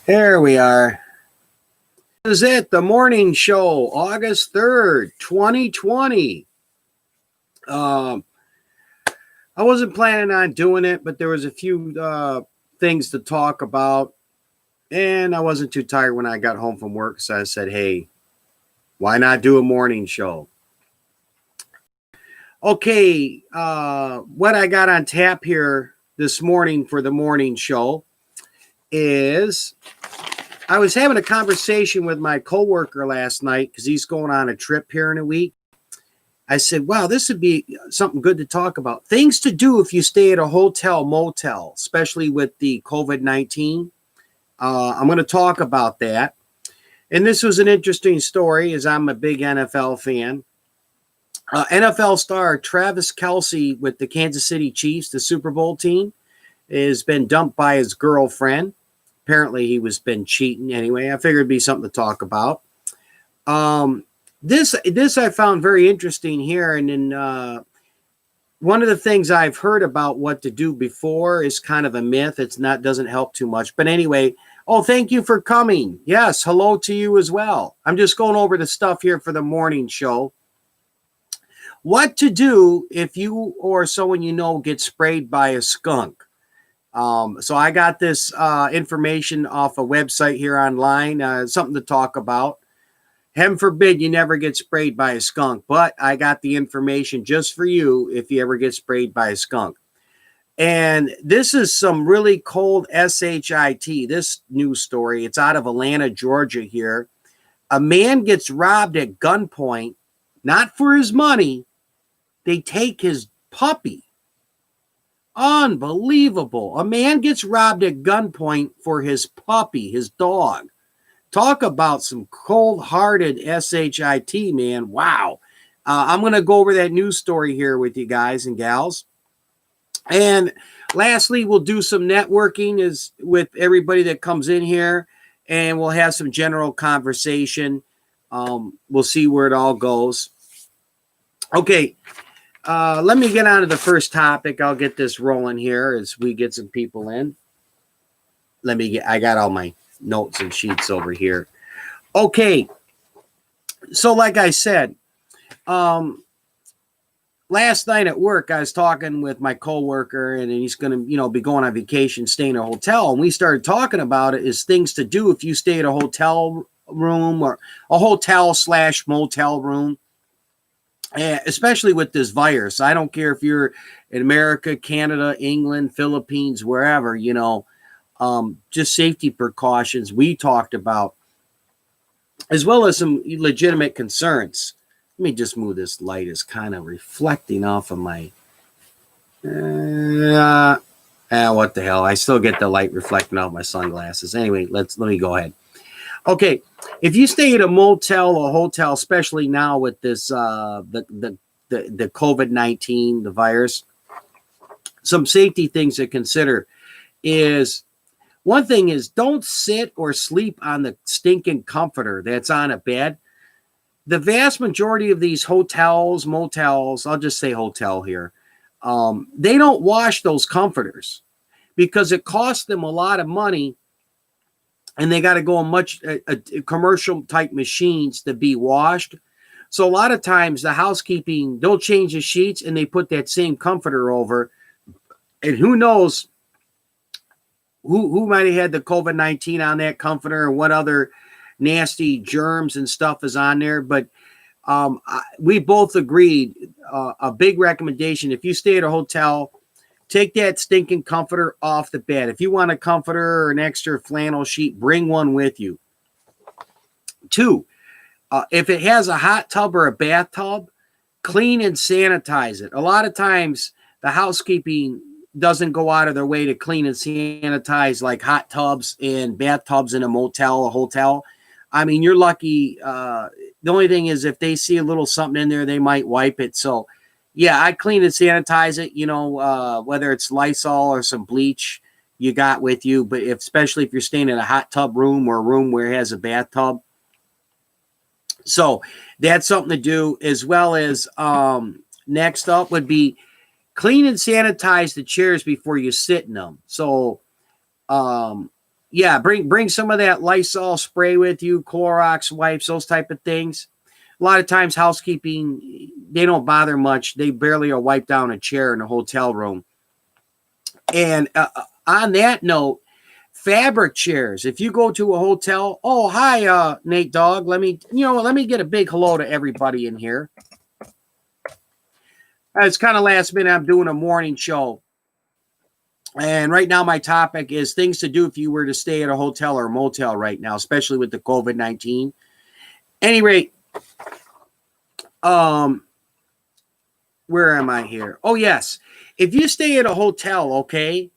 Here we are. This is it, the morning show, August 3rd, 2020. I wasn't planning on doing it, but there was a few things to talk about, and I wasn't too tired when I got home from work, so I said, hey, why not do a morning show? Okay, what I got on tap here this morning for the morning show is I was having a conversation with my coworker last night because he's going on a trip here in a week. I said, wow, this would be something good to talk about. Things to do if you stay at a hotel, motel, especially with the COVID-19. I'm going to talk about that. And this was an interesting story as I'm a big NFL fan. NFL star Travis Kelce with the Kansas City Chiefs, the Super Bowl team, has been dumped by his girlfriend. Apparently he was been cheating anyway. I figured it'd be something to talk about. This I found very interesting here. And then one of the things I've heard about what to do before is kind of a myth. Doesn't help too much. But anyway, thank you for coming. Yes, hello to you as well. I'm just going over the stuff here for the morning show. What to do if you or someone you know gets sprayed by a skunk. So I got this information off a website here online, something to talk about. Heaven forbid you never get sprayed by a skunk, but I got the information just for you if you ever get sprayed by a skunk. And this is some really cold shit, this news story. It's out of Atlanta, Georgia here. A man gets robbed at gunpoint, not for his money. They take his puppy. Unbelievable. A man gets robbed at gunpoint for his puppy, his dog. Talk about some cold-hearted shit, man. Wow. I'm going to go over that news story here with you guys and gals. And lastly, we'll do some networking with everybody that comes in here, and we'll have some general conversation. We'll see where it all goes. Okay. Let me get on to the first topic. I'll get this rolling here as we get some people in. I got all my notes and sheets over here. Okay. So like I said, last night at work, I was talking with my coworker, and he's going to, be going on vacation, staying in a hotel. And we started talking about it as things to do if you stay at a hotel room or a hotel/motel room. Especially with this virus. I don't care if you're in America, Canada, England, Philippines, wherever, just safety precautions we talked about, as well as some legitimate concerns. Let me just move this light. It's kind of reflecting off of my, what the hell? I still get the light reflecting off my sunglasses. Anyway, let me go ahead. Okay, if you stay at a motel or hotel, especially now with this the COVID-19, the virus, some safety things to consider is, one thing is, don't sit or sleep on the stinking comforter that's on a bed. The vast majority of these hotels, motels, I'll just say hotel here, they don't wash those comforters because it costs them a lot of money. And they got to go on commercial type machines to be washed. So a lot of times the housekeeping, they'll change the sheets and they put that same comforter over. And who knows who might have had the COVID-19 on that comforter and what other nasty germs and stuff is on there. But we both agreed, a big recommendation, if you stay at a hotel, take that stinking comforter off the bed. If you want a comforter or an extra flannel sheet, bring one with you. 2, if it has a hot tub or a bathtub, clean and sanitize it. A lot of times the housekeeping doesn't go out of their way to clean and sanitize like hot tubs and bathtubs in a motel or hotel. I mean, you're lucky. The only thing is if they see a little something in there, they might wipe it. So yeah, I clean and sanitize it, whether it's Lysol or some bleach you got with you. But especially if you're staying in a hot tub room or a room where it has a bathtub. So that's something to do, as well as next up would be clean and sanitize the chairs before you sit in them. So, yeah, bring some of that Lysol spray with you, Clorox wipes, those type of things. A lot of times housekeeping, they don't bother much. They barely are wipe down a chair in a hotel room. And on that note, fabric chairs. If you go to a hotel, oh hi, Nate Dog. Let me get a big hello to everybody in here. It's kind of last minute. I'm doing a morning show, and right now my topic is things to do if you were to stay at a hotel or a motel right now, especially with the COVID-19. Any rate, where am I here? Oh yes, if you stay at a hotel, okay.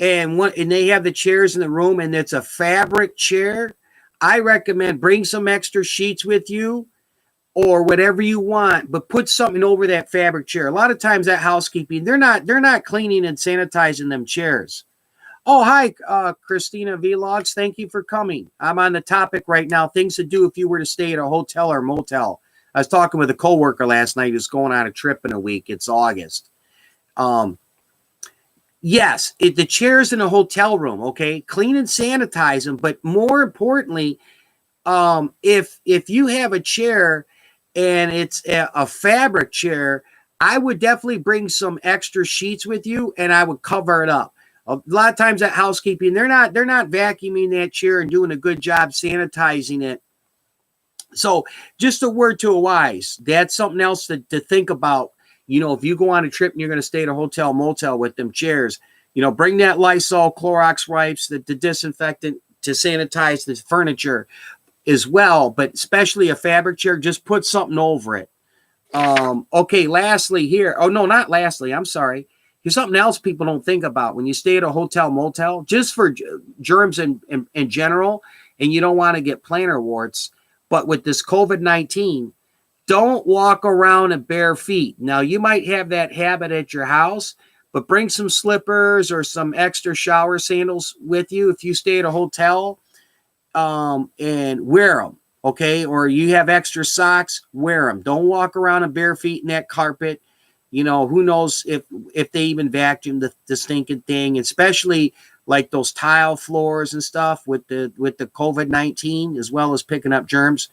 And they have the chairs in the room and it's a fabric chair, I recommend bring some extra sheets with you or whatever you want, but put something over that fabric chair. A lot of times that housekeeping, they're not cleaning and sanitizing them chairs. Oh, hi, Christina Vlogs. Thank you for coming. I'm on the topic right now, things to do if you were to stay at a hotel or motel. I was talking with a coworker last night who's going on a trip in a week. It's August. Yes, the chairs in a hotel room, okay? Clean and sanitize them, but more importantly, if you have a chair and it's a fabric chair, I would definitely bring some extra sheets with you and I would cover it up. A lot of times at housekeeping, they're not vacuuming that chair and doing a good job sanitizing it. So just a word to a wise, that's something else to think about. If you go on a trip and you're going to stay at a hotel, motel with them chairs, bring that Lysol, Clorox wipes, the disinfectant to sanitize the furniture as well, but especially a fabric chair, just put something over it. Okay, lastly here. Oh, no, not lastly. I'm sorry. Here's something else people don't think about when you stay at a hotel, motel, just for germs in general, and you don't want to get plantar warts. But with this COVID-19, don't walk around in bare feet. Now, you might have that habit at your house, but bring some slippers or some extra shower sandals with you if you stay at a hotel, and wear them, okay? Or you have extra socks, wear them. Don't walk around in bare feet in that carpet. Who knows if they even vacuum the stinking thing, especially like those tile floors and stuff with the COVID-19, as well as picking up germs.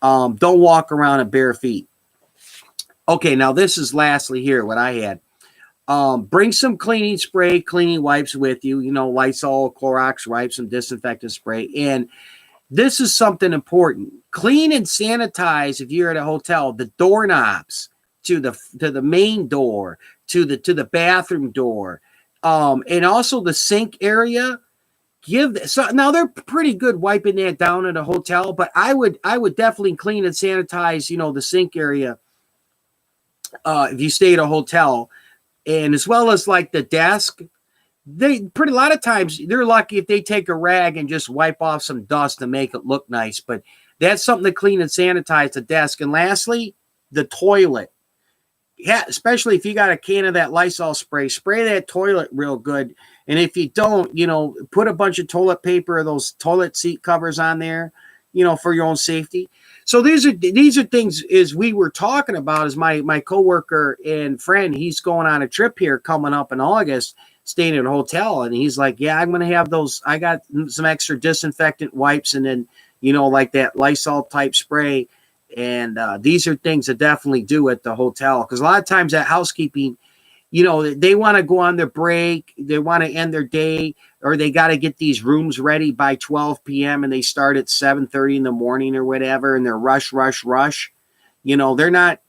Don't walk around in bare feet. Okay, now this is lastly here what I had. Bring some cleaning spray, cleaning wipes with you, Lysol, Clorox wipes, some disinfectant spray. And this is something important. Clean and sanitize, if you're at a hotel, the doorknobs to the main door, to the bathroom door, and also the sink area. Now they're pretty good wiping that down at a hotel, but I would definitely clean and sanitize, the sink area if you stay at a hotel, and as well as like the desk. A lot of times they're lucky if they take a rag and just wipe off some dust to make it look nice, but that's something to clean and sanitize the desk. And lastly, the toilet. Yeah, especially if you got a can of that Lysol spray that toilet real good. And if you don't, put a bunch of toilet paper or those toilet seat covers on there, for your own safety. So these are things as we were talking about, as my coworker and friend, he's going on a trip here coming up in August, staying in a hotel. And he's like, yeah, I'm going to have those. I got some extra disinfectant wipes and then, like that Lysol type spray. And these are things to definitely do at the hotel, because a lot of times at housekeeping, they want to go on their break, they want to end their day, or they got to get these rooms ready by 12 p.m. and they start at 7:30 in the morning or whatever, and they're rush. They're not,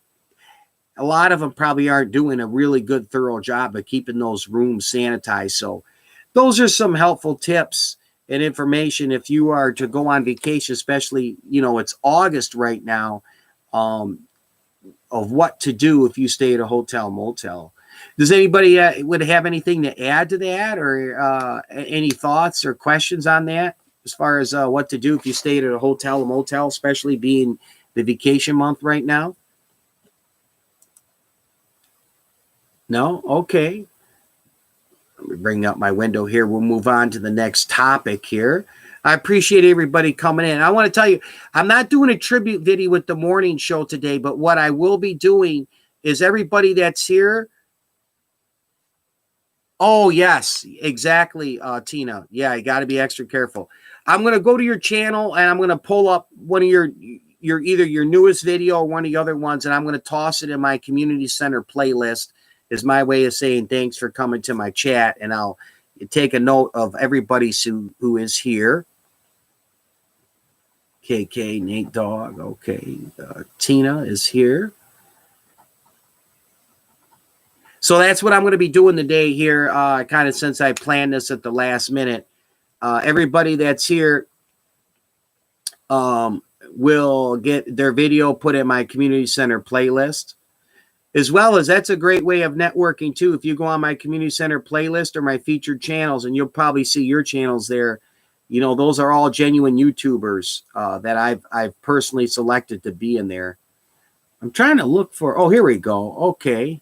a lot of them probably aren't doing a really good, thorough job of keeping those rooms sanitized. So those are some helpful tips and information if you are to go on vacation, especially, it's August right now, of what to do if you stay at a hotel, motel. Does anybody would have anything to add to that, or any thoughts or questions on that as far as what to do if you stayed at a hotel or motel, especially being the vacation month right now? No? Okay. Let me bring up my window here. We'll move on to the next topic here. I appreciate everybody coming in. I want to tell you, I'm not doing a tribute video with the morning show today, but what I will be doing is everybody that's here, Oh, yes, exactly, Tina. Yeah, you got to be extra careful. I'm going to go to your channel and I'm going to pull up one of your either your newest video or one of the other ones, and I'm going to toss it in my community center playlist. Is my way of saying thanks for coming to my chat, and I'll take a note of everybody who is here. KK, Nate Dog, okay, Tina is here. So that's what I'm going to be doing today here, kind of since I planned this at the last minute. Everybody that's here will get their video put in my community center playlist, as well as that's a great way of networking too. If you go on my community center playlist or my featured channels, and you'll probably see your channels there. You know, those are all genuine YouTubers that I've personally selected to be in there. I'm trying to look for. Oh, here we go. Okay.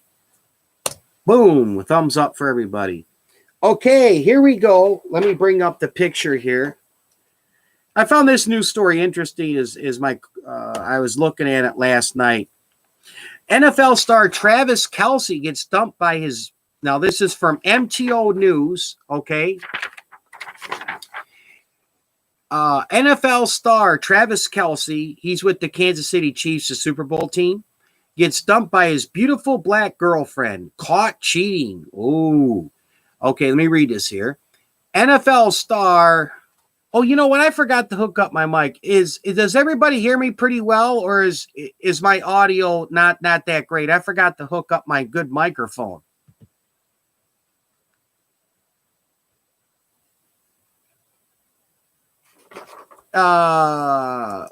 Boom, thumbs up for everybody. Okay, here we go. Let me bring up the picture here. I found this news story interesting. I was looking at it last night. NFL star Travis Kelce gets dumped by his. Now this is from MTO News. Okay. NFL star Travis Kelce, he's with the Kansas City Chiefs, the Super Bowl team, gets dumped by his beautiful black girlfriend, caught cheating. Oh, okay, let me read this here. NFL star. Oh, you know what? I forgot to hook up my mic. Does everybody hear me pretty well, or is my audio not that great? I forgot to hook up my good microphone. I'm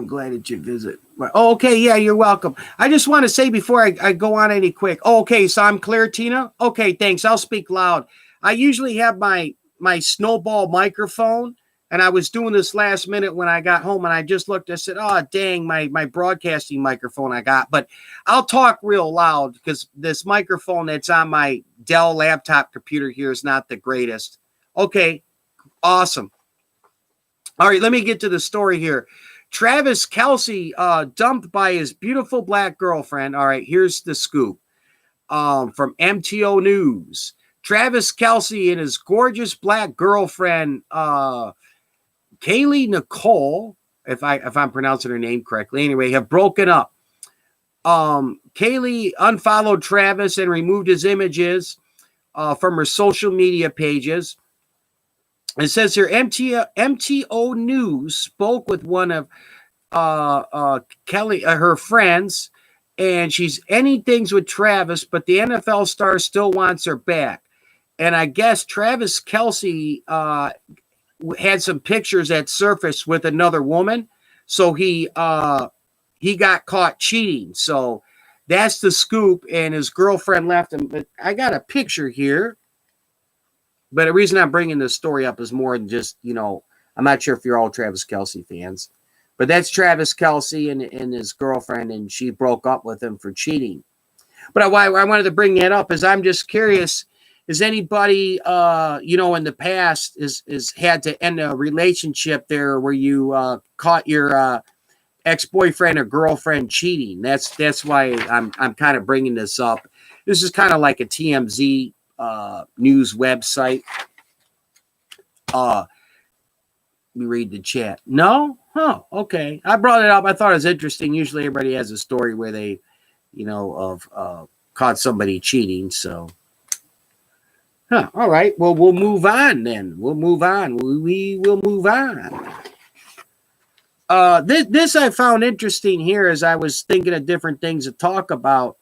glad that you visit. Oh, okay, yeah, you're welcome. I just want to say before I go on any quick. Oh, okay, so I'm clear, Tina? Okay, thanks. I'll speak loud. I usually have my snowball microphone, and I was doing this last minute when I got home, and I just looked. I said, oh, dang, my broadcasting microphone I got. But I'll talk real loud because this microphone that's on my Dell laptop computer here is not the greatest. Okay, awesome. All right, let me get to the story here. Travis Kelce dumped by his beautiful black girlfriend. All right, here's the scoop from MTO News. Travis Kelce and his gorgeous black girlfriend, Kaylee Nicole, if I'm pronouncing her name correctly, anyway, have broken up. Kaylee unfollowed Travis and removed his images from her social media pages. It says here, MTO News spoke with one of Kelly, her friends, and she's ending things with Travis, but the NFL star still wants her back. And I guess Travis Kelce had some pictures that surfaced with another woman, so he got caught cheating. So that's the scoop, and his girlfriend left him. But I got a picture here. But the reason I'm bringing this story up is more than just, I'm not sure if you're all Travis Kelce fans, but that's Travis Kelce and his girlfriend, and she broke up with him for cheating. But why I wanted to bring that up is I'm just curious, is anybody, in the past is had to end a relationship there where you caught your ex-boyfriend or girlfriend cheating? That's why I'm kind of bringing this up. This is kind of like a TMZ news website. Let me read the chat. No? Huh. Okay. I brought it up. I thought it was interesting. Usually everybody has a story where they, caught somebody cheating. So, all right. Well, we'll move on then. We'll move on. We will move on. This I found interesting here as I was thinking of different things to talk about.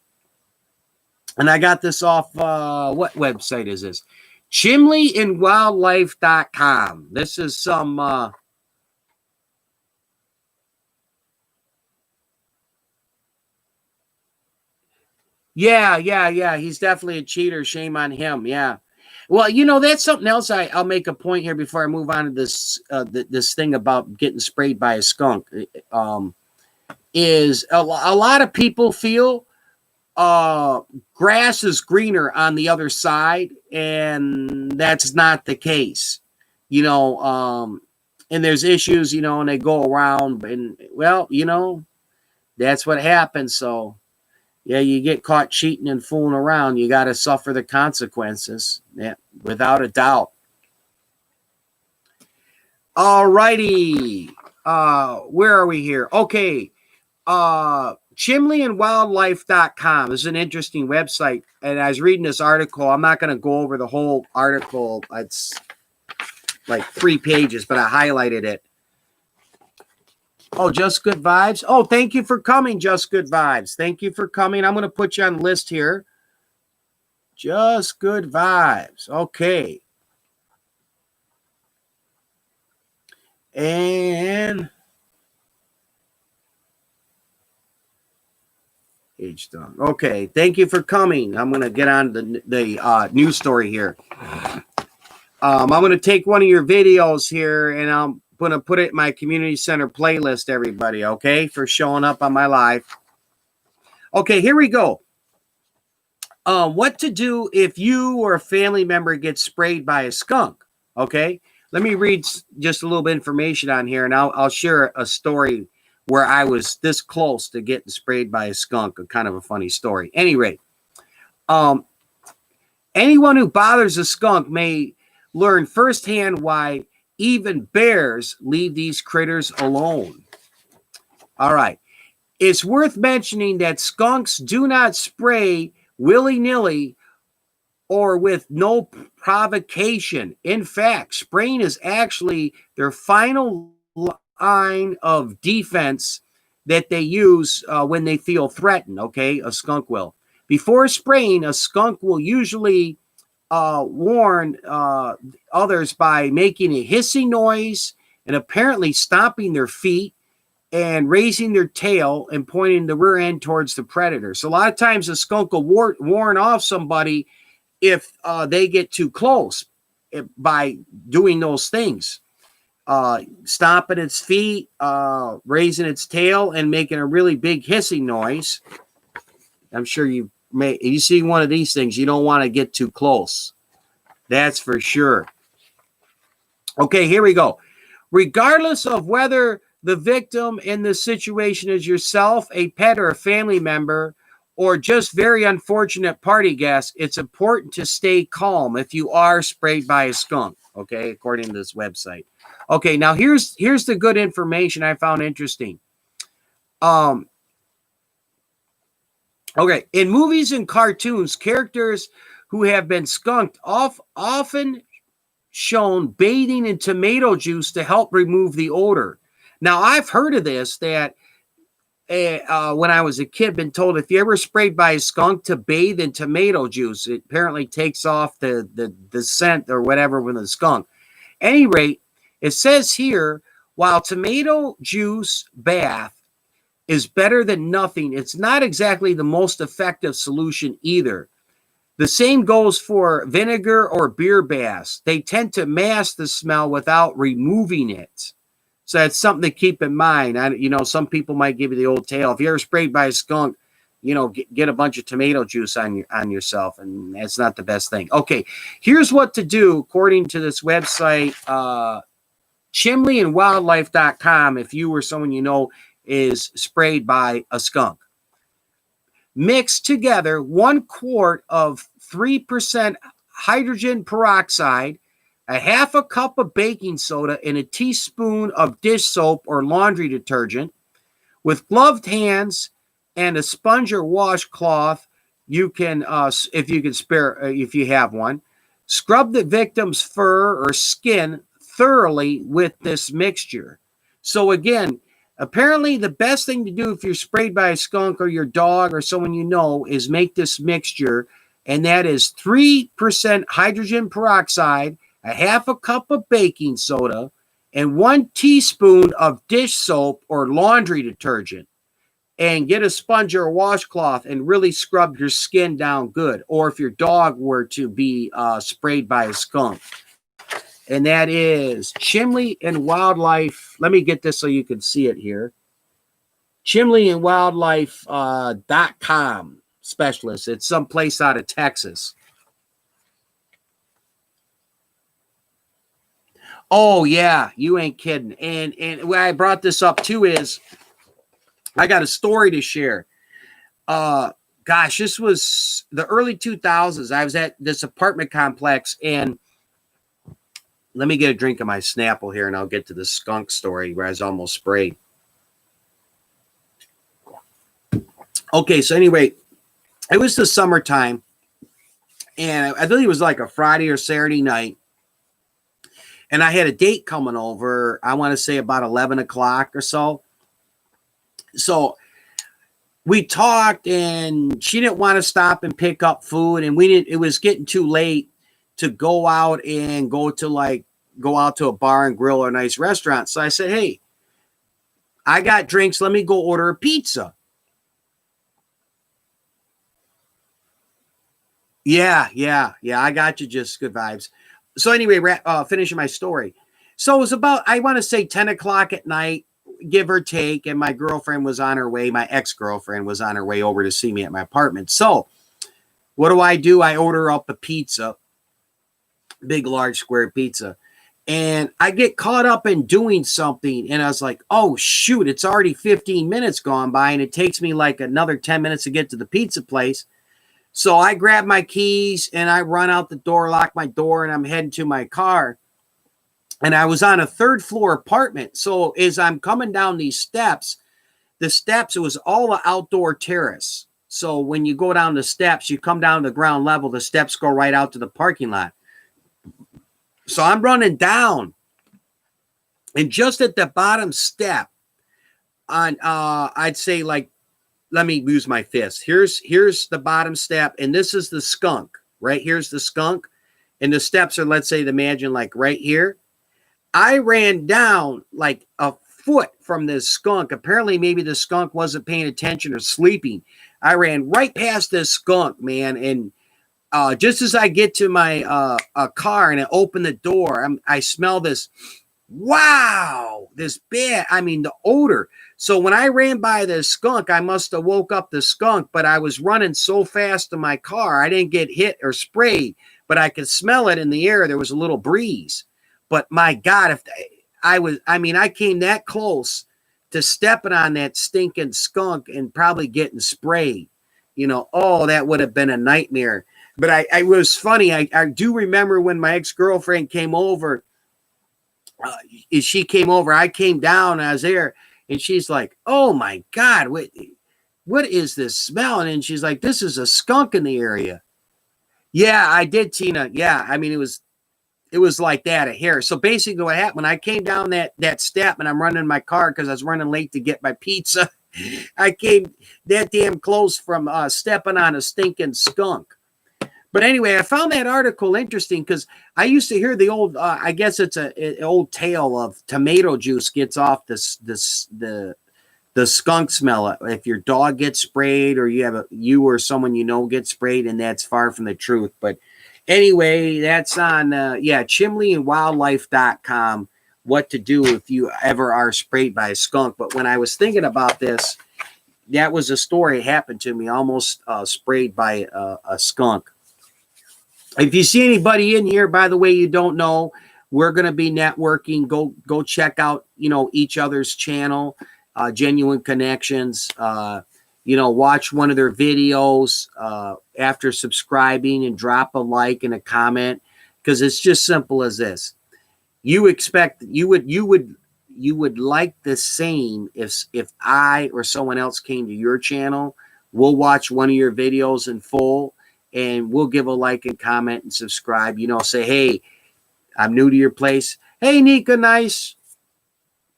And I got this off, what website is this? chimleyandwildlife.com. This is some, yeah. He's definitely a cheater. Shame on him. Yeah. Well, that's something else. I'll make a point here before I move on to this, this thing about getting sprayed by a skunk. Is a lot of people feel grass is greener on the other side, and that's not the case. And there's issues, and they go around, and well, that's what happens. So Yeah, you get caught cheating and fooling around, you got to suffer the consequences. Yeah, without a doubt. All righty. Where are we here? Okay. Chimleyandwildlife.com is an interesting website. And I was reading this article. I'm not going to go over the whole article. It's like 3 pages, but I highlighted it. Oh, Just Good Vibes. Oh, thank you for coming, Just Good Vibes. Thank you for coming. I'm going to put you on the list here. Just Good Vibes. Okay. And page done. Okay. Thank you for coming. I'm going to get on the news story here. I'm going to take one of your videos here and I'm going to put it in my community center playlist, everybody, okay, for showing up on my live. Okay, here we go. What to do if you or a family member gets sprayed by a skunk, okay? Let me read just a little bit of information on here, and I'll share a story where I was this close to getting sprayed by a skunk, a kind of a funny story. Anyway, anyone who bothers a skunk may learn firsthand why even bears leave these critters alone. All right. It's worth mentioning that skunks do not spray willy-nilly or with no provocation. In fact, spraying is actually their final line of defense that they use when they feel threatened, okay? A skunk will. Before spraying, a skunk will usually warn others by making a hissing noise and apparently stomping their feet and raising their tail and pointing the rear end towards the predator. So a lot of times a skunk will warn off somebody if they get too close by doing those things. Stomping its feet, raising its tail, and making a really big hissing noise. I'm sure you see one of these things, you don't want to get too close. That's for sure. Okay, here we go. Regardless of whether the victim in this situation is yourself, a pet, or a family member, or just very unfortunate party guest, it's important to stay calm if you are sprayed by a skunk, okay, according to this website. Okay, now here's the good information I found interesting. Okay, in movies and cartoons, characters who have been skunked often shown bathing in tomato juice to help remove the odor. Now, I've heard of this, that when I was a kid, been told if you ever sprayed by a skunk to bathe in tomato juice, it apparently takes off the scent or whatever with the skunk. At any rate, it says here, while tomato juice bath is better than nothing, it's not exactly the most effective solution either. The same goes for vinegar or beer baths. They tend to mask the smell without removing it. So that's something to keep in mind. Some people might give you the old tale. If you're ever sprayed by a skunk, get a bunch of tomato juice on yourself, and that's not the best thing. Okay, here's what to do according to this website, chimleyandwildlife.com, if you or someone you know is sprayed by a skunk. Mix together 1 quart of 3% hydrogen peroxide, a half a cup of baking soda, and a teaspoon of dish soap or laundry detergent. With gloved hands and a sponge or washcloth, you can, if you can spare, if you have one, scrub the victim's fur or skin thoroughly with this mixture. So again, apparently the best thing to do if you're sprayed by a skunk or your dog or someone you know is make this mixture, and that is 3% hydrogen peroxide, a half a cup of baking soda, and 1 teaspoon of dish soap or laundry detergent. And get a sponge or a washcloth and really scrub your skin down good. Or if your dog were to be sprayed by a skunk. And that is Chimley and Wildlife. Let me get this so you can see it here. chimleyandwildlife.com specialist. It's someplace out of Texas. Oh, yeah, you ain't kidding. And why I brought this up, too, is I got a story to share. gosh, this was the early 2000s. I was at this apartment complex, and let me get a drink of my Snapple here, and I'll get to the skunk story where I was almost sprayed. Okay, so anyway, it was the summertime, and I believe it was like a Friday or Saturday night, and I had a date coming over, I want to say about 11 o'clock or so. So we talked, and she didn't want to stop and pick up food, and it was getting too late to go out and go out to a bar and grill or a nice restaurant. So I said, hey, I got drinks. Let me go order a pizza. Yeah. I got you. Just good vibes. So anyway, finishing my story. So it was about, I want to say 10 o'clock at night, give or take. And my girlfriend was on her way. My ex-girlfriend was on her way over to see me at my apartment. So what do? I order up a pizza, big, large square pizza. And I get caught up in doing something. And I was like, oh, shoot, it's already 15 minutes gone by. And it takes me like another 10 minutes to get to the pizza place. So I grab my keys and I run out the door, lock my door, and I'm heading to my car. And I was on a third floor apartment. So as I'm coming down these steps, it was all an outdoor terrace. So when you go down the steps, you come down to the ground level, the steps go right out to the parking lot. So I'm running down, and just at the bottom step on, I'd say, like, let me use my fist. Here's the bottom step, and this is the skunk. Right here's the skunk, and the steps are, let's say, imagine like right here. I ran down like a foot from this skunk. Apparently, maybe the skunk wasn't paying attention or sleeping. I ran right past this skunk, man, and just as I get to my car and I open the door, I smell this, wow, this bad, I mean, the odor. So when I ran by the skunk, I must have woke up the skunk, but I was running so fast in my car, I didn't get hit or sprayed, but I could smell it in the air. There was a little breeze. But my God, if I came that close to stepping on that stinking skunk and probably getting sprayed. Oh, that would have been a nightmare. But I was funny. I do remember when my ex-girlfriend came over. She came over. I came down. I was there, and she's like, "Oh my God, what is this smell?" And she's like, "This is a skunk in the area." Yeah, I did, Tina. Yeah, I mean, it was like that, a hair. So basically, what happened when I came down that step, and I'm running my car because I was running late to get my pizza. I came that damn close from stepping on a stinking skunk. But anyway, I found that article interesting because I used to hear the old, I guess it's an old tale of tomato juice gets off the skunk smell. If your dog gets sprayed, or you or someone gets sprayed, and that's far from the truth. But anyway, that's on chimleyandwildlife.com, what to do if you ever are sprayed by a skunk. But when I was thinking about this, that was a story that happened to me, almost sprayed by a skunk. If you see anybody in here, by the way, you don't know, we're going to be networking. Go check out, each other's channel, Genuine Connections. Watch one of their videos after subscribing, and drop a like and a comment, because it's just simple as this. You would like the same if I or someone else came to your channel. We'll watch one of your videos in full, and we'll give a like and comment and subscribe. Say, hey, I'm new to your place. Hey, Nika, nice.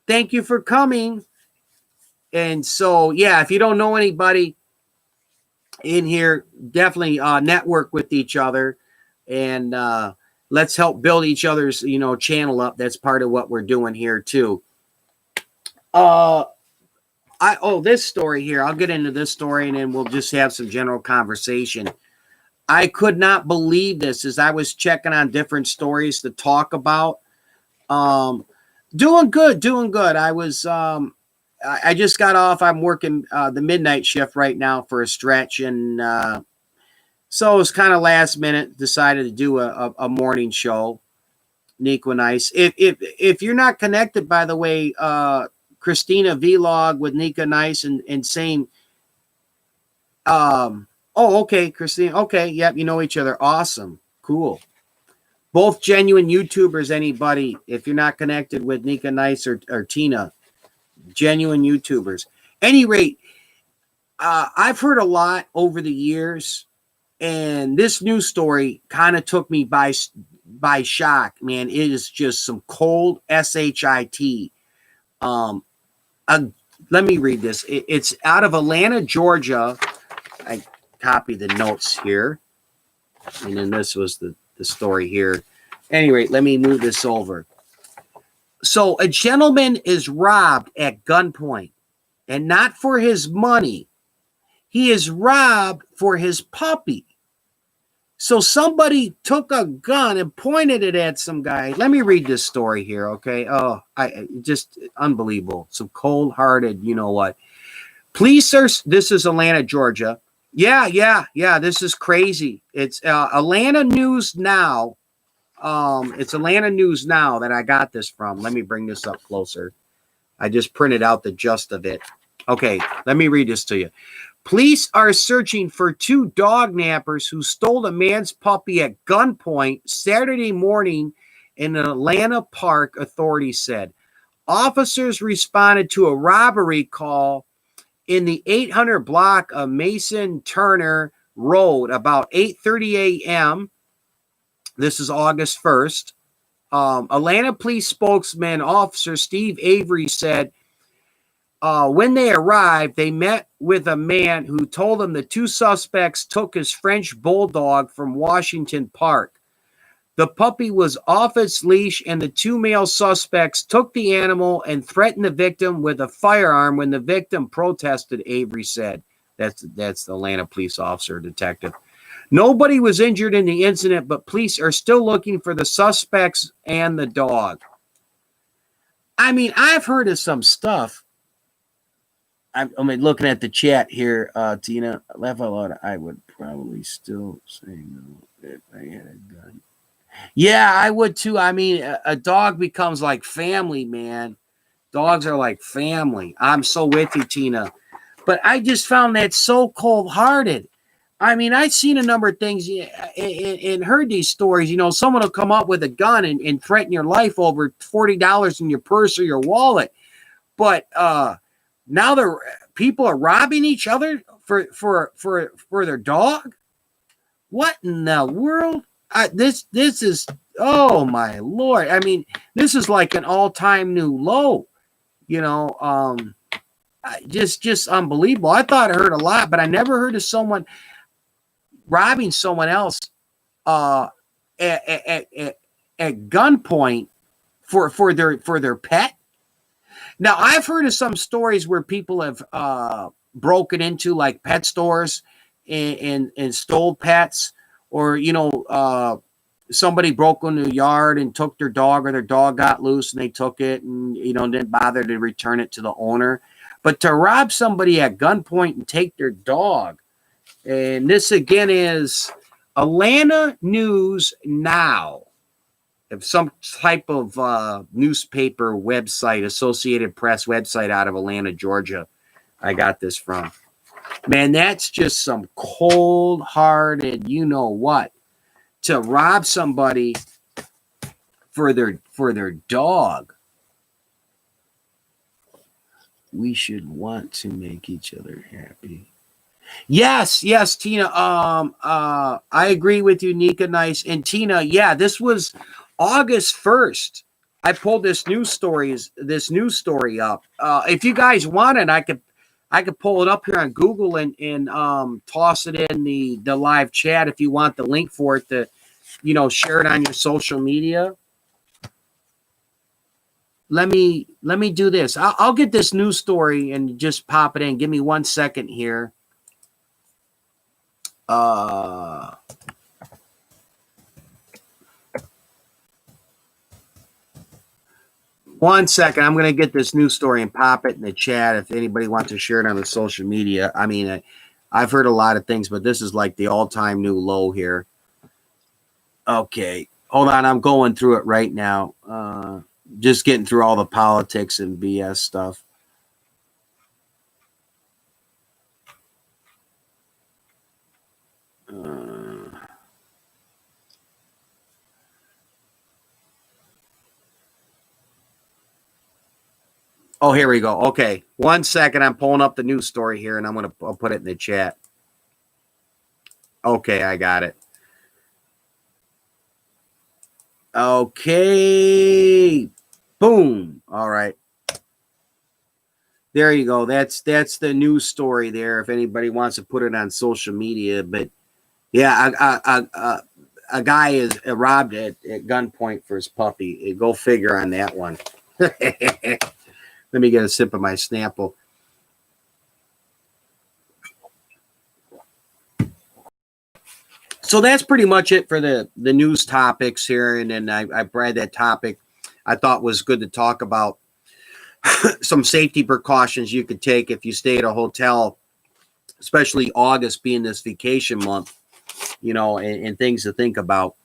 Thank you for coming. And so, yeah, if you don't know anybody in here, definitely network with each other, and let's help build each other's, channel up. That's part of what we're doing here too. This story here. I'll get into this story, and then we'll just have some general conversation. I could not believe this as I was checking on different stories to talk about. Doing good. I was, I just got off. I'm working the midnight shift right now for a stretch. And so it was kind of last minute, decided to do a morning show. Nico Nice. If you're not connected, by the way, Christina Vlog with Nika Nice and same, Oh, okay, Christine. Okay, yep, you know each other. Awesome. Cool. Both genuine YouTubers, anybody, if you're not connected with Nika Nice or Tina, genuine YouTubers. Any rate, I've heard a lot over the years, and this news story kind of took me by shock, man. It is just some cold shit. Um, uh, Let me read this. It's out of Atlanta, Georgia. I copy the notes here, and then this was the story here. Anyway, let me move this over. So a gentleman is robbed at gunpoint, and not for his money. He is robbed for his puppy. So somebody took a gun and pointed it at some guy. Let me read this story here, okay? Oh, I just unbelievable. Some cold-hearted, you know what? Police are. This is Atlanta, Georgia. Yeah. This is crazy. It's Atlanta News Now. It's Atlanta News Now that I got this from. Let me bring this up closer. I just printed out the gist of it. Okay, let me read this to you. Police are searching for two dog nappers who stole a man's puppy at gunpoint Saturday morning in an Atlanta park, authorities said. Officers responded to a robbery call in the 800 block of Mason Turner Road about 8:30 a.m. This is August 1st. Atlanta police spokesman officer Steve Avery said when they arrived, they met with a man who told them the two suspects took his French bulldog from Washington Park. The puppy was off its leash, and the two male suspects took the animal and threatened the victim with a firearm when the victim protested, Avery said. That's the Atlanta police officer, detective. Nobody was injured in the incident, but police are still looking for the suspects and the dog. I mean, I've heard of some stuff. I'm looking at the chat here, Tina. Laugh out loud. I would probably still say no if I had a gun. Yeah, I would too. I mean, a dog becomes like family, man. Dogs are like family. I'm so with you, Tina. But I just found that so cold-hearted. I mean, I've seen a number of things and heard these stories. You know, someone will come up with a gun and threaten your life over $40 in your purse or your wallet. But now people are robbing each other for their dog. What in the world? This is, oh my Lord. I mean, this is like an all-time new low. You know, just unbelievable. I thought I heard a lot, but I never heard of someone robbing someone else at gunpoint for their pet. Now, I've heard of some stories where people have broken into like pet stores and stole pets, or somebody broke into a yard and took their dog, or their dog got loose and they took it and didn't bother to return it to the owner. But to rob somebody at gunpoint and take their dog, and this again is Atlanta News Now, of some type of newspaper website, Associated Press website out of Atlanta, Georgia. I got this from. Man, that's just some cold-hearted, you know what, to rob somebody for their dog. We should want to make each other happy. Yes, Tina. I agree with you, Nika Nice. And Tina, yeah, this was August 1st. I pulled this news story up. If you guys want it, I could pull it up here on Google and toss it in the live chat if you want the link for it to, share it on your social media. Let me do this. I'll get this news story and just pop it in. Give me 1 second here. One second. I'm going to get this news story and pop it in the chat if anybody wants to share it on the social media. I mean, I've heard a lot of things, but this is like the all-time new low here. Okay. Hold on. I'm going through it right now. Just getting through all the politics and BS stuff. Oh, here we go. Okay. 1 second. I'm pulling up the news story here and I'll put it in the chat. Okay, I got it. Okay. Boom. All right. There you go. That's the news story there. If anybody wants to put it on social media, but yeah, a guy is robbed at gunpoint for his puppy. Go figure on that one. Let me get a sip of my Snapple. So that's pretty much it for the news topics here. And then I bred that topic I thought was good to talk about. Some safety precautions you could take if you stay at a hotel, especially August being this vacation month, and things to think about.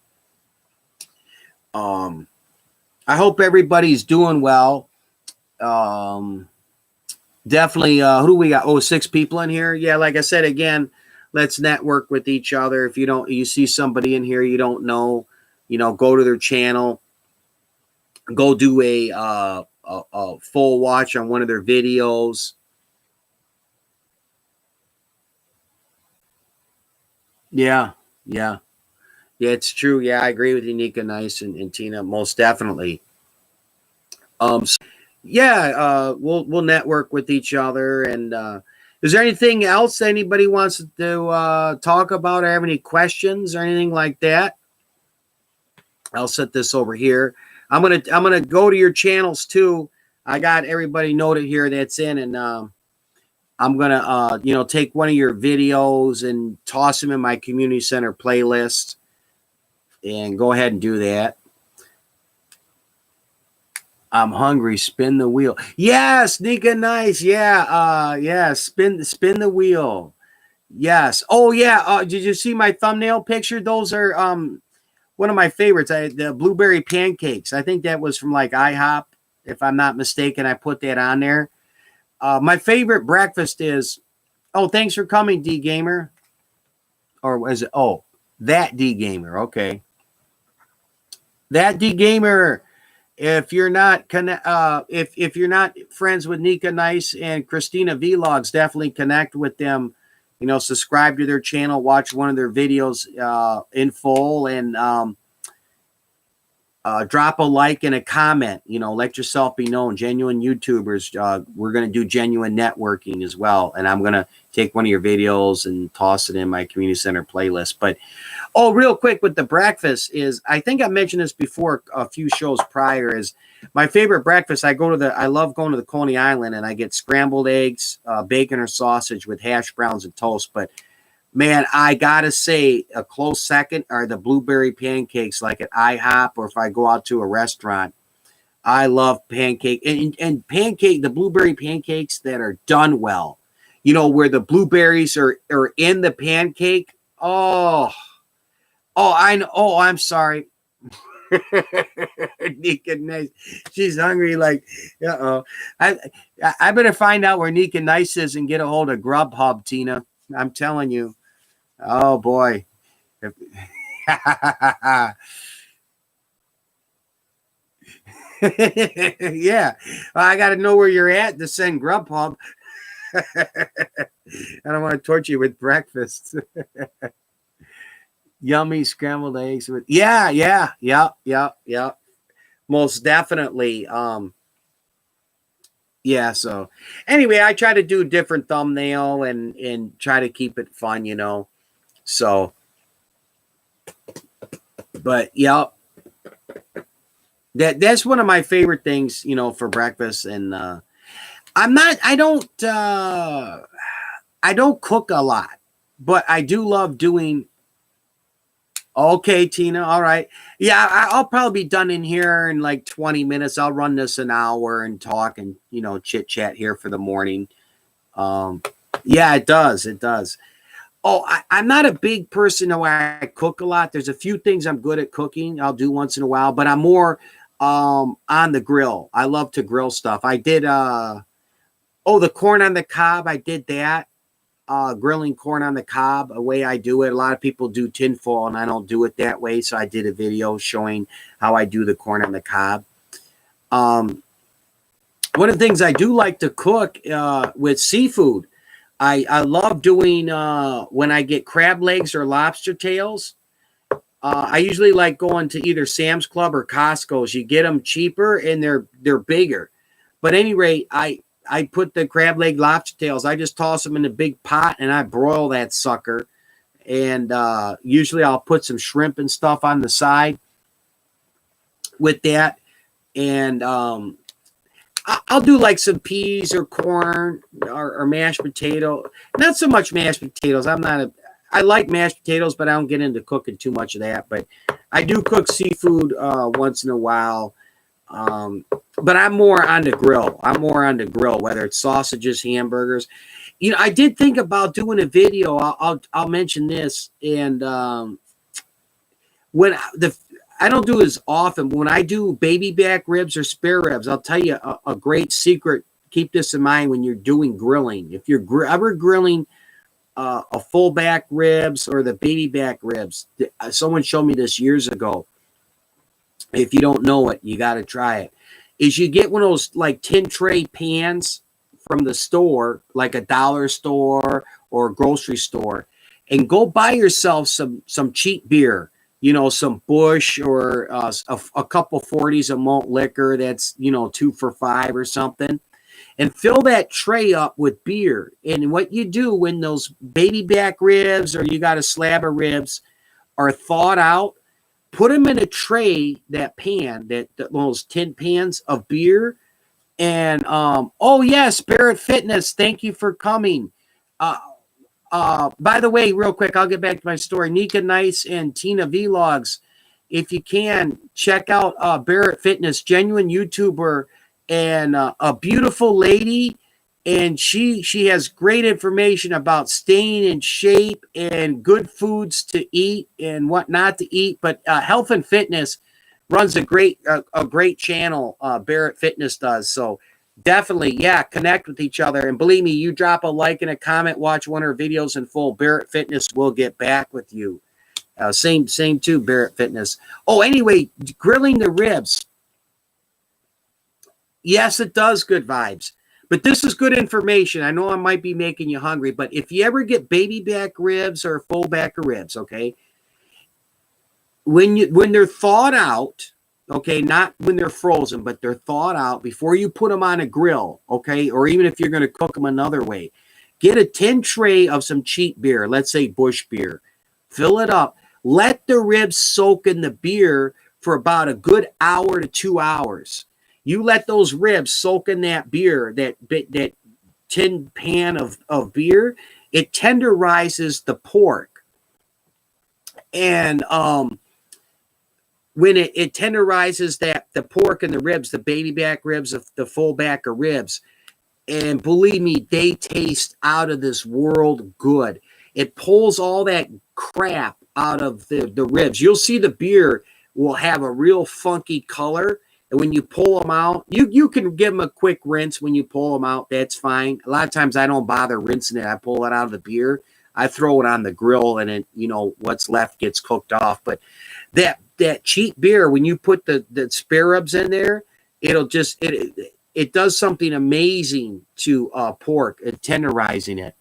I hope everybody's doing well. Definitely. Who do we got? Oh, 6 people in here. Yeah, like I said, again, let's network with each other. If you see somebody in here you don't know, go to their channel, go do a full watch on one of their videos. Yeah, it's true. Yeah, I agree with you, Nika Nice and Tina, most definitely. We'll network with each other. And is there anything else anybody wants to talk about or have any questions or anything like that? I'll set this over here. I'm gonna go to your channels too. I got everybody noted here that's in, and I'm gonna take one of your videos and toss them in my community center playlist, and go ahead and do that. I'm hungry. Spin the wheel. Yes, Nika Nice. Yeah. Spin the wheel. Yes. Oh yeah. Did you see my thumbnail picture? Those are one of my favorites. The blueberry pancakes. I think that was from like IHOP, if I'm not mistaken. I put that on there. My favorite breakfast is. Oh, thanks for coming, D Gamer. Or is it? Oh, that D Gamer. Okay. That D Gamer. If you're not if you're not friends with Nika Nice and Christina Vlogs, definitely connect with them. Subscribe to their channel, watch one of their videos in full, and drop a like and a comment. Let yourself be known. Genuine YouTubers. We're going to do genuine networking as well, and I'm going to take one of your videos and toss it in my community center playlist. But real quick with the breakfast is, I think I mentioned this before a few shows prior, is my favorite breakfast. I love going to the Coney Island, and I get scrambled eggs, bacon or sausage with hash browns and toast. But man, I gotta say a close second are the blueberry pancakes, like at IHOP, or if I go out to a restaurant. I love pancake and the blueberry pancakes that are done well, where the blueberries are in the pancake. I know. Oh, I'm sorry. Nika Nice. She's hungry. Like, I better find out where Nika Nice is and get a hold of Grubhub, Tina. I'm telling you. Oh boy. Yeah. Well, I got to know where you're at to send Grubhub. I don't want to torture you with breakfast. Yummy scrambled eggs with yeah. Most definitely. Yeah, so anyway, I try to do a different thumbnail and try to keep it fun. So, but yeah, that's one of my favorite things, for breakfast. And I don't cook a lot, but I do love doing. Okay, Tina. All right. Yeah, I'll probably be done in here in like 20 minutes. I'll run this an hour and talk and, chit chat here for the morning. Yeah, it does. It does. Oh, I'm not a big person where I cook a lot. There's a few things I'm good at cooking. I'll do once in a while, but I'm more on the grill. I love to grill stuff. I did the corn on the cob. I did that. grilling corn on the cob, a way I do it. A lot of people do tinfoil, and I don't do it that way. So I did a video showing how I do the corn on the cob. One of the things I do like to cook with seafood, I love doing when I get crab legs or lobster tails. I usually like going to either Sam's Club or Costco's. You get them cheaper and they're bigger. But at any rate, I put the crab leg lobster tails. I just toss them in a big pot and I broil that sucker. And usually I'll put some shrimp and stuff on the side with that. And I'll do like some peas or corn or mashed potato. Not so much mashed potatoes. I like mashed potatoes, but I don't get into cooking too much of that. But I do cook seafood once in a while. But I'm more on the grill. Whether it's sausages, hamburgers. You know, I did think about doing a video. I'll mention this. And I don't do it as often. But when I do baby back ribs or spare ribs, I'll tell you a great secret. Keep this in mind when you're doing grilling. If you're ever grilling a full back ribs or the baby back ribs, someone showed me this years ago. If you don't know it, you got to try it. Is you get one of those like tin tray pans from the store, like a dollar store or a grocery store, and go buy yourself some cheap beer. You know, some Bush or a couple 40s of malt liquor that's, 2 for $5 or something. And fill that tray up with beer. And what you do when those baby back ribs or you got a slab of ribs are thawed out, put them in a tray, that pan, those tin pans of beer. And, oh, yes, Spirit Fitness, thank you for coming. By the way, real quick, I'll get back to my story. Nika Nice and Tina Vlogs. If you can, check out Barrett Fitness, genuine YouTuber and a beautiful lady. And she has great information about staying in shape and good foods to eat and what not to eat. But Health and Fitness runs a great channel. Barrett Fitness does. So definitely, yeah, connect with each other. And believe me, you drop a like and a comment, watch one of her videos in full, Barrett Fitness will get back with you. Same too, Barrett Fitness. Oh, anyway, grilling the ribs. Yes, it does good vibes. But this is good information. I know I might be making you hungry, but if you ever get baby back ribs or full back of ribs, okay, when they're thawed out, okay, not when they're frozen, but they're thawed out before you put them on a grill, okay, or even if you're going to cook them another way, get a tin tray of some cheap beer, let's say Bush beer, fill it up, let the ribs soak in the beer for about a good hour to 2 hours. You let those ribs soak in that beer, that tin pan of beer, it tenderizes the pork. And when it tenderizes the pork and the ribs, the baby back ribs, the full back of ribs, and believe me, they taste out of this world good. It pulls all that crap out of the ribs. You'll see the beer will have a real funky color. And when you pull them out, you can give them a quick rinse when you pull them out. That's fine. A lot of times I don't bother rinsing it. I pull it out of the beer. I throw it on the grill and it, what's left gets cooked off. But that cheap beer, when you put the spare ribs in there, it does something amazing to pork, tenderizing it.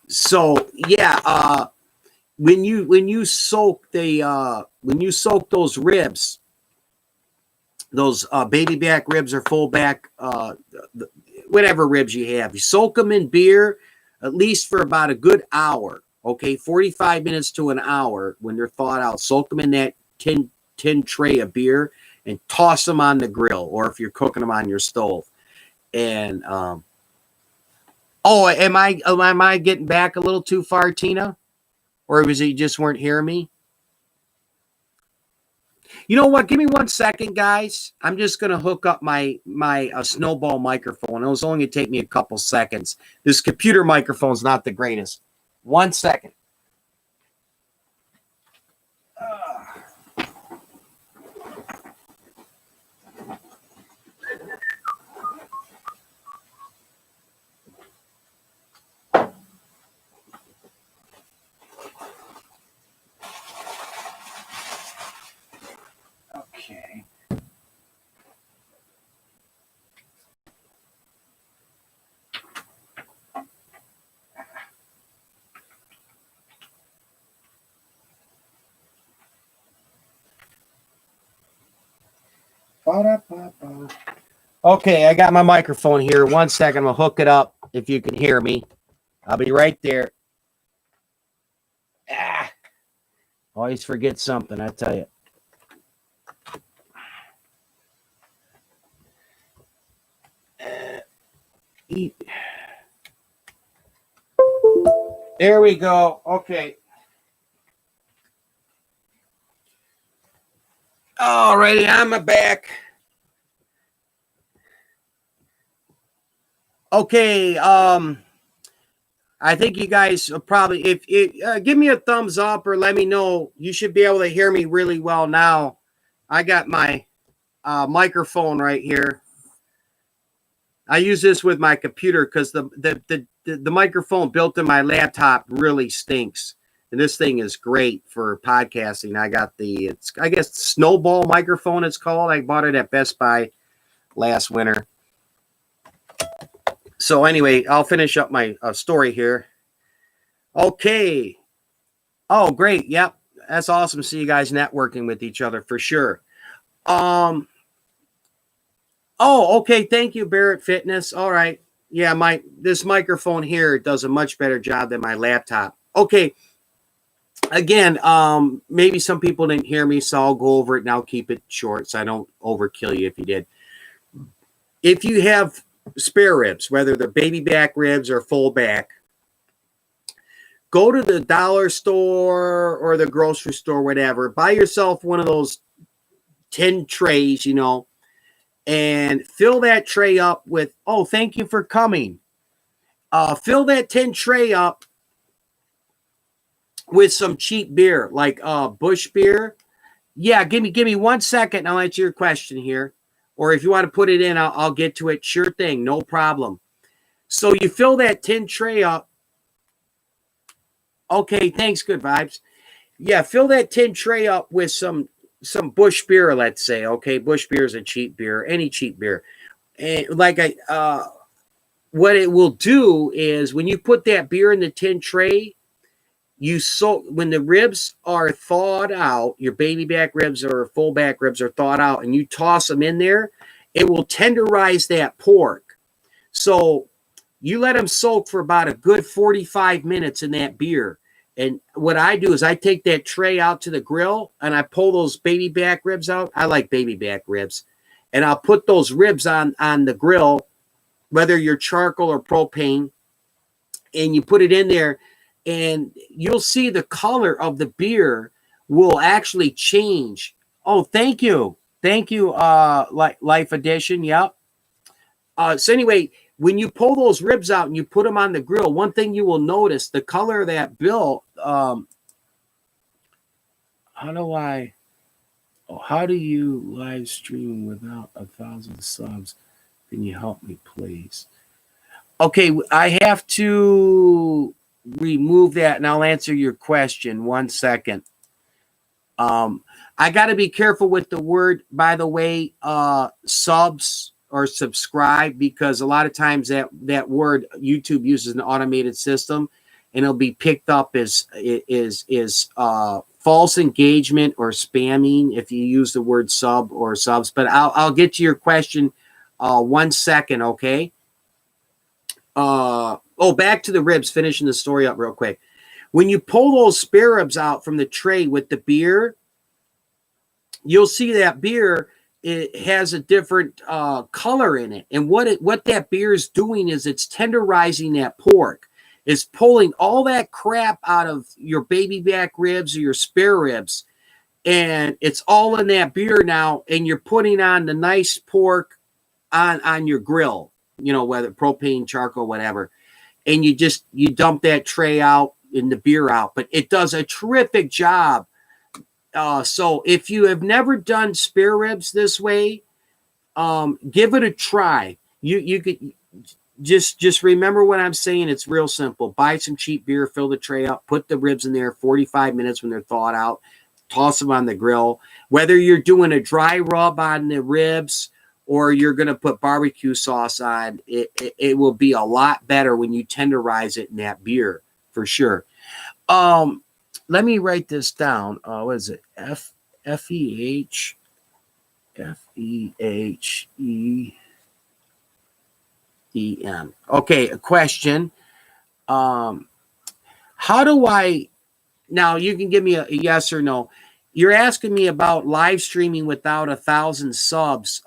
So yeah, when you soak those ribs, those baby back ribs or full back, whatever ribs you have, you soak them in beer at least for about a good hour. Okay, 45 minutes to an hour when they're thawed out. Soak them in that tin tray of beer and toss them on the grill, or if you're cooking them on your stove. And oh, am I getting back a little too far, Tina? Or was it you just weren't hearing me? You know what? Give me 1 second, guys. I'm just going to hook up my snowball microphone. It was only going to take me a couple seconds. This computer microphone's not the greatest. 1 second. Okay, I got my microphone here. 1 second, I'm gonna hook it up if you can hear me. I'll be right there. Always forget something, I tell you. There we go. Okay. Alrighty, I'm back. Okay, I think you guys probably, if give me a thumbs up or let me know. You should be able to hear me really well now. I got my microphone right here. I use this with my computer because the microphone built in my laptop really stinks. And this thing is great for podcasting. I got it's I guess Snowball microphone it's called. I bought it at Best Buy last winter. So anyway, I'll finish up my story here. Okay. Oh, great. Yep. That's awesome to see you guys networking with each other for sure. Oh, okay. Thank you, Barrett Fitness. All right. Yeah, this microphone here does a much better job than my laptop. Okay. Again, maybe some people didn't hear me, so I'll go over it and I'll keep it short so I don't overkill you if you did. If you have spare ribs, whether they're baby back ribs or full back, go to the dollar store or the grocery store, whatever. Buy yourself one of those tin trays, and fill that tray up with, oh, thank you for coming. Fill that tin tray up with some cheap beer, like Bush beer. Yeah, give me 1 second. I'll answer your question here. Or if you want to put it in, I'll get to it. Sure thing, no problem. So you fill that tin tray up. Okay, thanks, good vibes. Yeah, fill that tin tray up with some Bush beer, let's say. Okay, Bush beer is a cheap beer, any cheap beer. And what it will do is when you put that beer in the tin tray, when the ribs are thawed out, your baby back ribs or full back ribs are thawed out, and you toss them in there, it will tenderize that pork. So you let them soak for about a good 45 minutes in that beer. And what I do is I take that tray out to the grill and I pull those baby back ribs out. I like baby back ribs. And I'll put those ribs on the grill, whether you're charcoal or propane, and you put it in there. And you'll see the color of the beer will actually change. Oh, thank you. Thank you, Life Edition. Yep. So anyway, when you pull those ribs out and you put them on the grill, one thing you will notice, the color of that bill, how do you live stream without 1,000 subs? Can you help me, please? Okay, I have to remove that and I'll answer your question. 1 second. I got to be careful with the word, by the way, subs or subscribe, because a lot of times that word YouTube uses an automated system and it'll be picked up as false engagement or spamming if you use the word sub or subs. But I'll get to your question 1 second, okay? Back to the ribs, finishing the story up real quick. When you pull those spare ribs out from the tray with the beer, you'll see that beer, it has a different color in it. And what that beer is doing is it's tenderizing that pork. It's pulling all that crap out of your baby back ribs or your spare ribs. And it's all in that beer now. And you're putting on the nice pork on your grill, whether propane, charcoal, whatever. And you dump that tray out and the beer out. But it does a terrific job. So if you have never done spare ribs this way, give it a try. You could just remember what I'm saying. It's real simple. Buy some cheap beer, fill the tray up, put the ribs in there 45 minutes when they're thawed out, toss them on the grill. Whether you're doing a dry rub on the ribs or you're going to put barbecue sauce on, it will be a lot better when you tenderize it in that beer, for sure. Let me write this down. What is it? FEH. FEHEEM. Okay, a question. How do I now? You can give me a yes or no. You're asking me about live streaming without 1,000 subs.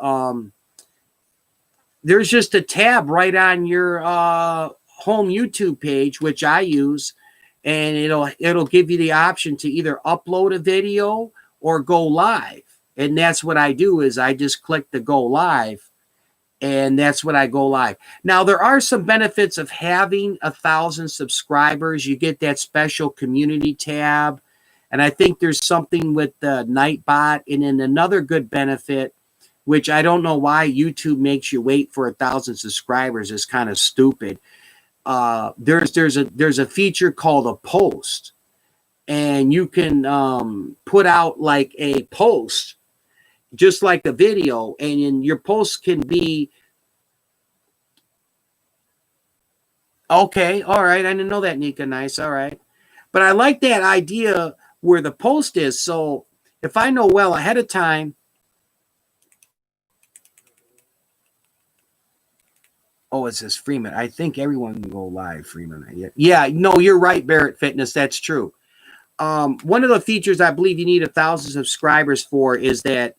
There's just a tab right on your home YouTube page, which I use, and it'll give you the option to either upload a video or go live. And that's what I do is I just click the go live, and that's when I go live. Now, there are some benefits of having 1,000 subscribers. You get that special community tab, and I think there's something with the Nightbot. And then another good benefit, which I don't know why YouTube makes you wait for 1,000 subscribers, is kind of stupid. There's a feature called a post, and you can put out like a post, just like a video, and your post can be okay. All right, I didn't know that, Nika. Nice. All right, but I like that idea where the post is. So if I know well ahead of time. Oh, it says Freeman. I think everyone can go live, Freeman. Yeah, no, you're right, Barrett Fitness. That's true. One of the features I believe you need 1,000 subscribers for is that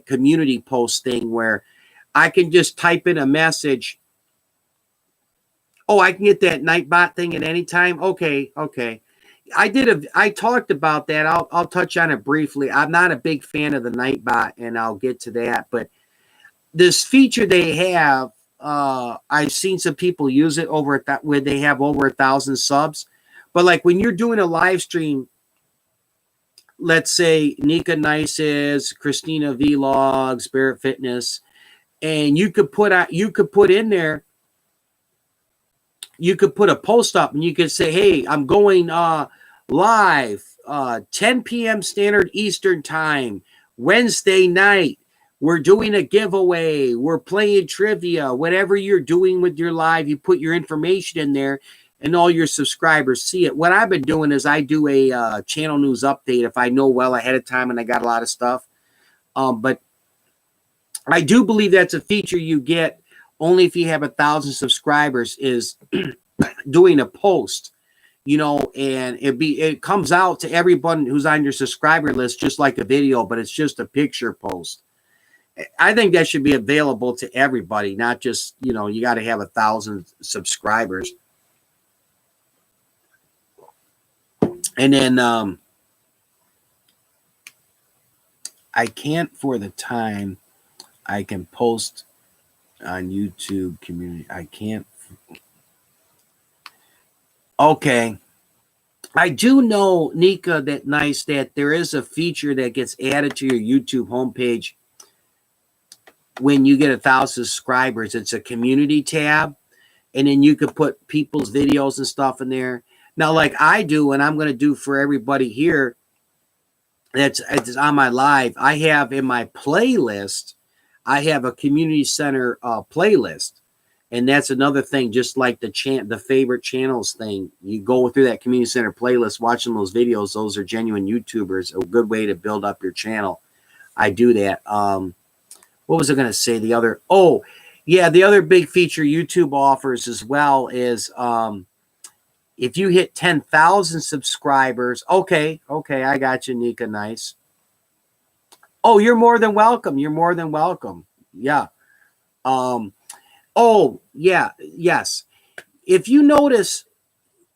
community post thing where I can just type in a message. Oh, I can get that Nightbot thing at any time. Okay. I talked about that. I'll touch on it briefly. I'm not a big fan of the Nightbot, and I'll get to that. But this feature they have, I've seen some people use it where they have over 1,000 subs. But like when you're doing a live stream, let's say Nika Nice's, Christina Vlogs, Barrett Fitness, and you could put in there, you could put a post up and you could say, hey, I'm going live 10 p.m. Standard Eastern Time, Wednesday night. We're doing a giveaway. We're playing trivia. Whatever you're doing with your live, you put your information in there and all your subscribers see it. What I've been doing is I do a channel news update if I know well ahead of time and I got a lot of stuff. But I do believe that's a feature you get only if you have 1,000 subscribers is doing a post, and it comes out to everyone who's on your subscriber list just like a video, but it's just a picture post. I think that should be available to everybody, not just, you got to have 1,000 subscribers. And then I can't for the time I can post on YouTube community. I can't. Okay. I do know, Nika, that there is a feature that gets added to your YouTube homepage when you get 1,000 subscribers. It's a community tab, and then you could put people's videos and stuff in there. Now, like I do, and I'm going to do for everybody here it's on my live, I have in my playlist, I have a community center playlist. And that's another thing, just like the favorite channels thing. You go through that community center playlist, watching those videos. Those are genuine YouTubers. A good way to build up your channel. I do that. What was I going to say? The other big feature YouTube offers as well is if you hit 10,000 subscribers. Okay, I got you, Nika. Nice. Oh, you're more than welcome. Yeah. Oh, yeah, yes. If you notice,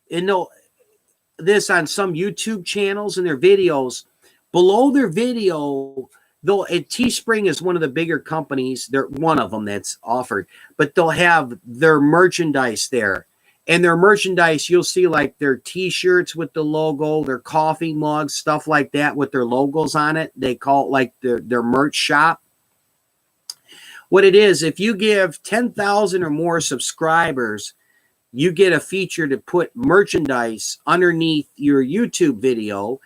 this on some YouTube channels and their videos, below their video, though Teespring is one of the bigger companies, they're one of them that's offered, but they'll have their merchandise there. And their merchandise, you'll see like their T-shirts with the logo, their coffee mugs, stuff like that with their logos on it. They call it like their merch shop. What it is, if you give 10,000 or more subscribers, you get a feature to put merchandise underneath your YouTube video.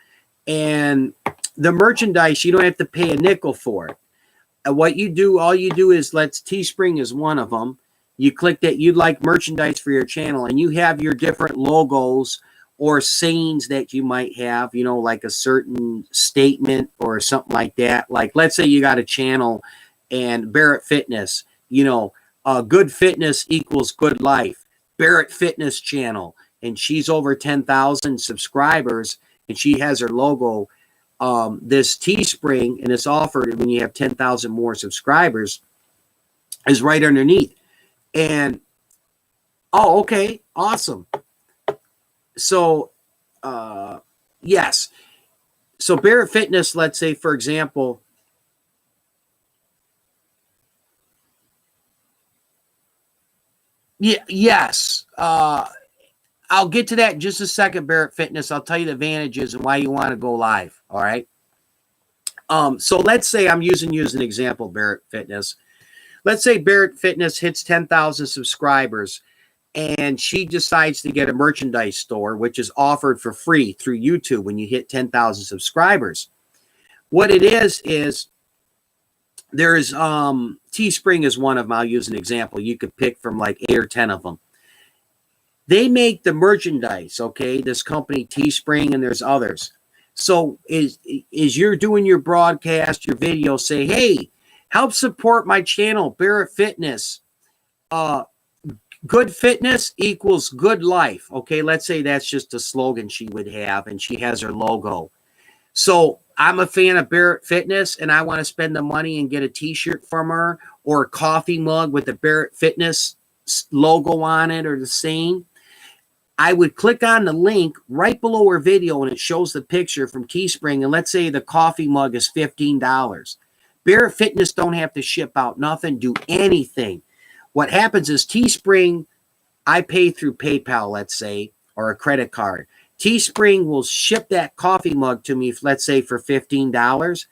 And the merchandise, you don't have to pay a nickel for it. And all you do is Teespring is one of them. You click that you'd like merchandise for your channel, and you have your different logos or sayings that you might have, you know, like a certain statement or something like that. Like, let's say you got a channel and Barrett Fitness, you know, good fitness equals good life. Barrett Fitness channel, and she's over 10,000 subscribers, and she has her logo. This Teespring, and it's offered when you have 10,000 more subscribers, is right underneath. And oh, okay, awesome. So, yes. So Barrett Fitness, let's say, for example, yes. I'll get to that in just a second, Barrett Fitness. I'll tell you the advantages and why you want to go live. All right. So let's say I'm using you as an example, Barrett Fitness. Let's say Barrett Fitness hits 10,000 subscribers and she decides to get a merchandise store, which is offered for free through YouTube when you hit 10,000 subscribers. What it is there's Teespring is one of them. I'll use an example. You could pick from like 8 or 10 of them. They make the merchandise, okay? This company Teespring, and there's others. So is you're doing your broadcast, your video, say, hey, help support my channel, Barrett Fitness. Good fitness equals good life. Okay, let's say that's just a slogan she would have, and she has her logo. So I'm a fan of Barrett Fitness, and I want to spend the money and get a t-shirt from her or a coffee mug with the Barrett Fitness logo on it or the saying. I would click on the link right below her video, and it shows the picture from Teespring, and let's say the coffee mug is $15. Barrett Fitness don't have to ship out nothing, do anything. What happens is Teespring, I pay through PayPal, let's say, or a credit card. Teespring will ship that coffee mug to me, let's say, for $15,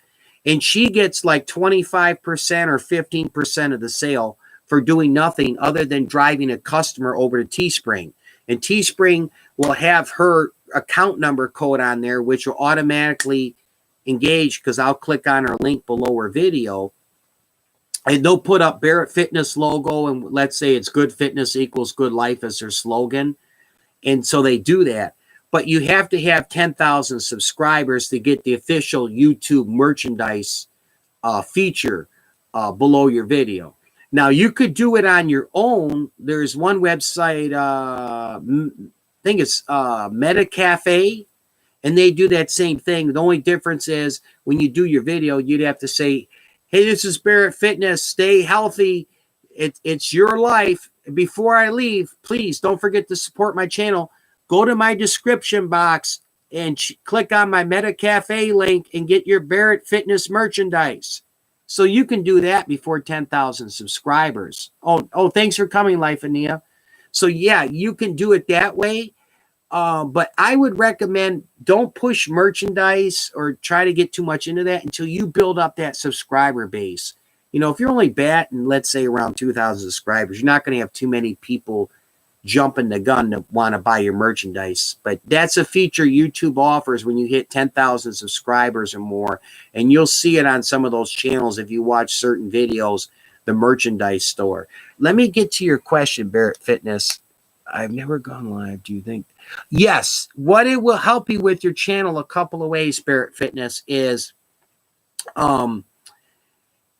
and she gets like 25% or 15% of the sale for doing nothing other than driving a customer over to Teespring. And Teespring will have her account number code on there, which will automatically engage because I'll click on her link below her video. And they'll put up Barrett Fitness logo, and let's say it's good fitness equals good life as their slogan. And so they do that. But you have to have 10,000 subscribers to get the official YouTube merchandise feature below your video. Now, you could do it on your own. There's one website, I think it's Meta Cafe, and they do that same thing. The only difference is when you do your video, you'd have to say, hey, this is Barrett Fitness. Stay healthy. It's your life. Before I leave, please don't forget to support my channel. Go to my description box and click on my Meta Cafe link and get your Barrett Fitness merchandise. So you can do that before 10,000 subscribers. Oh, thanks for coming, Life Ania. So yeah, you can do it that way. But I would recommend don't push merchandise or try to get too much into that until you build up that subscriber base. You know, if you're only batting, let's say, around 2,000 subscribers, you're not going to have too many people jumping the gun to want to buy your merchandise. But that's a feature YouTube offers when you hit 10,000 subscribers or more. And you'll see it on some of those channels if you watch certain videos, the merchandise store. Let me get to your question, Barrett Fitness. I've never gone live. Do you think? Yes. What it will help you with your channel a couple of ways, Barrett Fitness, is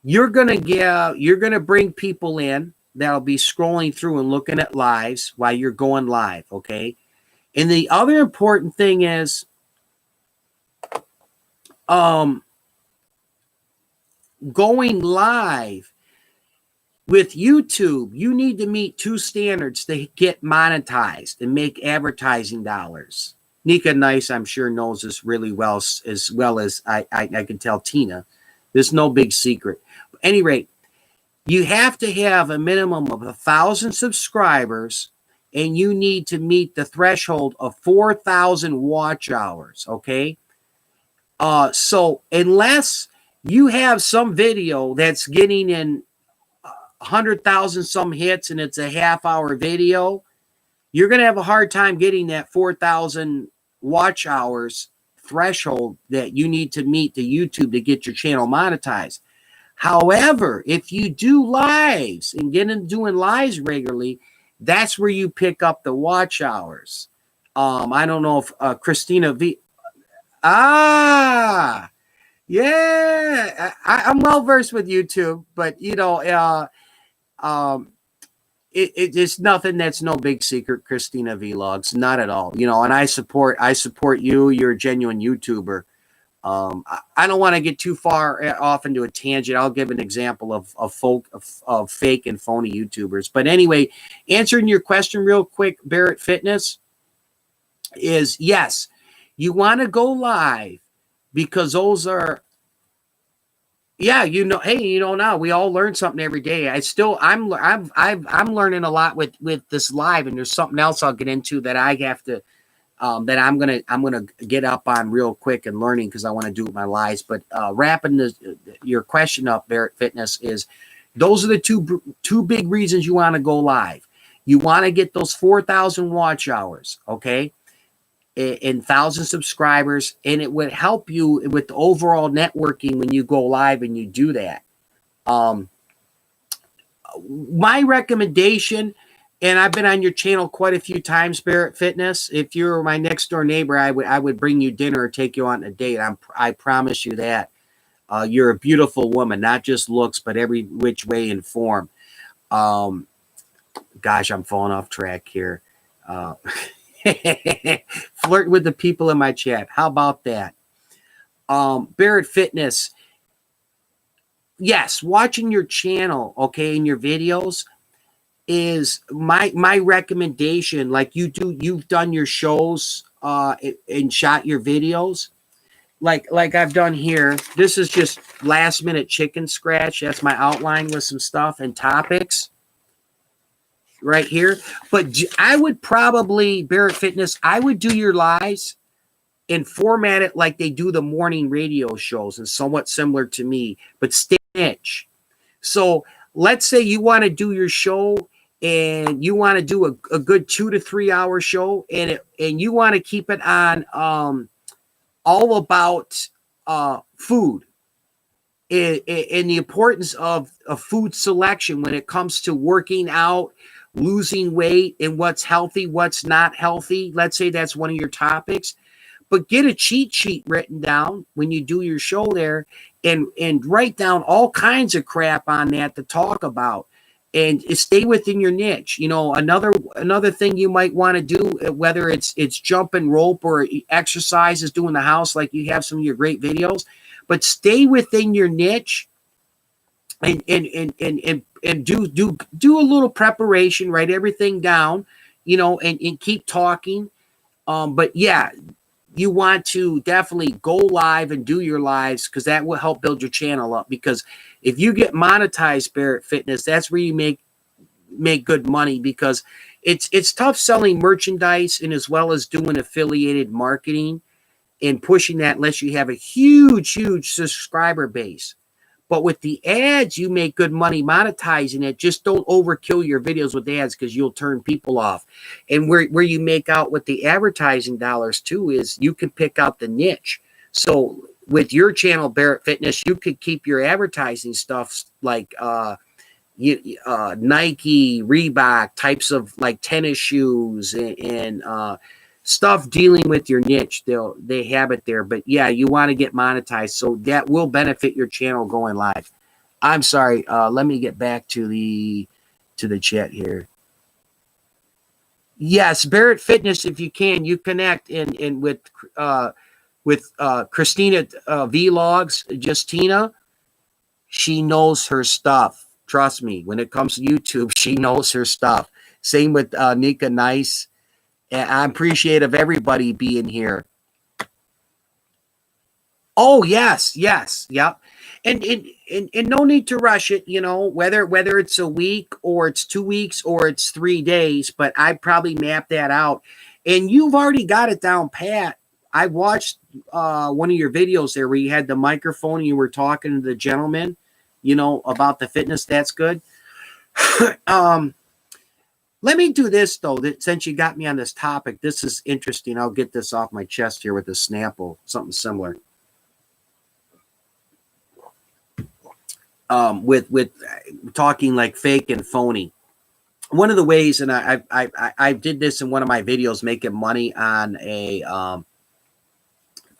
you're gonna bring people in that'll be scrolling through and looking at lives while you're going live, okay? And the other important thing is going live with YouTube, you need to meet 2 standards to get monetized and make advertising dollars. Nika Nice, I'm sure, knows this really well as I can tell Tina. There's no big secret. At any rate, you have to have a minimum of 1,000 subscribers, and you need to meet the threshold of 4,000 watch hours, okay? So unless you have some video that's getting in 100,000 some hits and it's a half-hour video, you're going to have a hard time getting that 4,000 watch hours threshold that you need to meet to YouTube to get your channel monetized. However, if you do lives and get into doing lives regularly, that's where you pick up the watch hours. I don't know if Christina V. Ah, yeah, I'm well versed with YouTube, but um, it's nothing that's no big secret. Christina Vlogs, not at all. And I support you. You're a genuine YouTuber. I don't want to get too far off into a tangent. I'll give an example of fake and phony YouTubers. But anyway, answering your question real quick, Barrett Fitness is yes, you want to go live because those are yeah, hey, now we all learn something every day. I'm learning a lot with this live, and there's something else I'll get into that I have to that I'm gonna get up on real quick and learning because I want to do it with my lives. But wrapping your question up, Barrett Fitness, is those are the two big reasons you want to go live. You want to get those 4,000 watch hours, okay, and 1,000 subscribers, and it would help you with the overall networking when you go live and you do that. My recommendation, and I've been on your channel quite a few times, Barrett Fitness. If you're my next door neighbor, I would bring you dinner or take you on a date. I promise you that. You're a beautiful woman, not just looks, but every which way and form. Gosh, I'm falling off track here. Flirt with the people in my chat. How about that? Barrett Fitness. Yes, watching your channel, okay, and your videos is my recommendation. Like you've done your shows and shot your videos. Like I've done here. This is just last minute chicken scratch. That's my outline with some stuff and topics right here. But I would probably, Barrett Fitness, I would do your lives and format it like they do the morning radio shows, and somewhat similar to me, but stay niche. So let's say you want to do your show and you want to do a good 2 to 3 hour show, and you want to keep it on all about food and the importance of food selection when it comes to working out, losing weight, and what's healthy, what's not healthy. Let's say that's one of your topics, but get a cheat sheet written down when you do your show there, and write down all kinds of crap on that to talk about, and stay within your niche. Another thing you might want to do, whether it's jumping rope or exercises doing the house, like you have some of your great videos, but stay within your niche and do a little preparation, write everything down, and keep talking. But yeah, you want to definitely go live and do your lives, because that will help build your channel up. Because if you get monetized, Barrett Fitness, that's where you make good money, because it's tough selling merchandise and as well as doing affiliated marketing and pushing that unless you have a huge subscriber base. But with the ads, you make good money monetizing it. Just don't overkill your videos with ads, because you'll turn people off. And where you make out with the advertising dollars too is you can pick out the niche. So with your channel, Barrett Fitness, you could keep your advertising stuff like Nike, Reebok, types of like tennis shoes and stuff dealing with your niche. They have it there. But yeah, you want to get monetized, so that will benefit your channel going live. I'm sorry. Let me get back to the chat here. Yes, Barrett Fitness, if you can, you connect in with Christina Vlogs, Justina. She knows her stuff. Trust me, when it comes to YouTube, she knows her stuff. Same with Nika Nice. And I appreciate of everybody being here. Oh, yes, yep. And no need to rush it, whether it's a week or it's 2 weeks or it's 3 days, but I probably map that out. And you've already got it down pat. I watched one of your videos there where you had the microphone and you were talking to the gentleman, about the fitness. That's good. Let me do this, though, since you got me on this topic. This is interesting. I'll get this off my chest here with a Snapple, something similar. With talking like fake and phony. one of the ways, and I did this in one of my videos, making money on a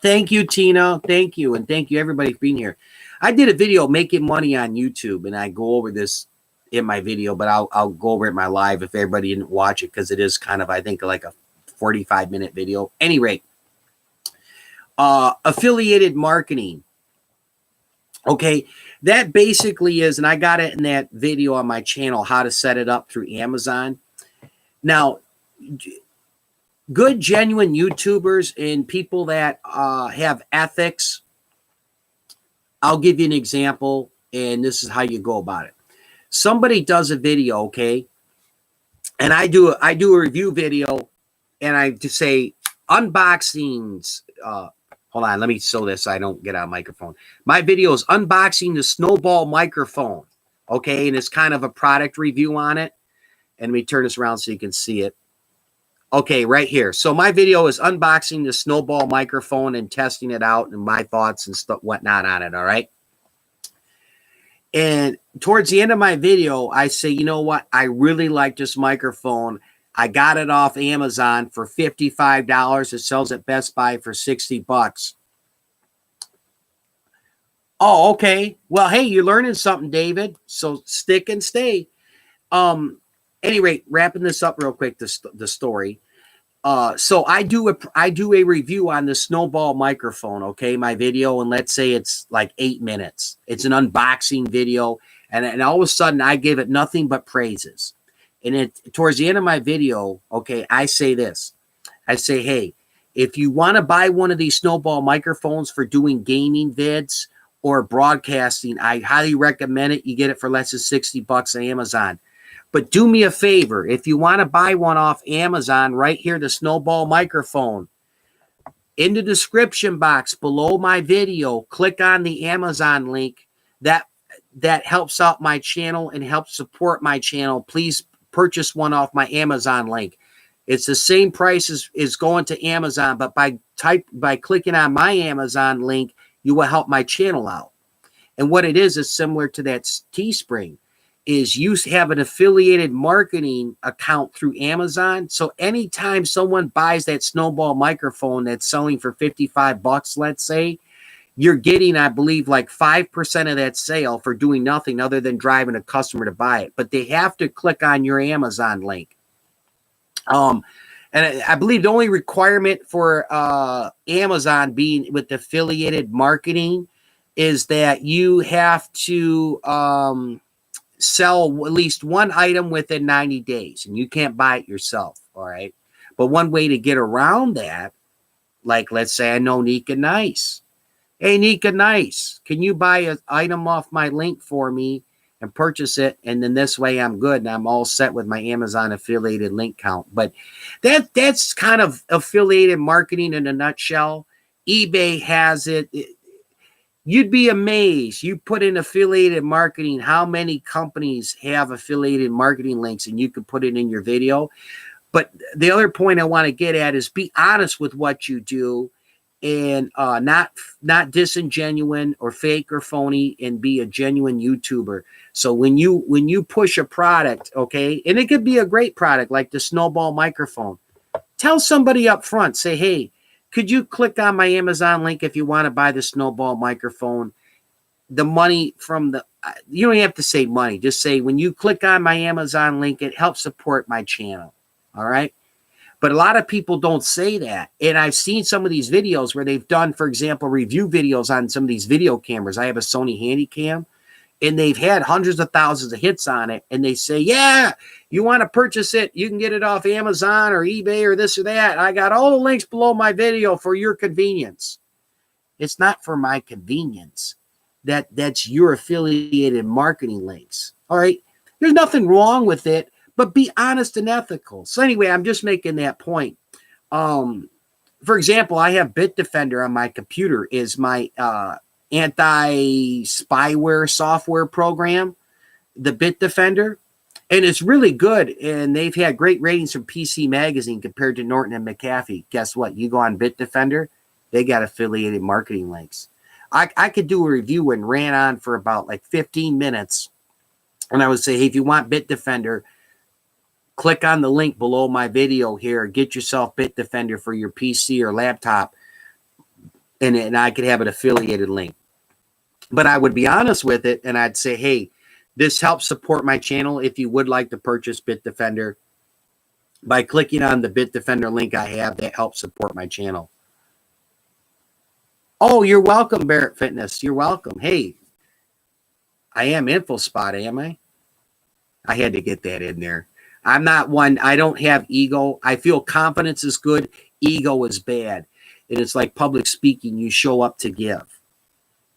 thank you, Tina. Thank you. And thank you, everybody, for being here. I did a video making money on YouTube, and I go over this in my video, but I'll go over it in my live if everybody didn't watch it, because it is kind of, I think, like a 45-minute video. Any rate, affiliated marketing. Okay, that basically is, and I got it in that video on my channel, how to set it up through Amazon. Now, good, genuine YouTubers and people that have ethics, I'll give you an example, and this is how you go about it. Somebody does a video, okay, and I do a review video, and I just say unboxings. Hold on, let me sew this so I don't get on microphone. My video is unboxing the Snowball microphone, okay, and it's kind of a product review on it. And let me turn this around so you can see it. Okay, right here. So my video is unboxing the Snowball microphone and testing it out and my thoughts and stuff, whatnot on it, all right? And towards the end of my video, I say, you know what? I really like this microphone. I got it off Amazon for $55. It sells at Best Buy for $60. Oh, okay. Well, hey, you're learning something, David. So stick and stay. Any rate, wrapping this up real quick, the story. So I do a review on the Snowball microphone, okay, my video, and let's say it's like 8 minutes. It's an unboxing video, and all of a sudden I give it nothing but praises. And towards the end of my video, okay, I say this. I say, hey, if you want to buy one of these Snowball microphones for doing gaming vids or broadcasting, I highly recommend it. You get it for less than $60 on Amazon. But do me a favor, if you want to buy one off Amazon, right here, the Snowball microphone, in the description box below my video, click on the Amazon link. That helps out my channel and helps support my channel. Please purchase one off my Amazon link. It's the same price as going to Amazon, but by clicking on my Amazon link, you will help my channel out. And what it is similar to that Teespring. Is you have an affiliated marketing account through Amazon. So anytime someone buys that Snowball microphone that's selling for $55, let's say, you're getting, I believe, like 5% of that sale for doing nothing other than driving a customer to buy it. But they have to click on your Amazon link. And I believe the only requirement for Amazon being with affiliated marketing is that you have to sell at least one item within 90 days, and you can't buy it yourself, all right? But one way to get around that, like let's say I know Nika Nice. Hey, Nika Nice, can you buy an item off my link for me and purchase it? And then this way I'm good and I'm all set with my Amazon affiliated link count. But that's kind of affiliated marketing in a nutshell. eBay has it. You'd be amazed. You put in affiliated marketing, how many companies have affiliated marketing links, and you can put it in your video. But the other point I want to get at is be honest with what you do and not disingenuous or fake or phony, and be a genuine YouTuber. So when you push a product, okay, and it could be a great product like the Snowball microphone, tell somebody up front, say, hey, could you click on my Amazon link if you want to buy the Snowball microphone? The money from you don't have to say money. Just say, when you click on my Amazon link, it helps support my channel. All right. But a lot of people don't say that. And I've seen some of these videos where they've done, for example, review videos on some of these video cameras. I have a Sony Handycam, and they've had hundreds of thousands of hits on it. And they say, yeah, you want to purchase it, you can get it off Amazon or eBay or this or that. I got all the links below my video for your convenience. It's not for my convenience. That's your affiliated marketing links. All right. There's nothing wrong with it, but be honest and ethical. So anyway, I'm just making that point. For example, I have Bitdefender on my computer, is my anti-spyware software program, the Bitdefender, and it's really good. And they've had great ratings from PC Magazine compared to Norton and McAfee. Guess what? You go on Bitdefender, they got affiliated marketing links. I could do a review and ran on for about like 15 minutes, and I would say, hey, if you want Bitdefender, click on the link below my video here. Get yourself Bitdefender for your PC or laptop, and I could have an affiliated link. But I would be honest with it, and I'd say, hey, this helps support my channel. If you would like to purchase Bitdefender, by clicking on the Bitdefender link I have, that helps support my channel. Oh, you're welcome, Barrett Fitness. You're welcome. Hey, I am InfoSpot, am I? I had to get that in there. I'm not one. I don't have ego. I feel confidence is good. Ego is bad. And it's like public speaking. You show up to give.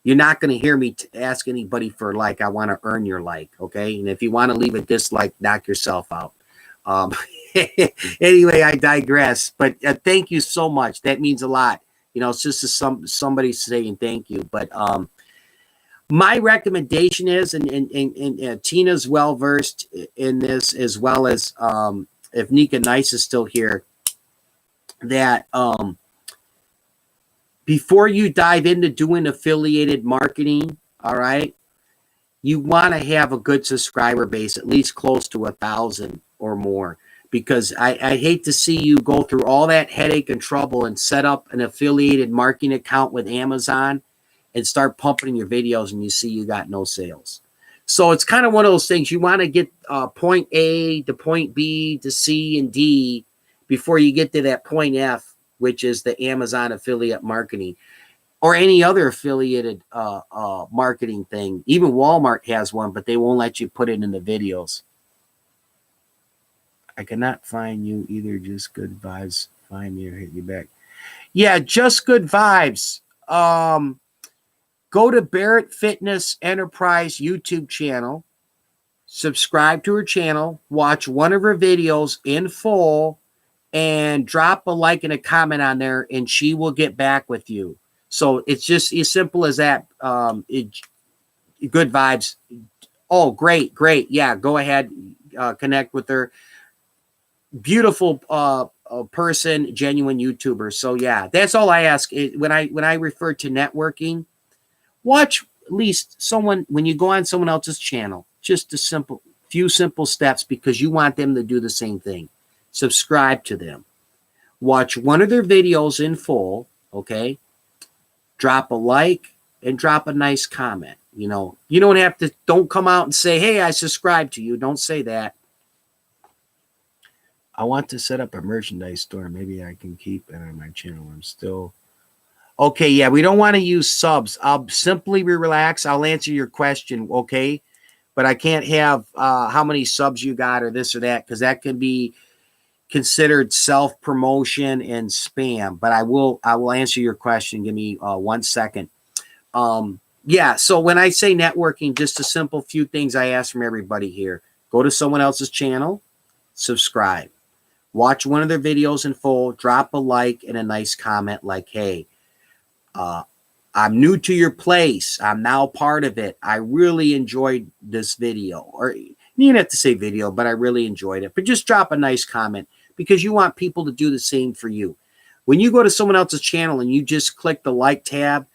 You're not going to hear me ask anybody for like, I want to earn your like, okay? And if you want to leave a dislike, knock yourself out. Anyway, I digress. But thank you so much. That means a lot. You know, it's just somebody saying thank you. But my recommendation is, and Tina's well versed in this, as well as if Nika Nice is still here, that before you dive into doing affiliated marketing, all right, you want to have a good subscriber base, at least close to 1,000 or more, because I hate to see you go through all that headache and trouble and set up an affiliated marketing account with Amazon and start pumping your videos and you see you got no sales. So it's kind of one of those things. You want to get point A to point B to C and D before you get to that point F, which is the Amazon affiliate marketing or any other affiliated marketing thing. Even Walmart has one, but they won't let you put it in the videos. I cannot find you either. Just good vibes. Find me or hit you back. Yeah, just good vibes. Go to Barrett Fitness Enterprise YouTube channel, subscribe to her channel, watch one of her videos in full, and drop a like and a comment on there, and she will get back with you. So it's just as simple as that. Good vibes. Oh, great. Yeah, go ahead, connect with her. Beautiful person, genuine YouTuber. So yeah, that's all I ask. When I refer to networking, watch at least someone, when you go on someone else's channel, just a few simple steps, because you want them to do the same thing. Subscribe to them. Watch one of their videos in full, okay? Drop a like and drop a nice comment. You know, you don't come out and say, hey, I subscribe to you. Don't say that. I want to set up a merchandise store. Maybe I can keep it on my channel. I'm still... Okay, yeah, we don't want to use subs. I'll simply relax. I'll answer your question, okay? But I can't have how many subs you got or this or that, because that can be considered self-promotion and spam. But I will answer your question. Give me 1 second. Yeah, so when I say networking, just a simple few things I ask from everybody here. Go to someone else's channel, subscribe. Watch one of their videos in full, drop a like and a nice comment like, hey, I'm new to your place. I'm now part of it. I really enjoyed this video. Or you didn't have to say video, but I really enjoyed it. But just drop a nice comment, because you want people to do the same for you. When you go to someone else's channel and you just click the like tab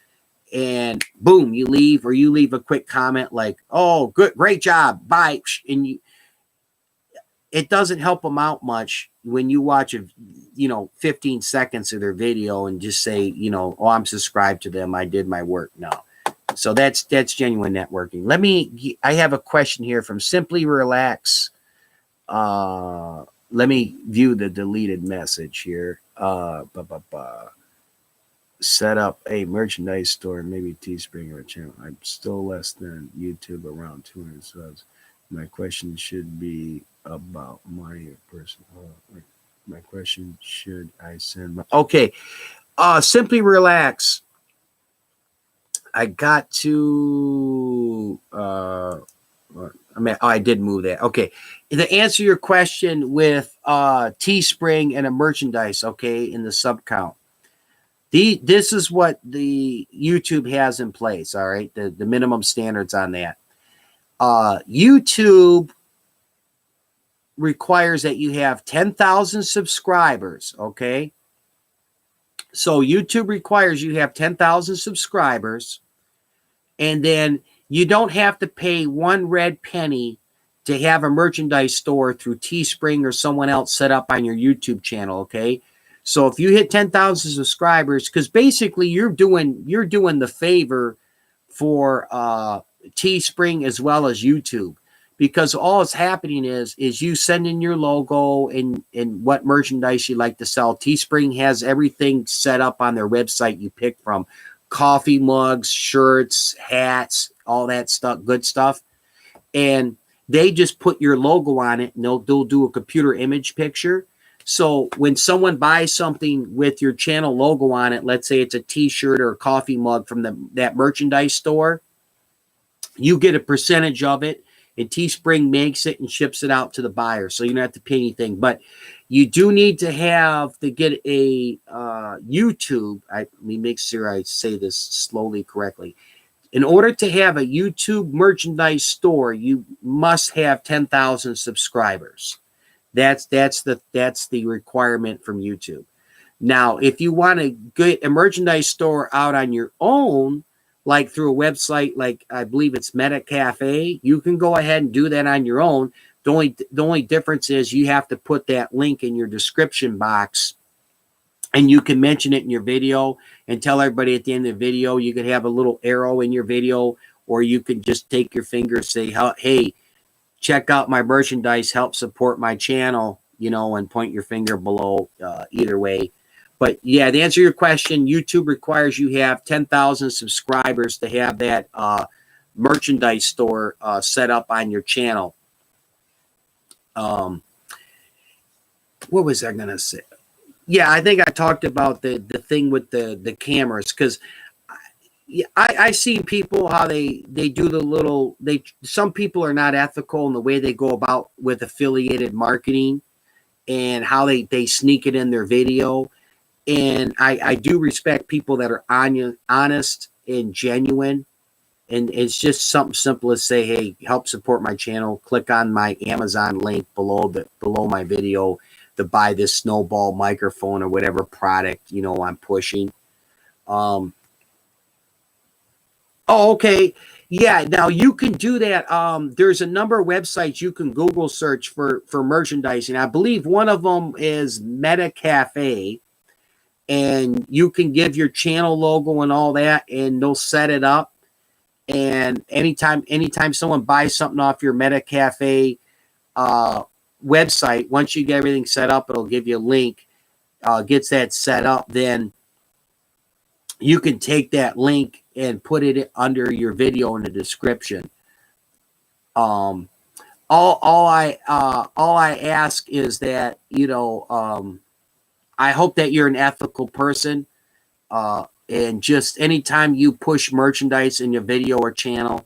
and boom, you leave, or you leave a quick comment like, oh, good, great job, bye. And it doesn't help them out much when you watch 15 seconds of their video and just say, oh, I'm subscribed to them, I did my work. No. So that's genuine networking. I have a question here from Simply Relax. Let me view the deleted message here. Set up a merchandise store, maybe Teespring or a channel. I'm still less than YouTube, around 200 subs. My question should be about money or person. My question, should I send my... Okay. Simply Relax. I got to... I did move that. Okay. To answer your question with Teespring and a merchandise, okay, in the sub count. This is what the YouTube has in place, all right? The minimum standards on that. YouTube requires that you have 10,000 subscribers, okay? So YouTube requires you have 10,000 subscribers, and then you don't have to pay one red penny to have a merchandise store through Teespring or someone else set up on your YouTube channel, okay? So if you hit 10,000 subscribers, because basically you're doing the favor for Teespring as well as YouTube, because all that's happening is you send in your logo and what merchandise you like to sell. Teespring has everything set up on their website you pick from: coffee mugs, shirts, hats, all that stuff, good stuff. And they just put your logo on it, and they'll do a computer image picture. So when someone buys something with your channel logo on it, let's say it's a t-shirt or a coffee mug from that merchandise store, you get a percentage of it, and Teespring makes it and ships it out to the buyer. So you don't have to pay anything. But you do need to get a YouTube. Let me make sure I say this slowly correctly. In order to have a YouTube merchandise store, you must have 10,000 subscribers. That's the requirement from YouTube. Now, if you want to get a merchandise store out on your own, like through a website, like I believe it's Meta Cafe, you can go ahead and do that on your own. The only difference is you have to put that link in your description box, and you can mention it in your video and tell everybody at the end of the video. You could have a little arrow in your video, or you can just take your finger and say, hey, check out my merchandise, help support my channel, and point your finger below, either way. But yeah, to answer your question, YouTube requires you have 10,000 subscribers to have that merchandise store set up on your channel. What was I going to say? Yeah, I think I talked about the thing with the cameras, because I see people how they do the little, some people are not ethical in the way they go about with affiliated marketing and how they sneak it in their video. And I do respect people that are honest and genuine. And it's just something simple as say, hey, help support my channel. Click on my Amazon link below my video to buy this snowball microphone or whatever product, I'm pushing. Oh, okay. Yeah, now you can do that. There's a number of websites you can Google search for merchandising. I believe one of them is Meta Cafe, and you can give your channel logo and all that, and they'll set it up. And anytime someone buys something off your Meta Cafe website, once you get everything set up, it'll give you a link, gets that set up, then you can take that link and put it under your video in the description. All I ask is that, I hope that you're an ethical person, and just anytime you push merchandise in your video or channel,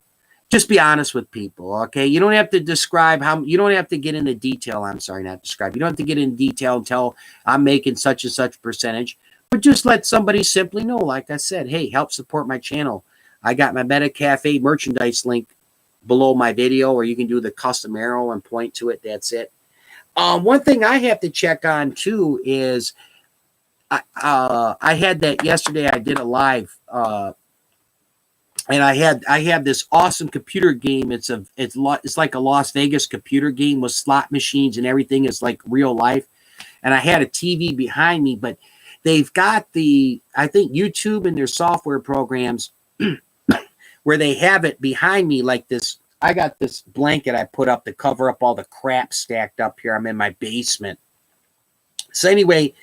just be honest with people, okay? You don't have to describe you don't have to get into detail. I'm sorry, not describe. You don't have to get in detail and tell I'm making such and such percentage, but just let somebody simply know, like I said, hey, help support my channel. I got my Meta Cafe merchandise link below my video, or you can do the custom arrow and point to it. That's it. One thing I have to check on too is I had that yesterday. I did a live, and I had this awesome computer game. It's like a Las Vegas computer game with slot machines and everything. It's like real life. And I had a TV behind me, but they've got I think YouTube and their software programs where they have it behind me like this. I got this blanket I put up to cover up all the crap stacked up here. I'm in my basement. So anyway,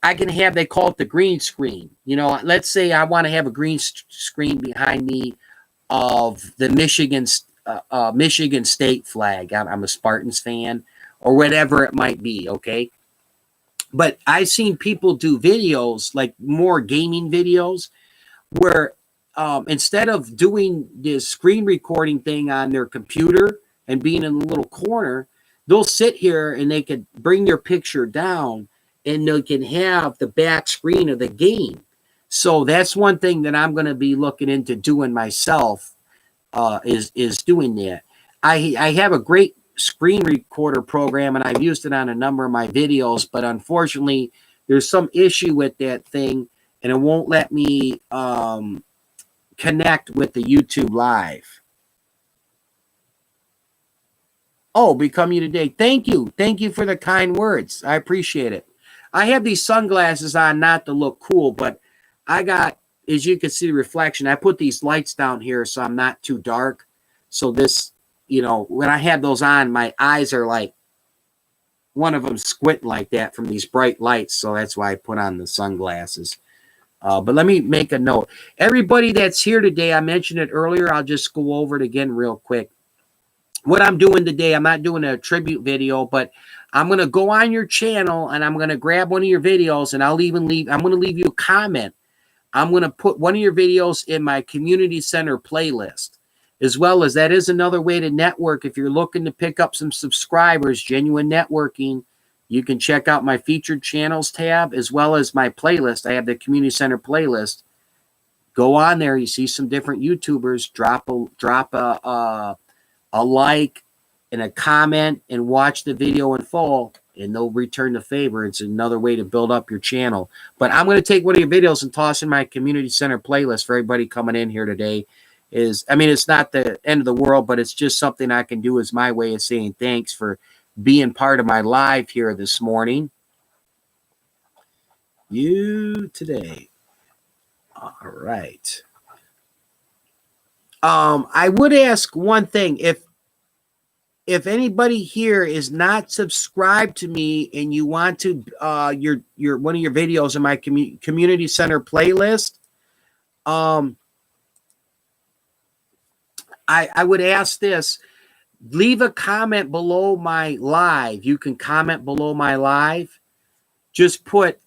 I can have, they call it the green screen. Let's say I want to have a green screen behind me of the Michigan State flag. I'm a Spartans fan, or whatever it might be, okay? But I've seen people do videos, like more gaming videos, where instead of doing this screen recording thing on their computer and being in a little corner, they'll sit here and they could bring their picture down and they can have the back screen of the game. So that's one thing that I'm going to be looking into doing myself, is doing that. I have a great screen recorder program, and I've used it on a number of my videos, but unfortunately there's some issue with that thing, and it won't let me connect with the YouTube Live. Oh, become you today. Thank you. Thank you for the kind words. I appreciate it. I have these sunglasses on not to look cool, but I got, as you can see the reflection, I put these lights down here so I'm not too dark. So this, when I have those on, my eyes are like one of them squinting like that from these bright lights. So that's why I put on the sunglasses. But let me make a note. Everybody that's here today, I mentioned it earlier. I'll just go over it again real quick. What I'm doing today, I'm not doing a tribute video, but I'm going to go on your channel and I'm going to grab one of your videos and I'm going to leave you a comment. I'm going to put one of your videos in my community center playlist, as well as that is another way to network. If you're looking to pick up some subscribers, genuine networking, you can check out my featured channels tab, as well as my playlist. I have the community center playlist. Go on there. You see some different YouTubers. Drop a like and a comment and watch the video in full, and they'll return the favor. It's another way to build up your channel. But I'm going to take one of your videos and toss in my community center playlist for everybody coming in here today. It's not the end of the world, but it's just something I can do as my way of saying thanks for being part of my live here this morning. You today. All right. I would ask one thing. If anybody here is not subscribed to me and you want to your one of your videos in my community center playlist, I would ask this: leave a comment below my live. You can comment below my live. Just put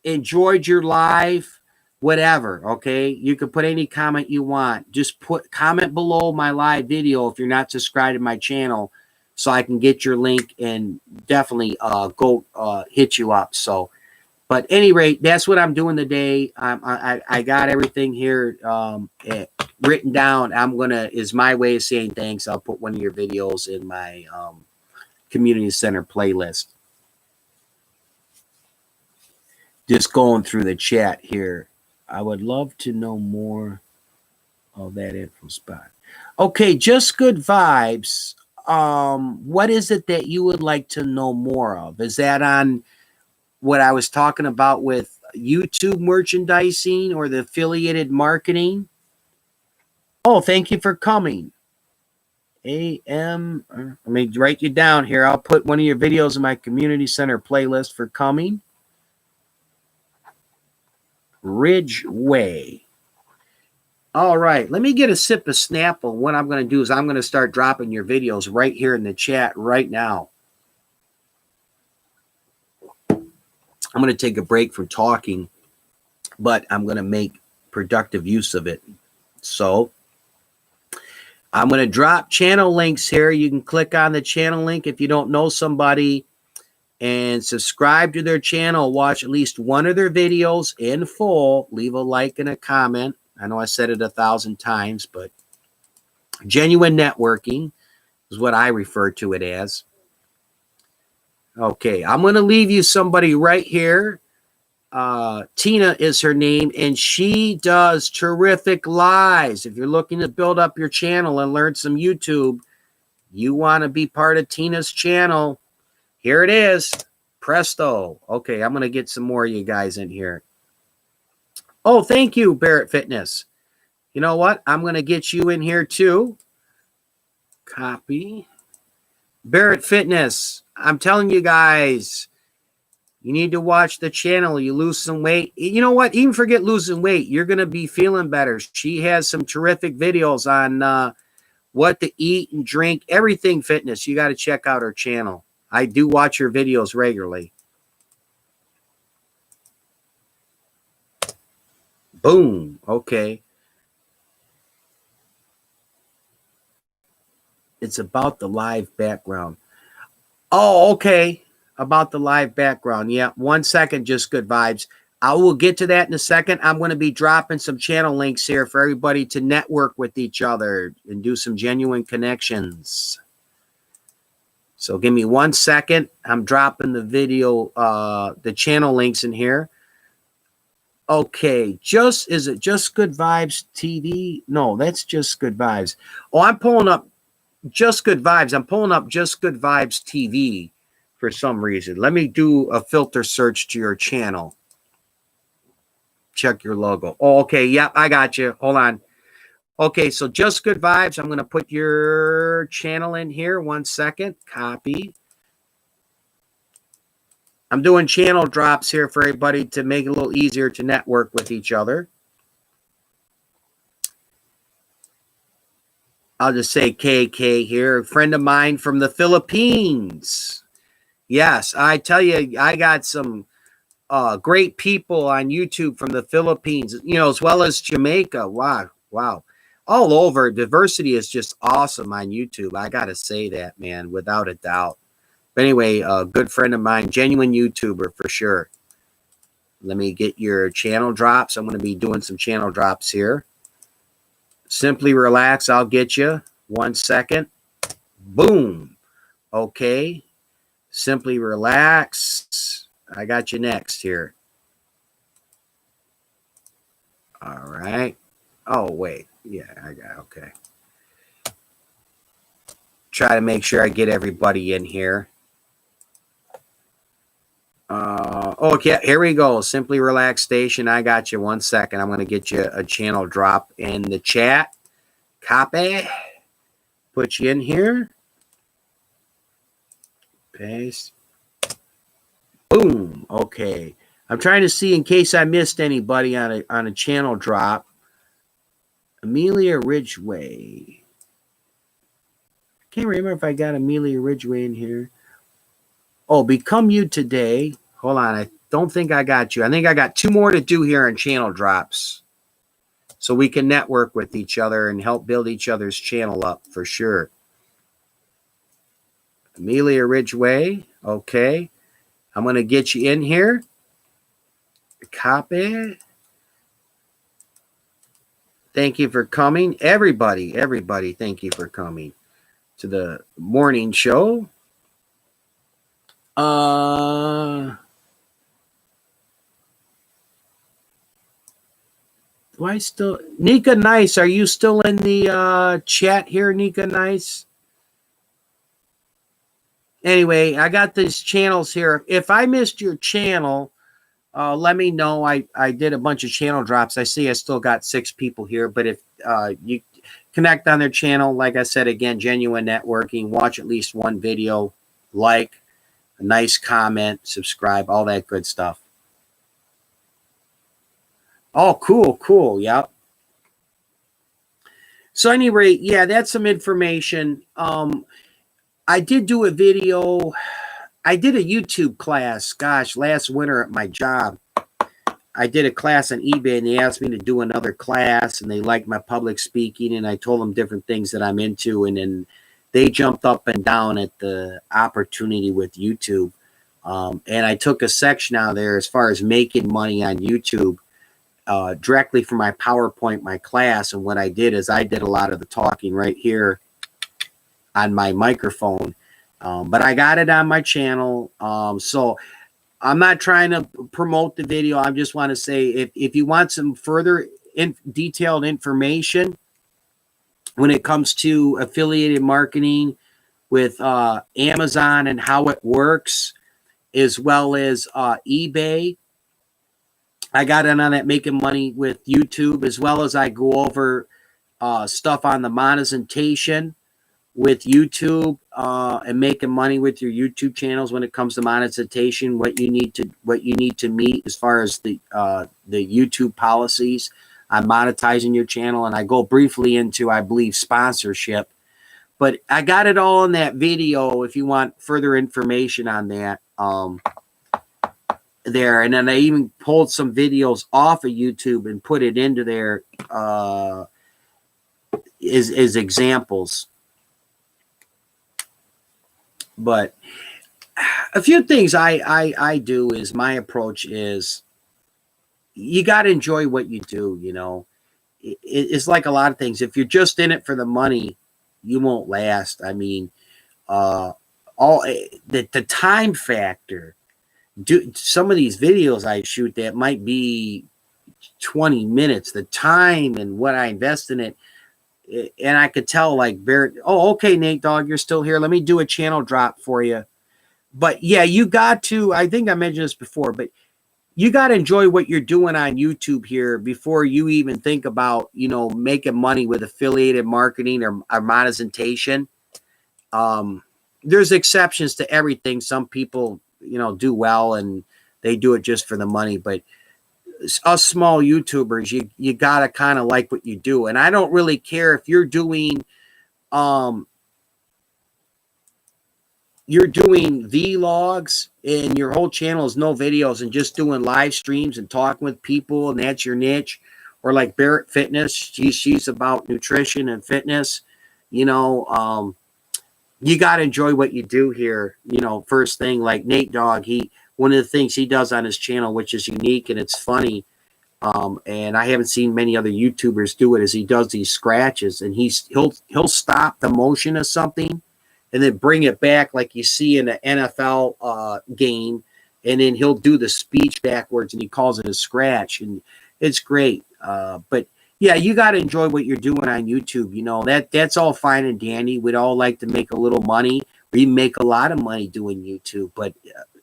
enjoyed your live, whatever. Okay, you can put any comment you want. Just comment below my live video if you're not subscribed to my channel, so I can get your link and definitely go hit you up. So, but at any rate, that's what I'm doing today. I got everything here written down. Is my way of saying thanks. I'll put one of your videos in my community center playlist. Just going through the chat here. I would love to know more of that info spot. Okay, just good vibes. What is it that you would like to know more of? Is that on what I was talking about with YouTube merchandising or the affiliated marketing? Oh, thank you for coming. Let me write you down here. I'll put one of your videos in my community center playlist for coming. Ridgeway. All right, let me get a sip of Snapple. What I'm going to do is I'm going to start dropping your videos right here in the chat right now. I'm going to take a break from talking, but I'm going to make productive use of it. So I'm going to drop channel links here. You can click on the channel link if you don't know somebody and subscribe to their channel. Watch at least one of their videos in full. Leave a like and a comment. I know I said it 1,000 times, but genuine networking is what I refer to it as. Okay, I'm going to leave you somebody right here. Tina is her name, and she does terrific lives. If you're looking to build up your channel and learn some YouTube, you want to be part of Tina's channel. Here it is. Presto. Okay, I'm going to get some more of you guys in here. Oh, thank you, Barrett Fitness. You know what? I'm going to get you in here too. Copy. Barrett Fitness. I'm telling you guys, you need to watch the channel. You lose some weight. You know what? Even forget losing weight. You're going to be feeling better. She has some terrific videos on what to eat and drink, everything fitness. You got to check out her channel. I do watch her videos regularly. Boom. Okay. It's about the live background. Oh, okay. About the live background. Yeah. 1 second. Just good vibes. I will get to that in a second. I'm going to be dropping some channel links here for everybody to network with each other and do some genuine connections. So give me 1 second. I'm dropping the video, the channel links in here. Okay, is it Just Good Vibes TV? No, that's Just Good Vibes. Oh, I'm pulling up Just Good Vibes. I'm pulling up Just Good Vibes TV for some reason. Let me do a filter search to your channel. Check your logo. Oh, okay. Yep, I got you. Hold on. Okay, so Just Good Vibes. I'm going to put your channel in here. 1 second. Copy. I'm doing channel drops here for everybody to make it a little easier to network with each other. I'll just say KK here. A friend of mine from the Philippines. Yes, I tell you, I got some great people on YouTube from the Philippines, you know, as well as Jamaica. Wow, wow. All over. Diversity is just awesome on YouTube. I got to say that, man, without a doubt. But anyway, a good friend of mine, genuine YouTuber for sure. Let me get your channel drops. I'm going to be doing some channel drops here. Simply Relax. I'll get you. 1 second. Boom. Okay. Simply Relax. I got you next here. All right. Oh, wait. Yeah, I got, okay. Try to make sure I get everybody in here. Okay, here we go. Simply Relax Station. I got you. 1 second. I'm going to get you a channel drop in the chat. Copy. Put you in here. Paste. Boom. Okay. I'm trying to see in case I missed anybody on a channel drop. Amelia Ridgway. Can't remember if I got Amelia Ridgway in here. Oh, Become You Today. Hold on. I don't think I got you. I think I got 2 more to do here on channel drops. So we can network with each other and help build each other's channel up for sure. Amelia Ridgway. Okay. I'm going to get you in here. Copy. Thank you for coming. Everybody, thank you for coming to the morning show. Do I still... Nika Nice, are you still in the chat here, Nika Nice? Anyway, I got these channels here. If I missed your channel, let me know. I did a bunch of channel drops. I see I still got 6 people here, but if you connect on their channel, like I said, again, genuine networking, watch at least 1 video, like, a nice comment, subscribe, all that good stuff. Oh, cool. Yep. So any rate, yeah, that's some information. I did do a video. I did a YouTube class, gosh, last winter at my job. I did a class on eBay, and they asked me to do another class, and they liked my public speaking, and I told them different things that I'm into, and then they jumped up and down at the opportunity with YouTube. And I took a section out there as far as making money on YouTube directly from my PowerPoint, my class. And what I did is I did a lot of the talking right here on my microphone. But I got it on my channel. So I'm not trying to promote the video. I just want to say if you want some further detailed information when it comes to affiliated marketing with Amazon and how it works, as well as eBay, I got in on that making money with YouTube, as well as I go over stuff on the monetization with YouTube and making money with your YouTube channels when it comes to monetization, what you need to meet as far as the YouTube policies on monetizing your channel. And I go briefly into, I believe, sponsorship. But I got it all in that video if you want further information on that there. And then I even pulled some videos off of YouTube and put it into there as examples. But a few things I do is, my approach is, you got to enjoy what you do, you know. It's like a lot of things. If you're just in it for the money, you won't last. I mean, the time factor. Some of these videos I shoot that might be 20 minutes. The time and what I invest in it, and I could tell like Barrett, oh, okay, Nate Dogg, you're still here. Let me do a channel drop for you. But yeah, you got to, I think I mentioned this before, but you got to enjoy what you're doing on YouTube here before you even think about, making money with affiliated marketing or monetization. There's exceptions to everything. Some people, do well and they do it just for the money, but us small YouTubers, you got to kind of like what you do. And I don't really care if you're doing vlogs and your whole channel is no videos and just doing live streams and talking with people, and that's your niche. Or like Barrett Fitness, she's about nutrition and fitness. You got to enjoy what you do here. First thing, like Nate Dogg, one of the things he does on his channel, which is unique and it's funny, and I haven't seen many other YouTubers do it, is he does these scratches, and he'll stop the motion of something and then bring it back like you see in an NFL game, and then he'll do the speech backwards, and he calls it a scratch, and it's great. But yeah, you got to enjoy what you're doing on YouTube. That's all fine and dandy. We'd all like to make a little money. We make a lot of money doing YouTube, but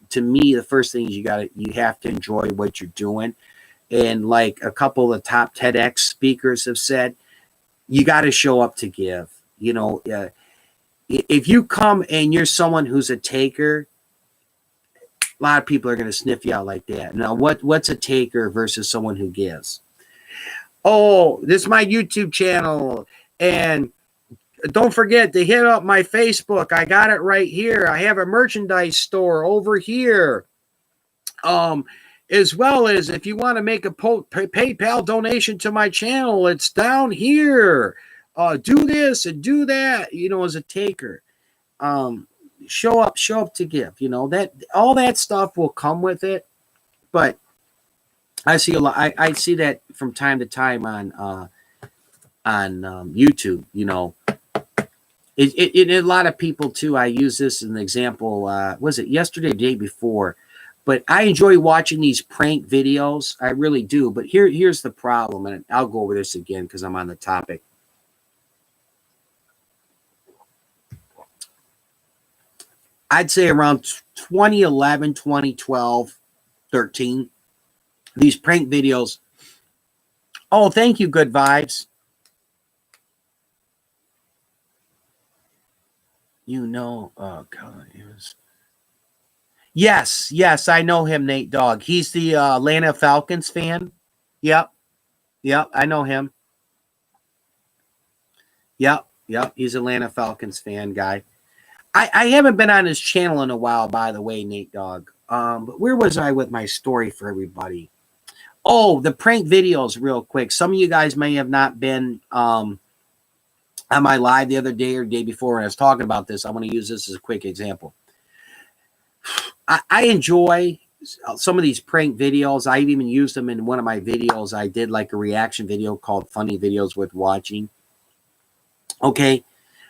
to me, the first thing is you have to enjoy what you're doing. And like a couple of the top TEDx speakers have said, you got to show up to give. If you come and you're someone who's a taker, a lot of people are going to sniff you out like that. Now, what's a taker versus someone who gives? Oh, this is my YouTube channel. And don't forget to hit up my Facebook. I got it right here. I have a merchandise store over here. As well as if you want to make a PayPal donation to my channel, it's down here. Do this and do that, as a taker. Show up to give, that all that stuff will come with it. But I see a lot. I see that from time to time on YouTube, a lot of people too. I use this as an example. Was it yesterday, the day before? But I enjoy watching these prank videos. I really do. But here's the problem, and I'll go over this again because I'm on the topic. I'd say around 2011, 2012, 13, these prank videos. Oh, thank you, Good Vibes. Oh, God, it was... Yes, I know him, Nate Dogg. He's the Atlanta Falcons fan. Yep, I know him. Yep, he's Atlanta Falcons fan guy. I haven't been on his channel in a while, by the way, Nate Dogg. But where was I with my story for everybody? Oh, the prank videos real quick. Some of you guys may have not been on my live the other day or day before when I was talking about this. I want to use this as a quick example. I enjoy some of these prank videos. I even used them in one of my videos. I did like a reaction video called Funny Videos Worth Watching. Okay.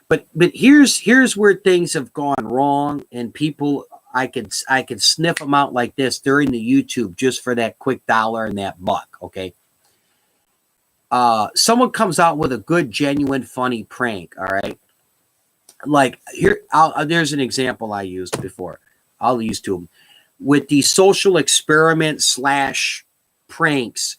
But here's where things have gone wrong, and people, I could sniff them out like this during the YouTube just for that quick dollar and that buck. Okay. Someone comes out with a good, genuine, funny prank. All right. Like here, there's an example I used before. I'll use to them with the social experiment / pranks.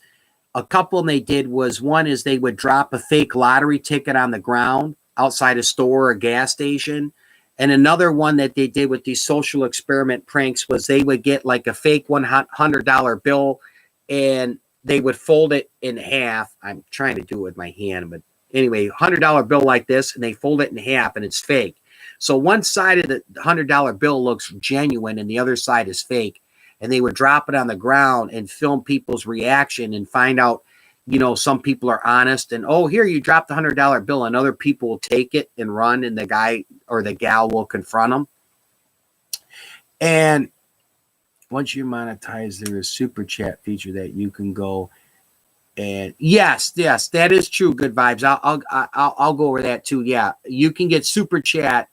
A couple they did was, one is they would drop a fake lottery ticket on the ground outside a store or a gas station. And another one that they did with these social experiment pranks was they would get like a fake $100 bill and they would fold it in half. I'm trying to do it with my hand, but anyway, $100 bill like this, and they fold it in half and it's fake. So one side of the $100 bill looks genuine and the other side is fake. And they would drop it on the ground and film people's reaction and find out, some people are honest and, oh, here, you dropped the $100 bill, and other people will take it and run, and the guy or the gal will confront them. And once you monetize, there is super chat feature that you can go. And yes, that is true. Good Vibes. I'll go over that too. Yeah, you can get super chat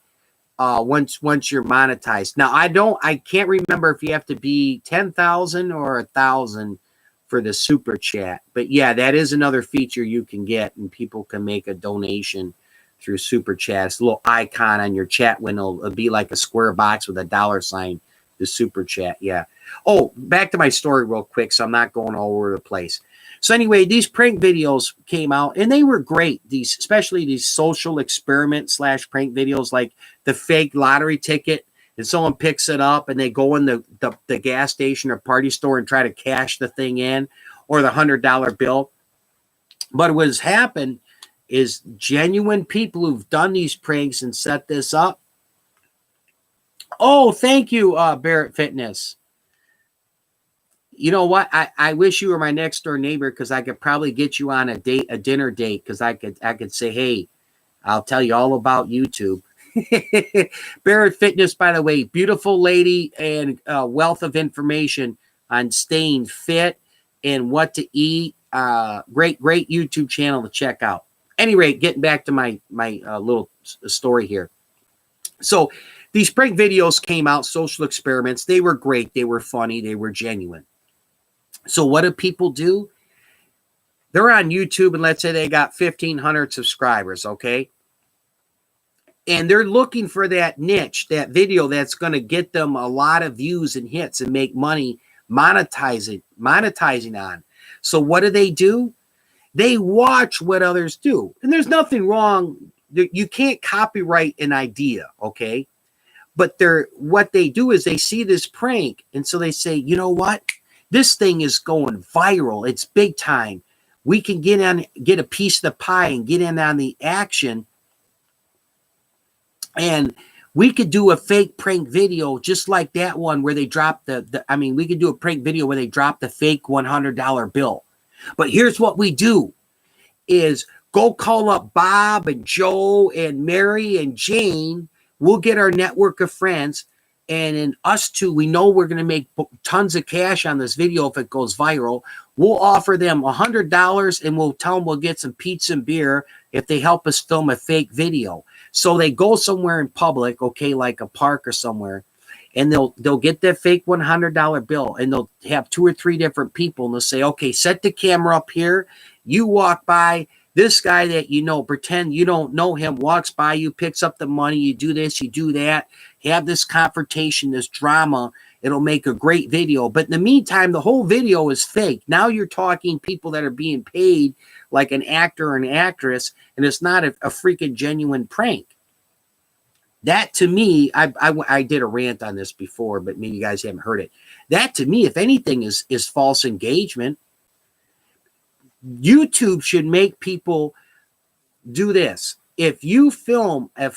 once you're monetized. Now I can't remember if you have to be 10,000 or 1,000 for the super chat. But yeah, that is another feature you can get, and people can make a donation through super chat. It's a little icon on your chat window. It'll be like a square box with a $sign, the super chat. Yeah. Oh, back to my story real quick, so I'm not going all over the place. So anyway, these prank videos came out and they were great. These, especially these social experiment / prank videos, like the fake lottery ticket, and someone picks it up and they go in the gas station or party store and try to cash the thing in, or the $100 bill. But what has happened is genuine people who've done these pranks and set this up. Oh, thank you, Barrett Fitness. You know what? I wish you were my next door neighbor, because I could probably get you on a dinner date, because I could say, hey, I'll tell you all about YouTube. Barrett Fitness, by the way, beautiful lady and wealth of information on staying fit and what to eat. Great YouTube channel to check out. Any rate, getting back to my little story here. So these prank videos came out, social experiments. They were great. They were funny. They were genuine. So what do people do? They're on YouTube, and let's say they got 1,500 subscribers, okay? And they're looking for that niche, that video that's going to get them a lot of views and hits and make money monetizing on. So what do? They watch what others do. And there's nothing wrong. You can't copyright an idea, okay? But what they do is they see this prank, and so they say, you know what? This thing is going viral. It's big time. We can get a piece of the pie and get in on the action. And we could do a fake prank video just like that one where they dropped we could do a prank video where they dropped the fake $100 bill. But here's what we do is go call up Bob and Joe and Mary and Jane. We'll get our network of friends. And in us two, we know we're going to make tons of cash on this video if it goes viral. We'll offer them $100 and we'll tell them we'll get some pizza and beer if they help us film a fake video. So they go somewhere in public, okay, like a park or somewhere, and they'll get that fake $100 bill, and they'll have 2 or 3 different people, and they'll say, okay, set the camera up here. You walk by. This guy that you know, pretend you don't know him, walks by you, picks up the money, you do this, you do that, have this confrontation, this drama. It'll make a great video. But in the meantime, the whole video is fake. Now you're talking people that are being paid like an actor or an actress, and it's not a freaking genuine prank. That, to me, I did a rant on this before, but maybe you guys haven't heard it. That, to me, if anything, is false engagement. YouTube should make people do this. If you film a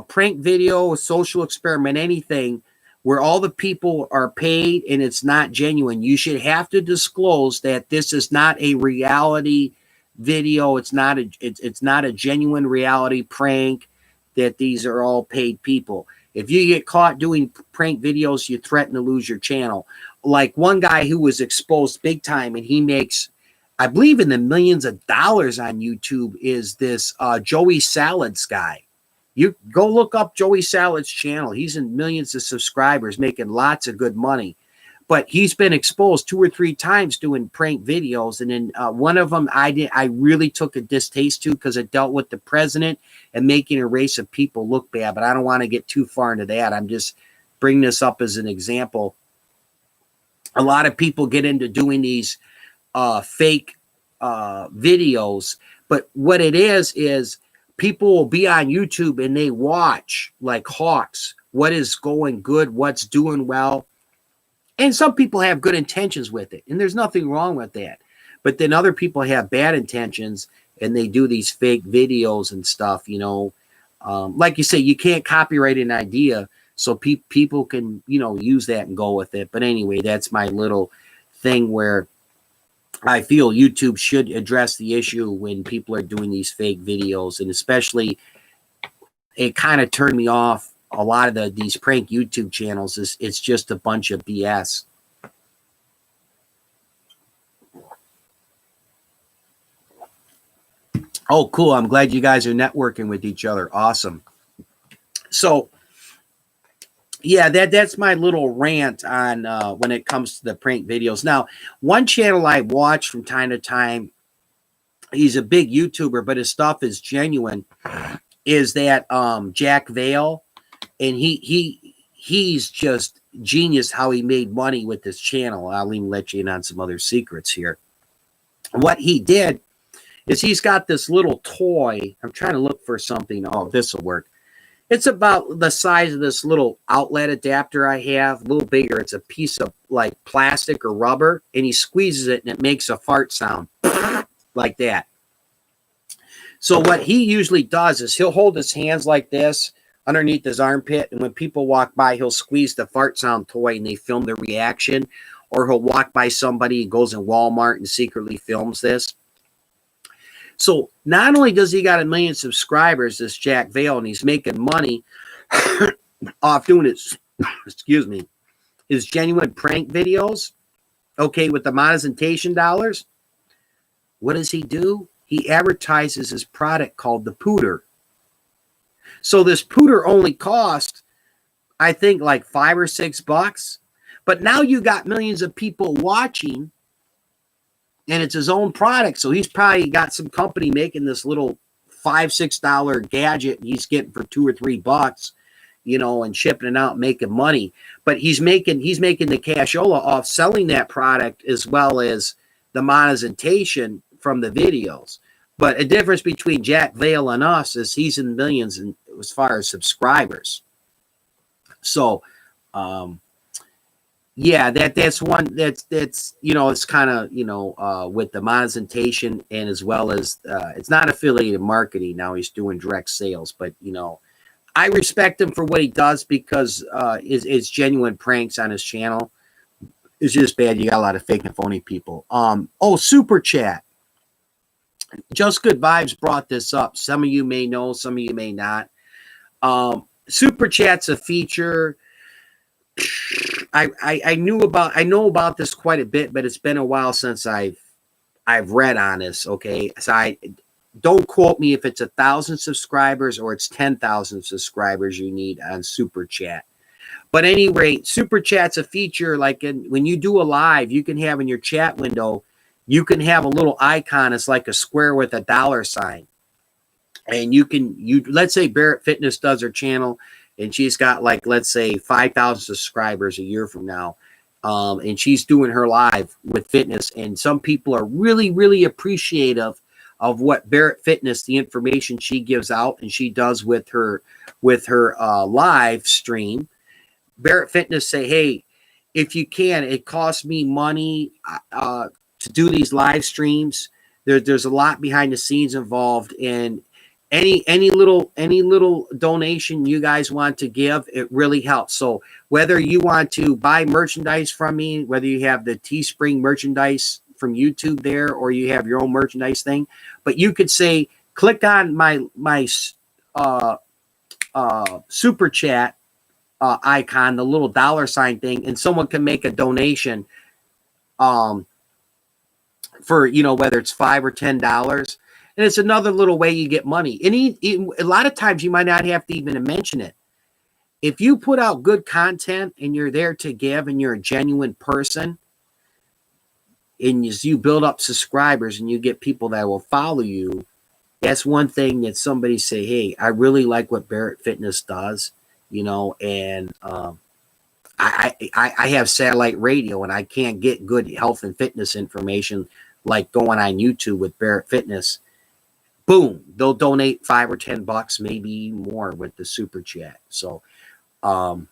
prank video, a social experiment, anything where all the people are paid and it's not genuine, you should have to disclose that this is not a reality video. It's not a genuine reality prank, that these are all paid people. If you get caught doing prank videos, you threaten to lose your channel. Like one guy who was exposed big time, and he makes, I believe, in the millions of dollars on YouTube, is this Joey Salads guy. You go look up Joey Salads' channel. He's in millions of subscribers, making lots of good money. But he's been exposed 2 or 3 times doing prank videos. And then one of them I really took a distaste to, because it dealt with the president and making a race of people look bad. But I don't want to get too far into that. I'm just bringing this up as an example. A lot of people get into doing these fake videos, but what it is people will be on YouTube and they watch like hawks what is going good, what's doing well, and some people have good intentions with it, and there's nothing wrong with that. But then other people have bad intentions and they do these fake videos and stuff, like you say, you can't copyright an idea, so people can use that and go with it. But anyway, that's my little thing where I feel YouTube should address the issue when people are doing these fake videos. And especially, it kind of turned me off a lot of these prank YouTube channels. It's just a bunch of BS. Oh, cool. I'm glad you guys are networking with each other. Awesome. So yeah, that's my little rant on when it comes to the prank videos. Now, one channel I watch from time to time, he's a big YouTuber, but his stuff is genuine, is that Jack Vale, and he's just genius how he made money with this channel. I'll even let you in on some other secrets here. What he did is he's got this little toy. I'm trying to look for something. Oh, this will work. It's about the size of this little outlet adapter I have, a little bigger. It's a piece of like plastic or rubber, and he squeezes it and it makes a fart sound like that. So what he usually does is he'll hold his hands like this underneath his armpit, and when people walk by, he'll squeeze the fart sound toy and they film their reaction. Or he'll walk by somebody, goes in Walmart and secretly films this. So not only does he got 1 million subscribers, this Jack Vale, and he's making money off doing his, excuse me, his genuine prank videos, okay, with the monetization dollars. What does he do? He advertises his product called the Pooter. So this Pooter only cost, I think, like $5 or $6. But now you got millions of people watching, and it's his own product. So he's probably got some company making this little $5, $6 gadget, and he's getting for $2 or $3, you know, and shipping it out, making money. But he's making the cashola off selling that product as well as the monetization from the videos. But a difference between Jack Vale and us is he's in millions in, as far as subscribers. So, yeah, that's one that's you know, it's kind of, you know, with the monetization, and as well as it's not affiliated marketing now, he's doing direct sales. But you know, I respect him for what he does, because it's genuine pranks on his channel. It's just bad you got a lot of fake and phony people. Oh, super chat. Just Good Vibes brought this up. Some of you may know, some of you may not. Super chat's a feature. I know about this quite a bit, but it's been a while since I've read on this. Okay, so I don't quote me if it's 1,000 subscribers or it's 10,000 subscribers you need on super chat. But at any rate, super chat's a feature like when you do a live, you can have in your chat window, you can have a little icon. It's like a square with a dollar sign, and let's say Barrett Fitness does her channel, and she's got, like, let's say 5,000 subscribers a year from now. And she's doing her live with fitness. And some people are really, really appreciative of what Barrett Fitness, the information she gives out and she does with her live stream. Barrett Fitness say, hey, if you can, it costs me money to do these live streams. There's a lot behind the scenes involved, and any little donation you guys want to give, it really helps. So whether you want to buy merchandise from me, whether you have the Teespring merchandise from YouTube there, or you have your own merchandise thing, but you could say, click on my super chat icon, the little dollar sign thing, and someone can make a donation for, you know, whether it's $5 or $10. And it's another little way you get money. And a lot of times you might not have to even mention it. If you put out good content and you're there to give and you're a genuine person, and you build up subscribers and you get people that will follow you, that's one thing that somebody say, hey, I really like what Barrett Fitness does, you know, and I have satellite radio and I can't get good health and fitness information like going on YouTube with Barrett Fitness. Boom, they'll donate $5 or $10, maybe more, with the super chat. So, oh,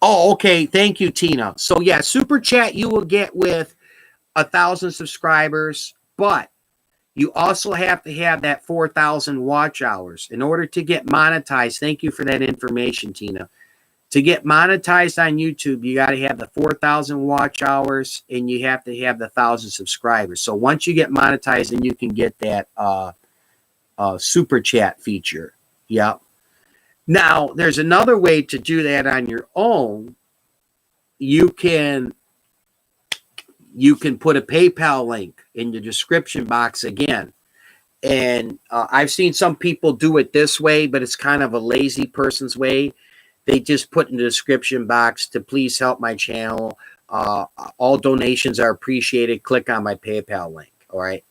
okay. Thank you, Tina. So yeah, super chat you will get with 1,000 subscribers, but you also have to have that 4,000 watch hours in order to get monetized. Thank you for that information, Tina. To get monetized on YouTube, you got to have the 4,000 watch hours, and you have to have the 1,000 subscribers. So once you get monetized, then you can get that super chat feature. Yep. Now, there's another way to do that on your own. You can put a PayPal link in the description box again. And I've seen some people do it this way, but it's kind of a lazy person's way. They just put in the description box to please help my channel. All donations are appreciated. Click on my PayPal link. All right.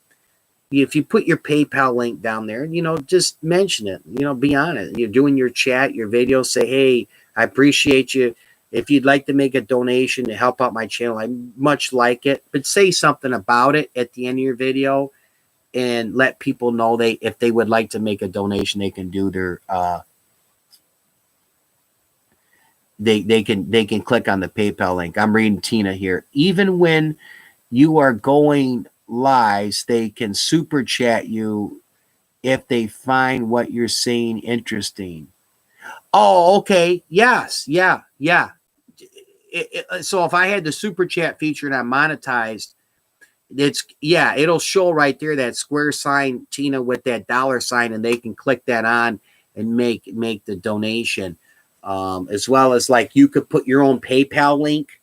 If you put your PayPal link down there, just mention it. Be on it. You're doing your chat, your video. Say, hey, I appreciate you. If you'd like to make a donation to help out my channel, I much like it. But say something about it at the end of your video, and let people know if they would like to make a donation, they can do their they can click on the PayPal link. I'm reading Tina here. Even when you are going live, they can super chat you if they find what you're saying interesting. Oh, okay. Yes. Yeah. So if I had the super chat feature and I monetized, it'll show right there that square sign, Tina, with that $sign, and they can click that on and make the donation. As well as, like, you could put your own PayPal link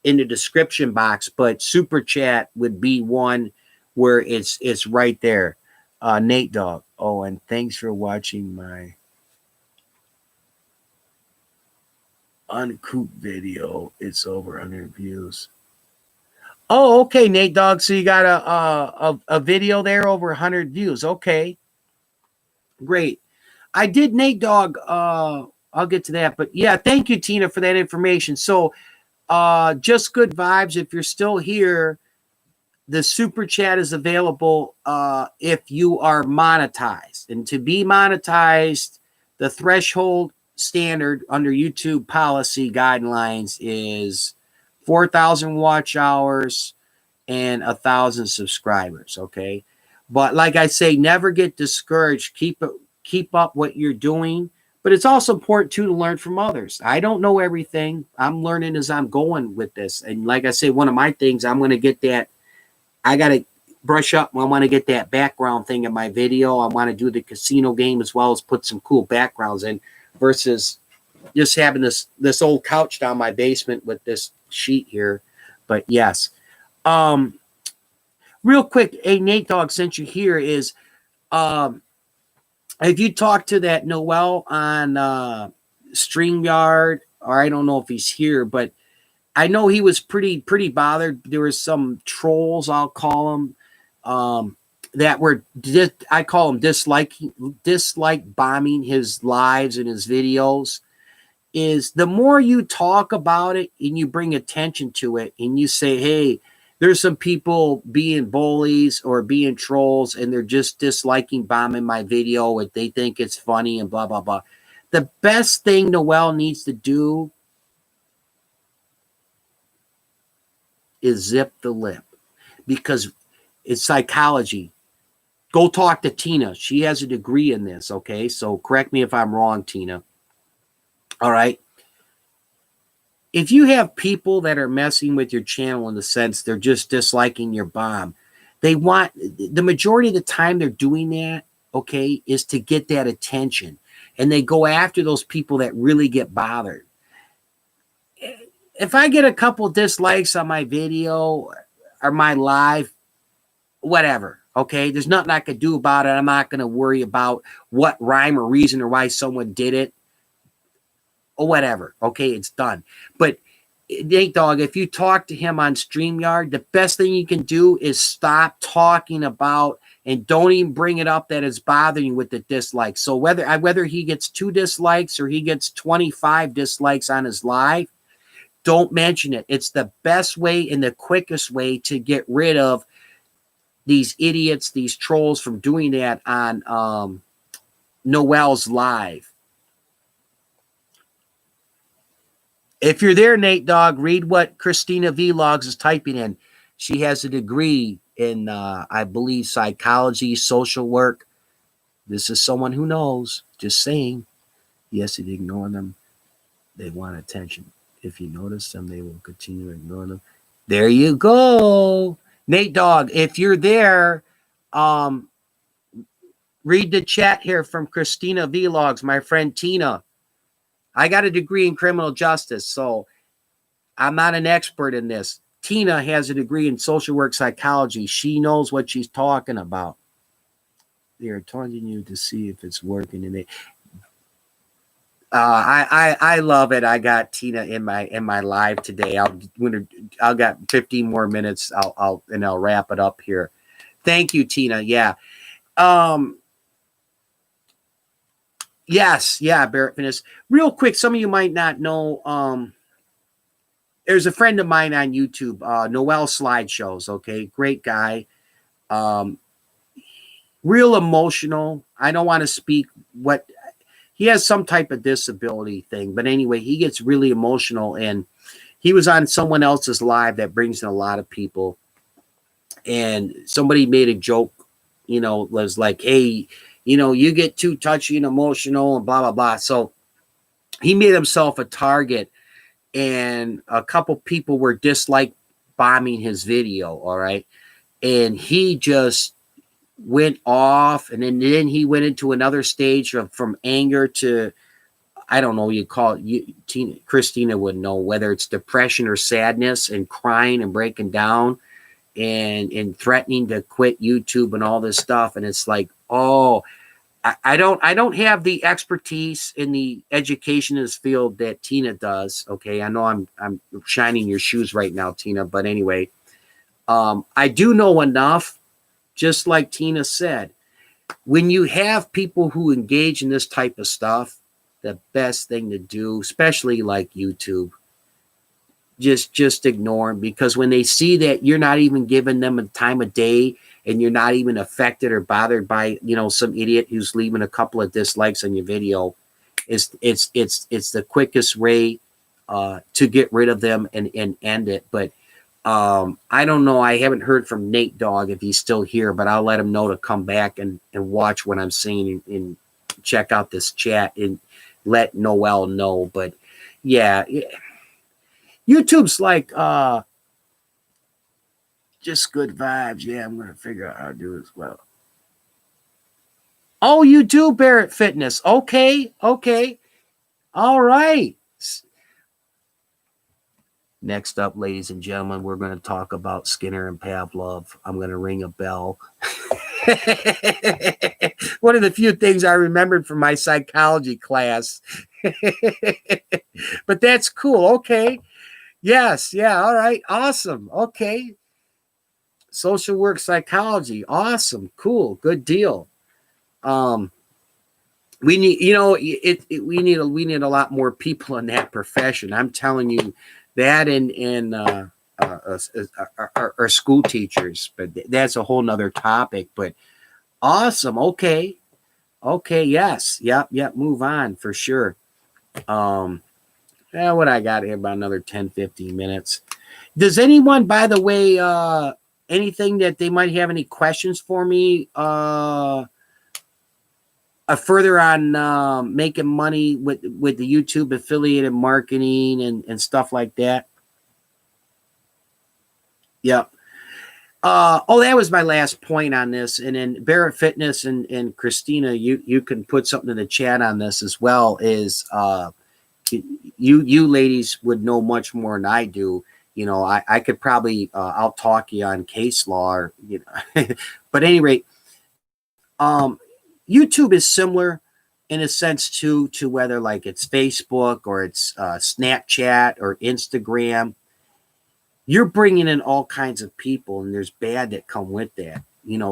in the description box, but super chat would be one where it's right there. Nate Dog. Oh, and thanks for watching my uncoop video. It's over 100 views. Oh, okay, Nate Dog. So you got a video there over 100 views. Okay, great. I did, Nate Dog. I'll get to that, but yeah, thank you, Tina, for that information. So, just good vibes. If you're still here, the super chat is available if you are monetized, and to be monetized, the threshold standard under YouTube policy guidelines is 4,000 watch hours and 1,000 subscribers. Okay. But like I say, never get discouraged. Keep up what you're doing. But it's also important too to learn from others. I don't know everything. I'm learning as I'm going with this. And like I say, one of my things, I'm going to get that. I got to brush up. I want to get that background thing in my video. I want to do the casino game as well as put some cool backgrounds in, versus just having this old couch down my basement with this sheet here. But yes. Real quick, hey, Nate Dog, since you're here, is if you talk to that Noel on StreamYard, or I don't know if he's here, but I know he was pretty bothered. There was some trolls, I'll call them, that were, I call them dislike bombing his lives and his videos. Is the more you talk about it and you bring attention to it and you say, hey, there's some people being bullies or being trolls and they're just disliking bombing my video and they think it's funny and blah, blah, blah. The best thing Noel needs to do is zip the lip, because it's psychology. Go talk to Tina. She has a degree in this, okay? So correct me if I'm wrong, Tina. All right. If you have people that are messing with your channel in the sense they're just disliking your bomb, they want, the majority of the time they're doing that, okay, is to get that attention. And they go after those people that really get bothered. If I get a couple dislikes on my video or my live, whatever, okay, there's nothing I could do about it. I'm not going to worry about what rhyme or reason or why someone did it. Or whatever. Okay, it's done. But Nate Dog, if you talk to him on StreamYard, the best thing you can do is stop talking about, and don't even bring it up that it's bothering you with the dislikes. So whether he gets 2 dislikes or he gets 25 dislikes on his live, don't mention it. It's the best way and the quickest way to get rid of these idiots, these trolls, from doing that on Noel's live. If you're there, Nate Dog, read what Christina Vlogs is typing in. She has a degree in, I believe, psychology, social work. This is someone who knows. Just saying. Yes, if you ignore them, they want attention. If you notice them, they will continue to ignore them. There you go. Nate Dog, if you're there, read the chat here from Christina Vlogs, my friend Tina. I got a degree in criminal justice, so I'm not an expert in this. Tina has a degree in social work psychology. She knows what she's talking about. they're taunting you to see if it's working, and I love it. I got Tina in my live today. I'll got 15 more minutes. I'll wrap it up here. Thank you, Tina. Yeah. Yes. Yeah. Barrett Fitness. Real quick, some of you might not know. There's a friend of mine on YouTube, Noel Slideshows. Okay, great guy. Real emotional. I don't want to speak what he has, some type of disability thing, but anyway, he gets really emotional, and he was on someone else's live that brings in a lot of people, and somebody made a joke, was like, hey, you get too touchy and emotional and blah blah blah. So he made himself a target, and a couple people were dislike bombing his video. All right, and he just went off, and then he went into another stage from anger to, I don't know, you call it, Christina would know, whether it's depression or sadness, and crying and breaking down, and threatening to quit YouTube and all this stuff. And it's like, oh, I don't have the expertise in the educationist field that Tina does. Okay, I know I'm shining your shoes right now, Tina, but anyway, I do know enough. Just like Tina said, when you have people who engage in this type of stuff, the best thing to do, especially like YouTube, just ignore them, because when they see that you're not even giving them a time of day, and you're not even affected or bothered by, some idiot who's leaving a couple of dislikes on your video, it's the quickest way to get rid of them and end it. But I don't know. I haven't heard from Nate Dogg if he's still here, but I'll let him know to come back and watch what I'm saying, and check out this chat and let Noel know. But yeah, YouTube's like just good vibes. Yeah, I'm going to figure out how to do it as well. Oh, you do, Barrett Fitness. Okay. All right. Next up, ladies and gentlemen, we're going to talk about Skinner and Pavlov. I'm going to ring a bell. One of the few things I remembered from my psychology class. But that's cool. Okay. Yes. Yeah. All right. Awesome. Okay. Social work psychology. Awesome. Cool. Good deal. We need, we need a lot more people in that profession. I'm telling you. That and our school teachers, but that's a whole nother topic. But awesome. Okay. Yes. Yep. Move on for sure. What I got here, about another 10, 15 minutes. Does anyone, by the way, anything that they might have any questions for me? Further on making money with the YouTube affiliated marketing and stuff like that. Yep. That was my last point on this. And then Barrett Fitness and Christina, you can put something in the chat on this as well. Is you ladies would know much more than I do. I could probably out talk you on case law, or, but at any rate, YouTube is similar in a sense to whether like it's Facebook or it's Snapchat or Instagram. You're bringing in all kinds of people, and there's bad that come with that.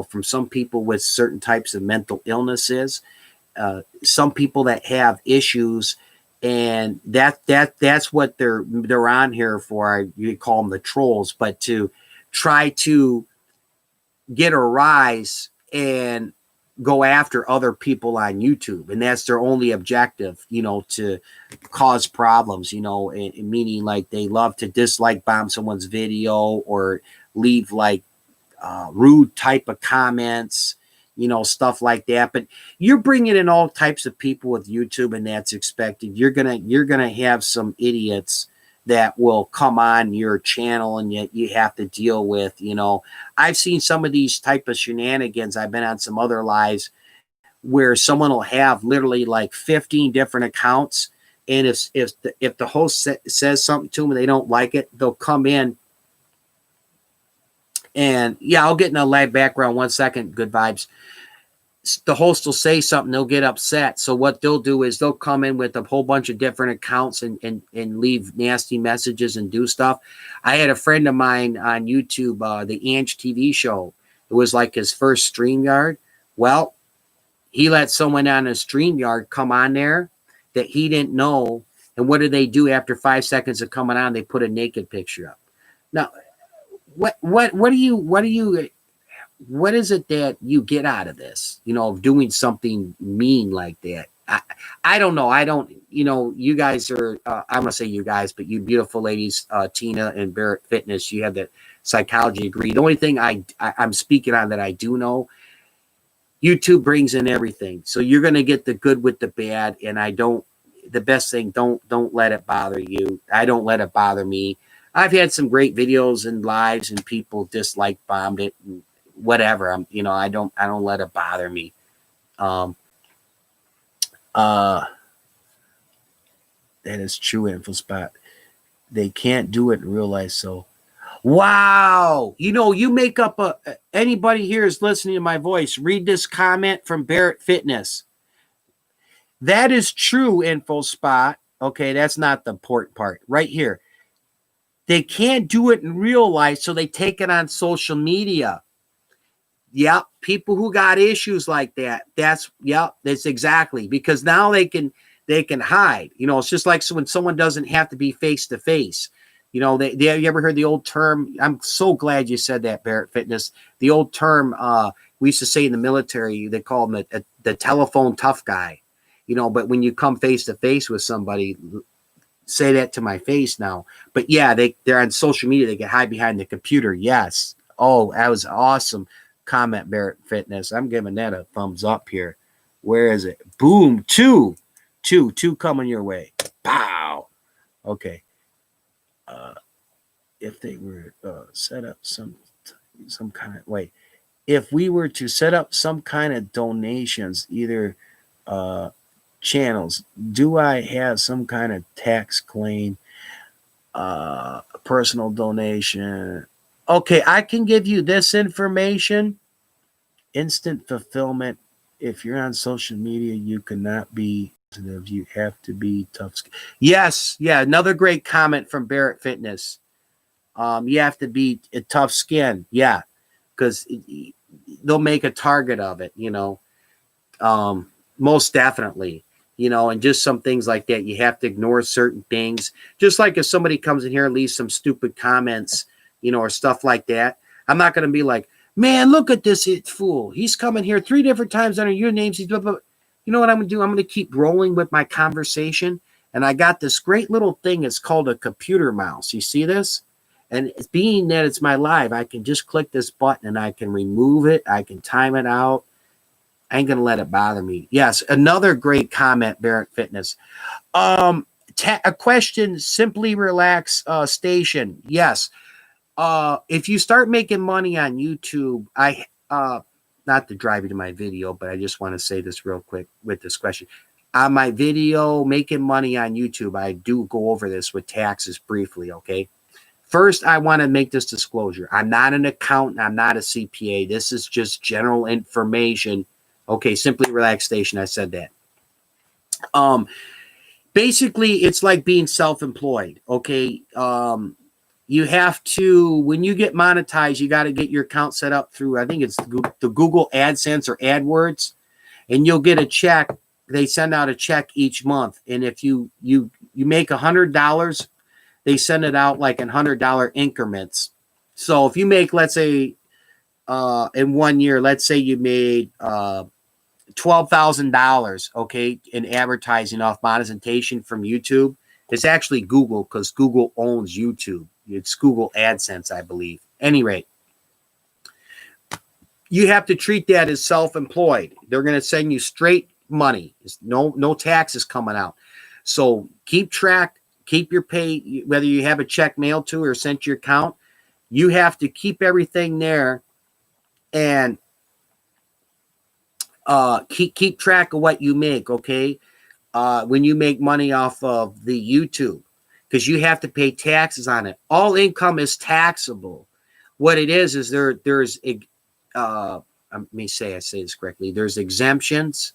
From some people with certain types of mental illnesses, some people that have issues, and that's what they're on here for. You call them the trolls, but to try to get a rise and go after other people on YouTube, and that's their only objective, to cause problems, meaning like they love to dislike bomb someone's video or leave like rude type of comments, stuff like that. But you're bringing in all types of people with YouTube, and that's expected. You're gonna have some idiots that will come on your channel, and yet you have to deal with, I've seen some of these type of shenanigans. I've been on some other lives where someone will have literally like 15 different accounts. And if the host says something to them and they don't like it, they'll come in. And yeah, I'll get in a live background 1 second. Good vibes. the host will say something, they'll get upset. So what they'll do is they'll come in with a whole bunch of different accounts and leave nasty messages and do stuff. I had a friend of mine on YouTube, the Ange TV show. It was like his first StreamYard. Well, he let someone on a StreamYard come on there that he didn't know. And what do they do after 5 seconds of coming on? They put a naked picture up. Now, what is it that you get out of this, of doing something mean like that? I don't know. I don't, you guys are, I'm going to say you guys, but you beautiful ladies, Tina and Barrett Fitness, you have the psychology degree. The only thing I'm speaking on that I do know, YouTube brings in everything. So you're going to get the good with the bad. And the best thing, don't let it bother you. I don't let it bother me. I've had some great videos and lives and people dislike bombed it and whatever. I don't let it bother me. That is true, Info Spot. They can't do it in real life. So, wow. You make up anybody here is listening to my voice. Read this comment from Barrett Fitness. That is true, Info Spot. Okay, that's not the important part. Right here. They can't do it in real life, so they take it on social media. Yep, people who got issues like that. That's exactly, because now they can hide. It's just like when someone doesn't have to be face to face. You ever heard the old term? I'm so glad you said that, Barrett Fitness. The old term we used to say in the military, they call them the telephone tough guy. But when you come face to face with somebody, say that to my face now. But yeah, they're on social media. They can hide behind the computer. Yes. Oh, that was awesome comment, Barrett Fitness. I'm giving that a thumbs up here. Where is it? Boom. Two coming your way. Pow. Okay. If they were set up some kind of wait, if we were to set up some kind of donations, either channels, do I have some kind of tax claim, personal donation? Okay, I can give you this information. Instant fulfillment. If you're on social media, you cannot be positive. You have to be tough. Yes, yeah. Another great comment from Barrett Fitness. You have to be a tough skin. Yeah, because they'll make a target of it. Most definitely. And just some things like that. You have to ignore certain things. Just like if somebody comes in here and leaves some stupid comments, or stuff like that. I'm not going to be like, man, look at this fool. He's coming here 3 different times under your names. He's blah, blah. You know what I'm going to do? I'm going to keep rolling with my conversation. And I got this great little thing. It's called a computer mouse. You see this? And being that it's my live, I can just click this button and I can remove it. I can time it out. I ain't going to let it bother me. Yes, another great comment, Barrett Fitness. A question, Simply Relax Station. Yes. If you start making money on YouTube, not to drive you to my video, but I just want to say this real quick with this question. On my video, making money on YouTube, I do go over this with taxes briefly, okay? First, I want to make this disclosure. I'm not an accountant. I'm not a CPA. This is just general information. Okay, Simply Relax Station, I said that. Basically, it's like being self-employed, okay? You have to, when you get monetized, you got to get your account set up through, I think it's the Google AdSense or AdWords, and you'll get a check. They send out a check each month. And if you make $100, they send it out like in $100 increments. So if you make, let's say, in 1 year, let's say you made $12,000, okay, in advertising off monetization from YouTube. It's actually Google, because Google owns YouTube. It's Google AdSense, I believe. Any rate, you have to treat that as self-employed. They're going to send you straight money. There's no taxes coming out. So keep track, keep your pay, whether you have a check mailed to or sent to your account. You have to keep everything there and keep track of what you make, okay? When you make money off of the YouTube, because you have to pay taxes on it. All income is taxable. What it is there's let me say I say this correctly. There's exemptions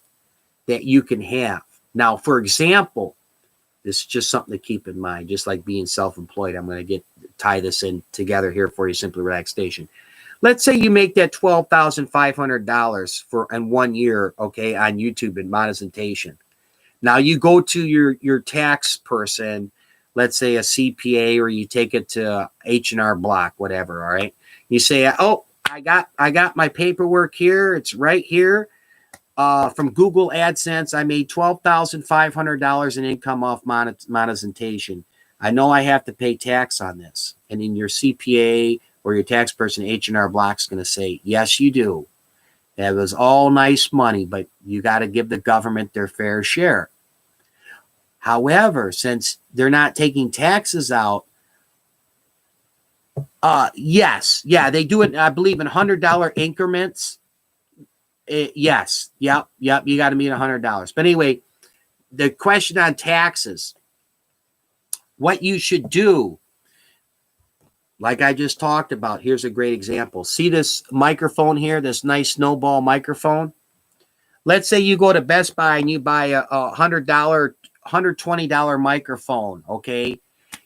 that you can have. Now, for example, this is just something to keep in mind, just like being self-employed. I'm going to tie this in together here for you, Simply Relaxed Station. Let's say you make that $12,500 for in 1 year, okay, on YouTube and monetization. Now you go to your tax person, let's say a CPA, or you take it to H&R Block, whatever. All right, you say, oh, I got my paperwork here. It's right here. From Google AdSense, I made $12,500 in income off monetization. I know I have to pay tax on this. And then your CPA or your tax person, H&R Block's going to say, yes, you do. That was all nice money, but you got to give the government their fair share. However, since they're not taking taxes out, yes, yeah, they do it, I believe, in $100 increments. Yes, yep, you got to meet $100. But anyway, the question on taxes, what you should do, like I just talked about, here's a great example. See this microphone here, this nice snowball microphone? Let's say you go to Best Buy and you buy a $100, $120 microphone, okay?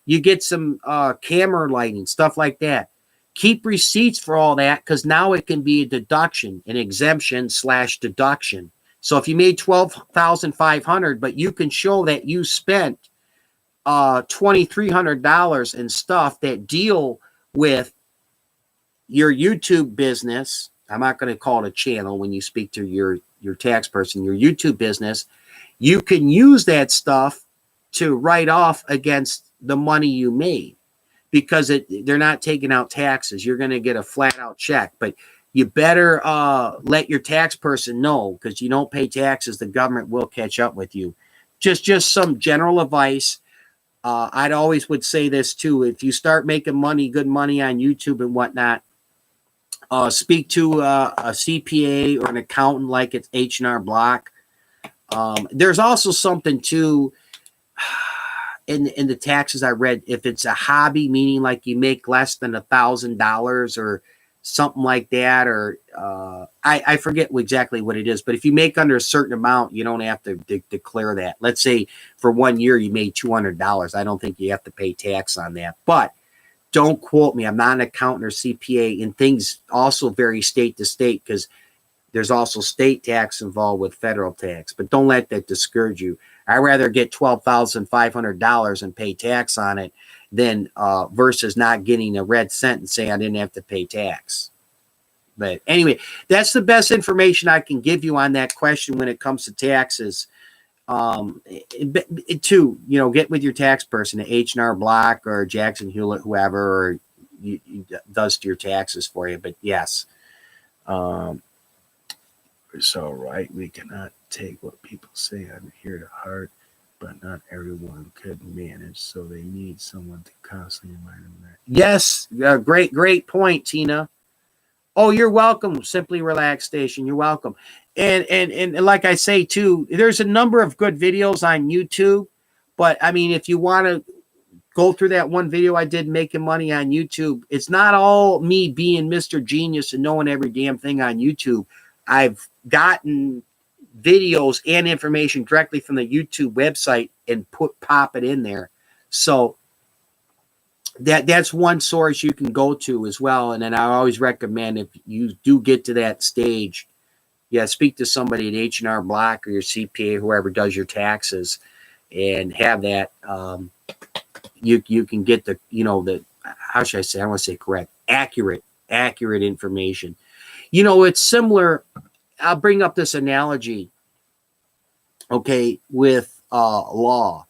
You get some camera lighting, stuff like that. Keep receipts for all that, because now it can be a deduction, an exemption / deduction. So if you made $12,500, but you can show that you spent $2,300 in stuff that deal with your YouTube business. I'm not going to call it a channel when you speak to your tax person, your YouTube business. You can use that stuff to write off against the money you made, because they're not taking out taxes. You're going to get a flat out check, but you better let your tax person know, because you don't pay taxes, the government will catch up with you. Just some general advice. I'd always would say this too. If you start making money, good money on YouTube and whatnot, speak to a CPA or an accountant like it's H&R Block. There's also something too, in the taxes I read, if it's a hobby, meaning like you make less than $1,000 or something like that, or I forget exactly what it is, but if you make under a certain amount, you don't have to declare that. Let's say for 1 year you made $200. I don't think you have to pay tax on that, but don't quote me. I'm not an accountant or CPA, and things also vary state to state, because there's also state tax involved with federal tax, but don't let that discourage you. I'd rather get $12,500 and pay tax on it than versus not getting a red cent and say I didn't have to pay tax. But anyway, that's the best information I can give you on that question when it comes to taxes. Get with your tax person at H&R Block or Jackson Hewlett, whoever, or does your taxes for you. But yes, so right, we cannot take what people say on here to heart, but not everyone could manage, so they need someone to constantly remind them that. Yes, great point, Tina. Oh, you're welcome. Simply Relaxed Station. You're welcome. And like I say too, there's a number of good videos on YouTube, but I mean, if you want to go through that one video I did making money on YouTube, it's not all me being Mr. Genius and knowing every damn thing on YouTube. I've gotten videos and information directly from the YouTube website and pop it in there. So that's one source you can go to as well. And then I always recommend, if you do get to that stage, speak to somebody at H&R Block or your CPA, whoever does your taxes, and have that. You can get the how should I say? I want to say correct, accurate information. It's similar. I'll bring up this analogy, okay, with law.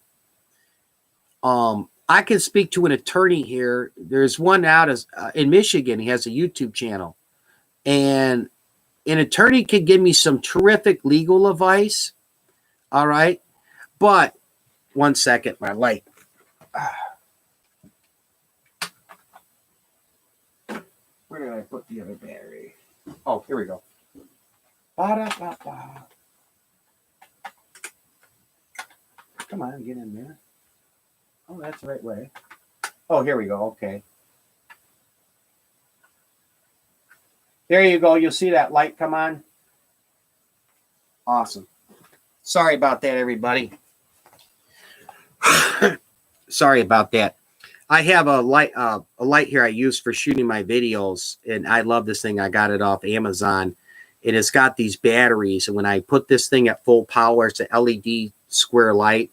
I can speak to an attorney here. There's one out in Michigan. He has a YouTube channel, and an attorney could give me some terrific legal advice. All right, but one second, my light. Where did I put the other battery? Oh, here we go. Ba-da-ba-ba. Come on, get in there. Oh, that's the right way. Oh, here we go. Okay. There you go. You'll see that light come on. Awesome. Sorry about that, everybody. Sorry about that. I have a light here I use for shooting my videos, and I love this thing. I got it off Amazon, and it's got these batteries. And when I put this thing at full power, it's an LED square light.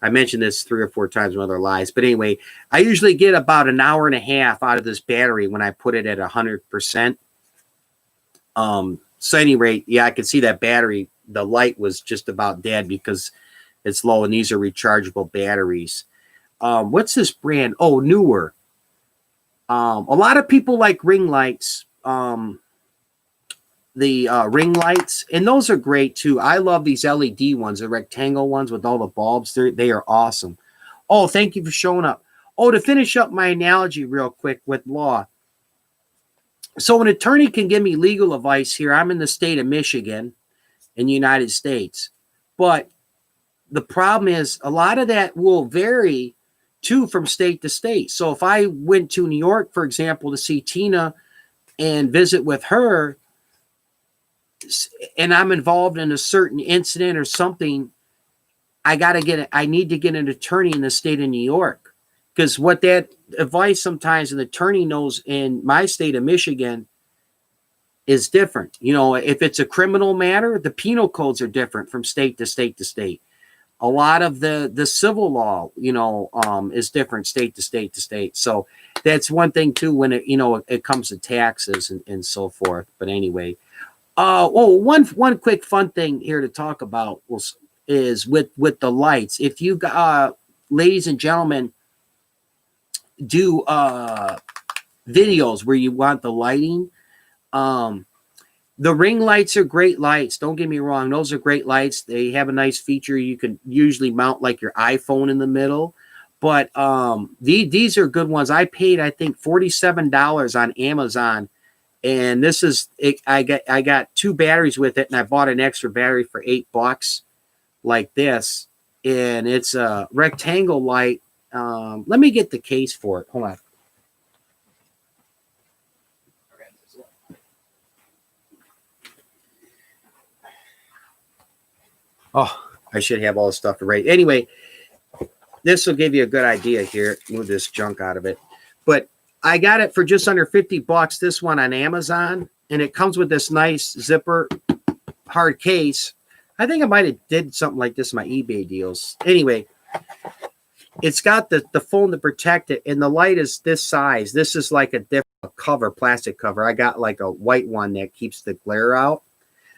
I mentioned this 3 or 4 times in other lives, but anyway, I usually get about an hour and a half out of this battery when I put it at 100%. So any rate, yeah, I could see that battery. The light was just about dead because it's low, and these are rechargeable batteries. What's this brand? Oh, Newer. A lot of people like ring lights. The ring lights, and those are great too. I love these LED ones, the rectangle ones with all the bulbs. They are awesome. Oh, thank you for showing up. Oh, to finish up my analogy real quick with law. So an attorney can give me legal advice here. I'm in the state of Michigan in the United States. But the problem is a lot of that will vary too from state to state. So if I went to New York, for example, to see Tina and visit with her, and I'm involved in a certain incident or something, I need to get an attorney in the state of New York, because what that advice sometimes an attorney knows in my state of Michigan is different. You know, if it's a criminal matter, the penal codes are different from state to state to state. A lot of the civil law, you know, is different state to state to state. So that's one thing too when it comes to taxes and so forth. But anyway. One quick fun thing here to talk about is with the lights. If you ladies and gentlemen do videos where you want the lighting, the ring lights are great lights. Don't get me wrong; those are great lights. They have a nice feature. You can usually mount like your iPhone in the middle, but these are good ones. I paid I think $47 on Amazon. And this is it. I got 2 batteries with it, and I bought an extra battery for $8 like this. And it's a rectangle light. Let me get the case for it. Hold on. Oh, I should have all the stuff ready. Anyway, this will give you a good idea here. Move this junk out of it. But I got it for just under $50, this one on Amazon, and it comes with this nice zipper hard case. I think I might have did something like this in my eBay deals. Anyway, it's got the foam to protect it, and the light is this size. This is like a different cover, plastic cover. I got like a white one that keeps the glare out.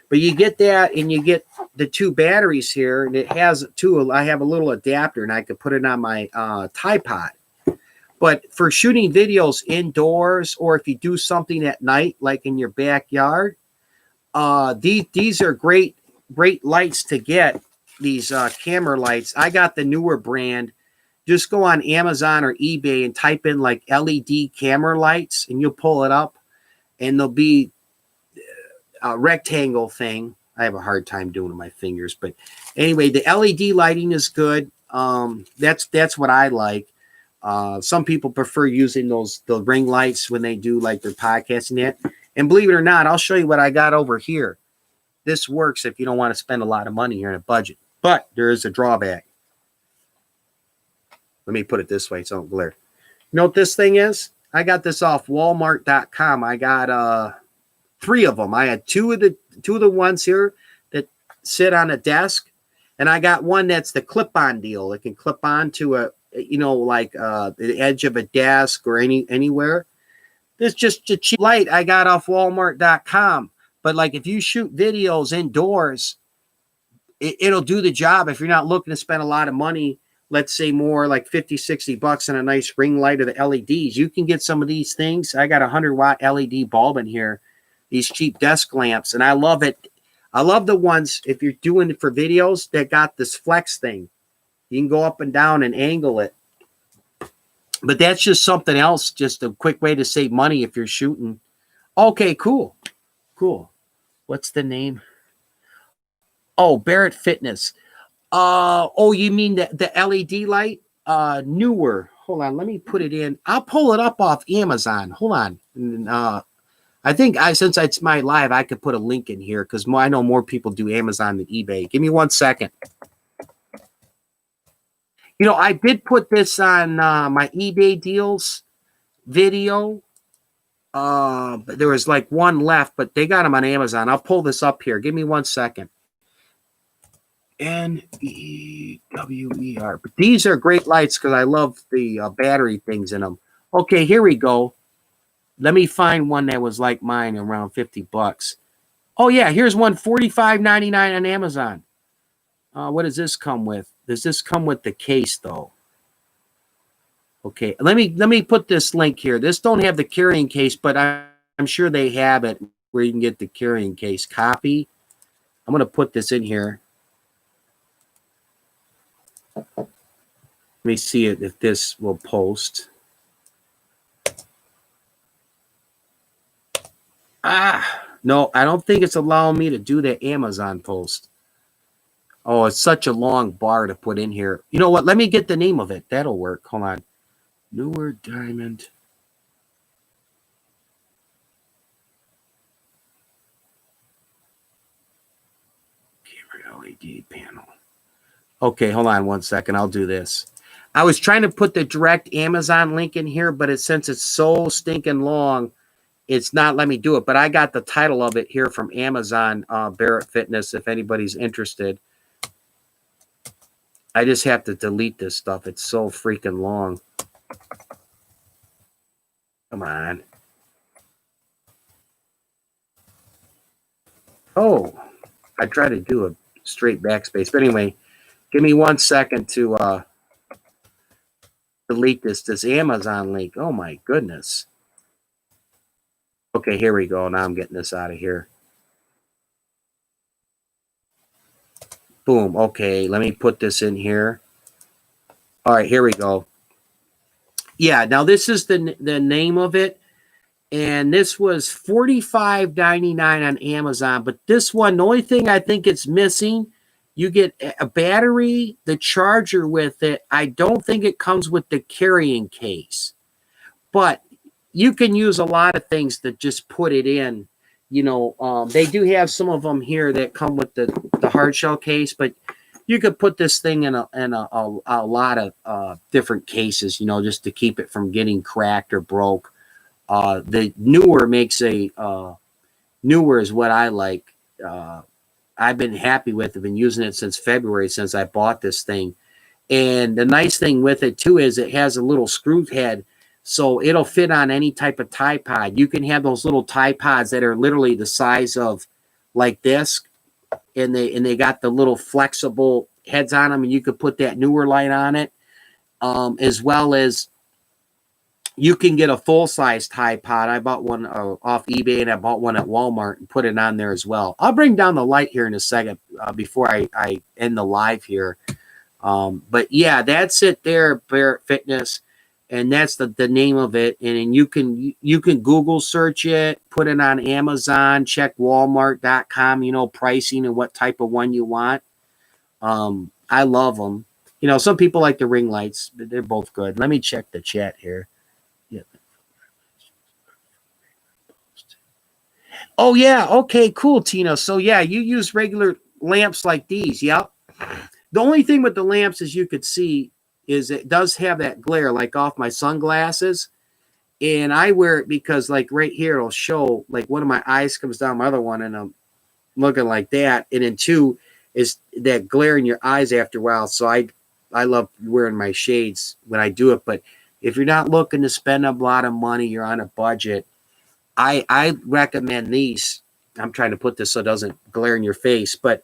But you get that, and you get the 2 batteries here, and it has I have a little adapter, and I could put it on my tripod. But for shooting videos indoors, or if you do something at night, like in your backyard, these are great lights to get. These camera lights. I got the Newer brand. Just go on Amazon or eBay and type in like LED camera lights, and you'll pull it up, and there'll be a rectangle thing. I have a hard time doing it with my fingers, but anyway, the LED lighting is good. That's what I like. Some people prefer using the ring lights when they do like their podcasting that. And believe it or not, I'll show you what I got over here. This works if you don't want to spend a lot of money here in a budget, but there is a drawback. Let me put it this way so it don't glare. You know what this thing is? I got this off Walmart.com. I got 3 of them. I had two of the ones here that sit on a desk, and I got one that's the clip-on deal. It can clip on to a the edge of a desk or anywhere. This is just a cheap light I got off Walmart.com. But like if you shoot videos indoors, it'll do the job. If you're not looking to spend a lot of money, let's say more like $50-$60 on a nice ring light or the LEDs, you can get some of these things. I got a 100-watt LED bulb in here, these cheap desk lamps, and I love it. I love the ones, if you're doing it for videos, that got this flex thing. You can go up and down and angle it. But that's just something else, just a quick way to save money if you're shooting. Okay, cool. What's the name? Oh, Barrett Fitness. You mean the LED light? Newer. Hold on, let me put it in. I'll pull it up off Amazon. Hold on. I I think since it's my live, I could put a link in here because I know more people do Amazon than eBay. Give me 1 second. You know, I did put this on my eBay deals video. But there was like one left, but they got them on Amazon. I'll pull this up here. Give me 1 second. NEWER. But these are great lights because I love the battery things in them. Okay, here we go. Let me find one that was like mine, around 50 bucks. Oh yeah, here's one, $45.99 on Amazon. What does this come with? Does this come with the case though? Okay, let me put this link here. This don't have the carrying case, but I'm sure they have it where you can get the carrying case. Copy. I'm going to put this in here. Let me see it if this will post. No, I don't think it's allowing me to do the Amazon post. Oh, it's such a long bar to put in here. You know what? Let me get the name of it. That'll work. Hold on. Newer diamond. Camera LED panel. Okay, hold on 1 second. I'll do this. I was trying to put the direct Amazon link in here, but since it's so stinking long, it's not letting me do it. But I got the title of it here from Amazon, Barrett Fitness, if anybody's interested. I just have to delete this stuff. It's so freaking long. Come on. Oh, I tried to do a straight backspace. But anyway, give me 1 second to delete this Amazon link. Oh, my goodness. Okay, here we go. Now I'm getting this out of here. Boom. Okay, let me put this in here. All right, here we go. Yeah, now this is the name of it. And this was $45.99 on Amazon. But this one, the only thing I think it's missing, you get a battery, the charger with it. I don't think it comes with the carrying case. But you can use a lot of things to just put it in. You know, they do have some of them here that come with the hard shell case, but you could put this thing in a lot of different cases, you know, just to keep it from getting cracked or broke. The newer makes newer is what I like. I've been happy with it. I've been using it since February, since I bought this thing. And the nice thing with it too is it has a little screw head, so it'll fit on any type of Tide Pod. You can have those little Tide Pods that are literally the size of like this, and they got the little flexible heads on them, and you could put that newer light on it, as well as you can get a full-size Tide Pod. I bought one off eBay, and I bought one at Walmart and put it on there as well. I'll bring down the light here in a second before I end the live here. But yeah, that's it there, Barrett Fitness. And that's the name of it. And you can Google search it, put it on Amazon, check Walmart.com, you know, pricing and what type of one you want. I love them. You know, some people like the ring lights, but they're both good. Let me check the chat here. Yeah. Oh, yeah. Okay, cool, Tina. So, yeah, you use regular lamps like these. Yep. The only thing with the lamps, as you could see, is it does have that glare like off my sunglasses. And I wear it because like right here, it'll show like one of my eyes comes down my other one and I'm looking like that. And then two is that glare in your eyes after a while. So I love wearing my shades when I do it. But if you're not looking to spend a lot of money, you're on a budget, I recommend these. I'm trying to put this so it doesn't glare in your face, but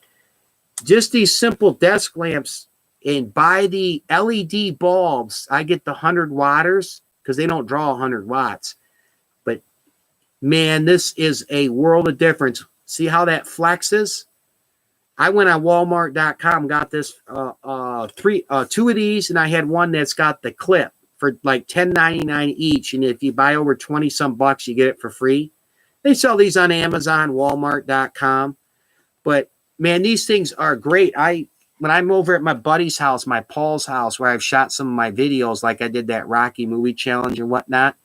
just these simple desk lamps. And buy the LED bulbs. I get the 100 watters because they don't draw 100 watts. But, man, this is a world of difference. See how that flexes? I went on Walmart.com, got this two of these, and I had one that's got the clip for like $10.99 each. And if you buy over 20-some bucks, you get it for free. They sell these on Amazon, Walmart.com. But, man, these things are great. When I'm over at my buddy's house, my Paul's house, where I've shot some of my videos, like I did that Rocky movie challenge and whatnot,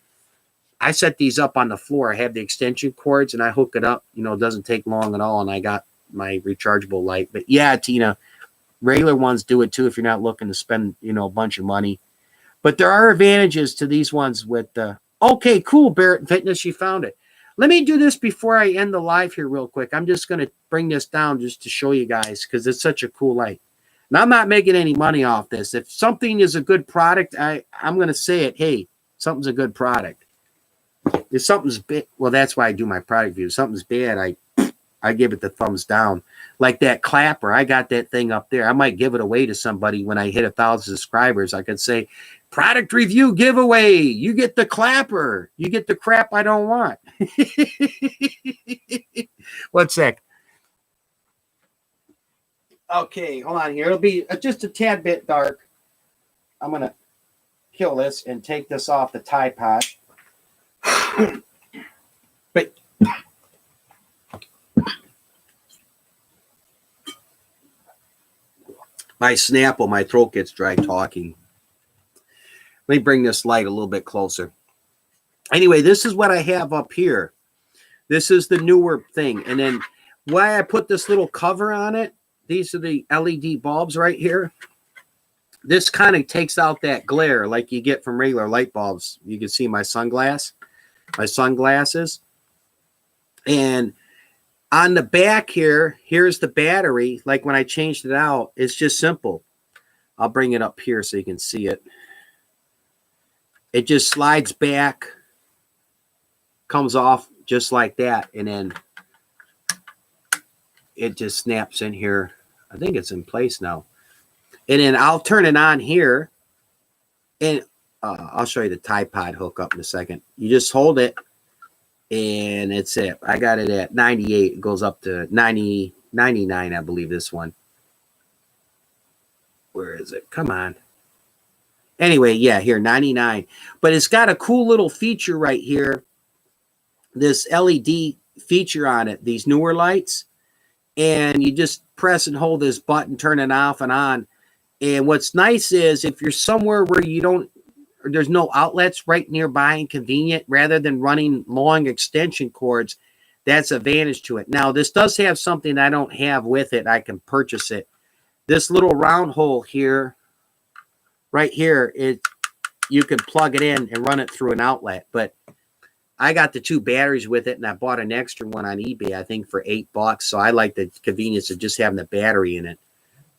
I set these up on the floor. I have the extension cords and I hook it up. You know, it doesn't take long at all. And I got my rechargeable light. But yeah, Tina, regular ones do it too if you're not looking to spend, you know, a bunch of money. But there are advantages to these ones with the, okay, cool, Barrett Fitness, you found it. Let me do this before I end the live here real quick. I'm just going to bring this down just to show you guys because it's such a cool light. And I'm not making any money off this. If something is a good product, I'm going to say it, hey, something's a good product. If something's bad, well, that's why I do my product review. If something's bad, I give it the thumbs down. Like that clapper, I got that thing up there. I might give it away to somebody when I hit 1,000 subscribers. I could say, product review giveaway. You get the clapper. You get the crap I don't want. One sec. Okay, hold on here. It'll be just a tad bit dark. I'm going to kill this and take this off the Tide Pod. But my Snapple, my throat gets dry talking. Let me bring this light a little bit closer. Anyway, this is what I have up here. This is the newer thing. And then why I put this little cover on it, these are the LED bulbs right here. This kind of takes out that glare like you get from regular light bulbs. You can see my sunglasses. And on the back here, here's the battery. Like when I changed it out, it's just simple. I'll bring it up here so you can see it. It just slides back, comes off just like that, and then it just snaps in here. I think it's in place now. And then I'll turn it on here, and I'll show you the Tide Pod hookup in a second. You just hold it, and it's it. I got it at 98. It goes up to 90, 99, I believe, this one. Where is it? Come on. Anyway, yeah, here, 99. But it's got a cool little feature right here. This LED feature on it, these newer lights. And you just press and hold this button, turn it off and on. And what's nice is if you're somewhere where you don't, or there's no outlets right nearby and convenient, rather than running long extension cords, that's advantage to it. Now, this does have something I don't have with it. I can purchase it. This little round hole here, right here, you can plug it in and run it through an outlet. But I got the 2 batteries with it, and I bought an extra one on eBay, I think, for $8. So I like the convenience of just having the battery in it.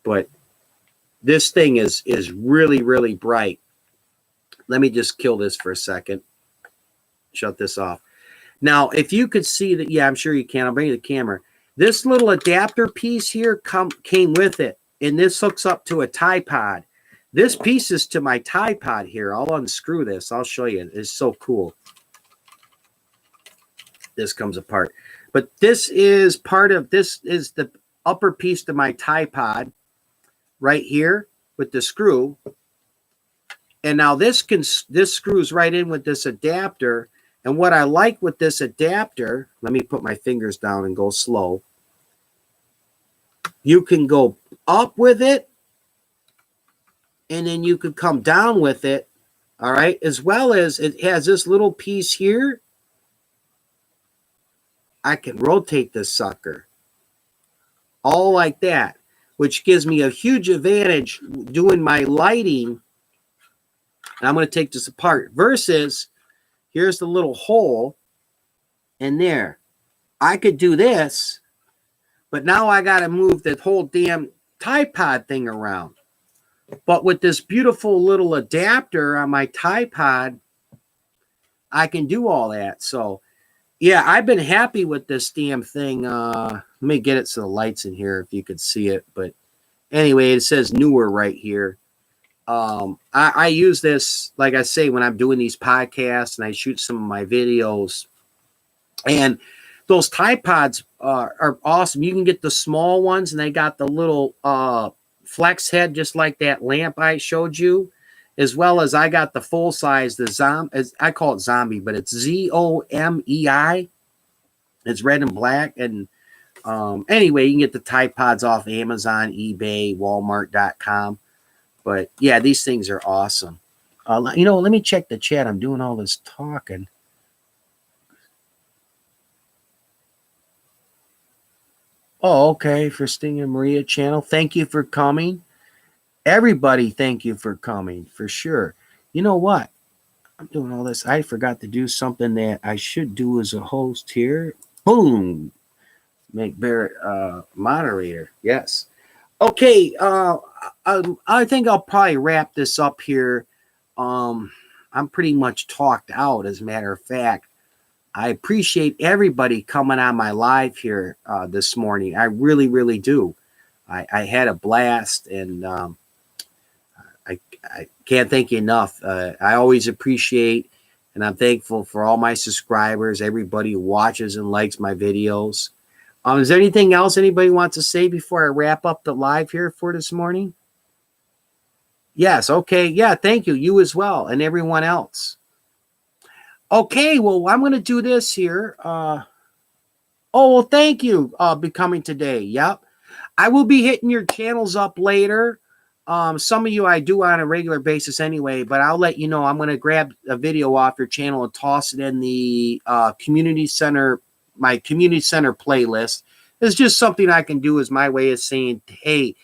But this thing is really, really bright. Let me just kill this for a second. Shut this off. Now, if you could see that, yeah, I'm sure you can. I'll bring you the camera. This little adapter piece here came with it, and this hooks up to a Tide Pod. This piece is to my Tide Pod here. I'll unscrew this. I'll show you. It's so cool. This comes apart. But this is part of, this is the upper piece to my Tide Pod right here with the screw. And now this screws right in with this adapter. And what I like with this adapter, let me put my fingers down and go slow. You can go up with it, and then you could come down with it, all right? As well as it has this little piece here. I can rotate this sucker. All like that, which gives me a huge advantage doing my lighting. And I'm going to take this apart versus here's the little hole in there. I could do this, but now I got to move the whole damn Tide Pod thing around. But with this beautiful little adapter on my Tide Pod, I can do all that. So, yeah, I've been happy with this damn thing. Let me get it so the light's in here if you could see it. But anyway, it says newer right here. I use this, like I say, when I'm doing these podcasts and I shoot some of my videos. And those Tide Pods are awesome. You can get the small ones, and they got the little flex head, just like that lamp I showed you, as well as I got the full size, I call it zombie, but it's ZOMEI. It's red and black. And anyway, you can get the Tide Pods off Amazon, eBay, Walmart.com. But yeah, these things are awesome. Let me check the chat. I'm doing all this talking. Oh, okay. For Sting and Maria channel. Thank you for coming. Everybody, thank you for coming for sure. You know what? I'm doing all this. I forgot to do something that I should do as a host here. Boom. Make Barrett moderator. Yes. Okay. I think I'll probably wrap this up here. I'm pretty much talked out, as a matter of fact. I appreciate everybody coming on my live here this morning. I really, really do. I had a blast, and I can't thank you enough. I always appreciate and I'm thankful for all my subscribers, everybody who watches and likes my videos. Is there anything else anybody wants to say before I wrap up the live here for this morning? Yes. Okay. Yeah. Thank you. You as well. And everyone else. Okay. Well, I'm going to do this here. Well, thank you. Becoming today. Yep. I will be hitting your channels up later. Some of you I do on a regular basis anyway, but I'll let you know. I'm going to grab a video off your channel and toss it in the community center, my community center playlist. It's just something I can do as my way of saying, hey,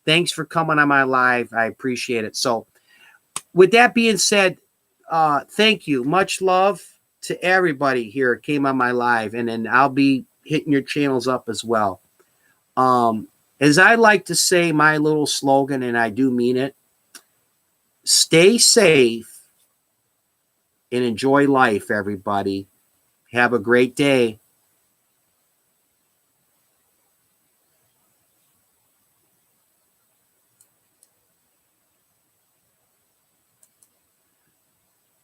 thanks for coming on my live. I appreciate it. So with that being said, thank you. Much love to everybody here came on my live, and then I'll be hitting your channels up as well. As I like to say, my little slogan, and I do mean it, stay safe and enjoy life, everybody. Have a great day.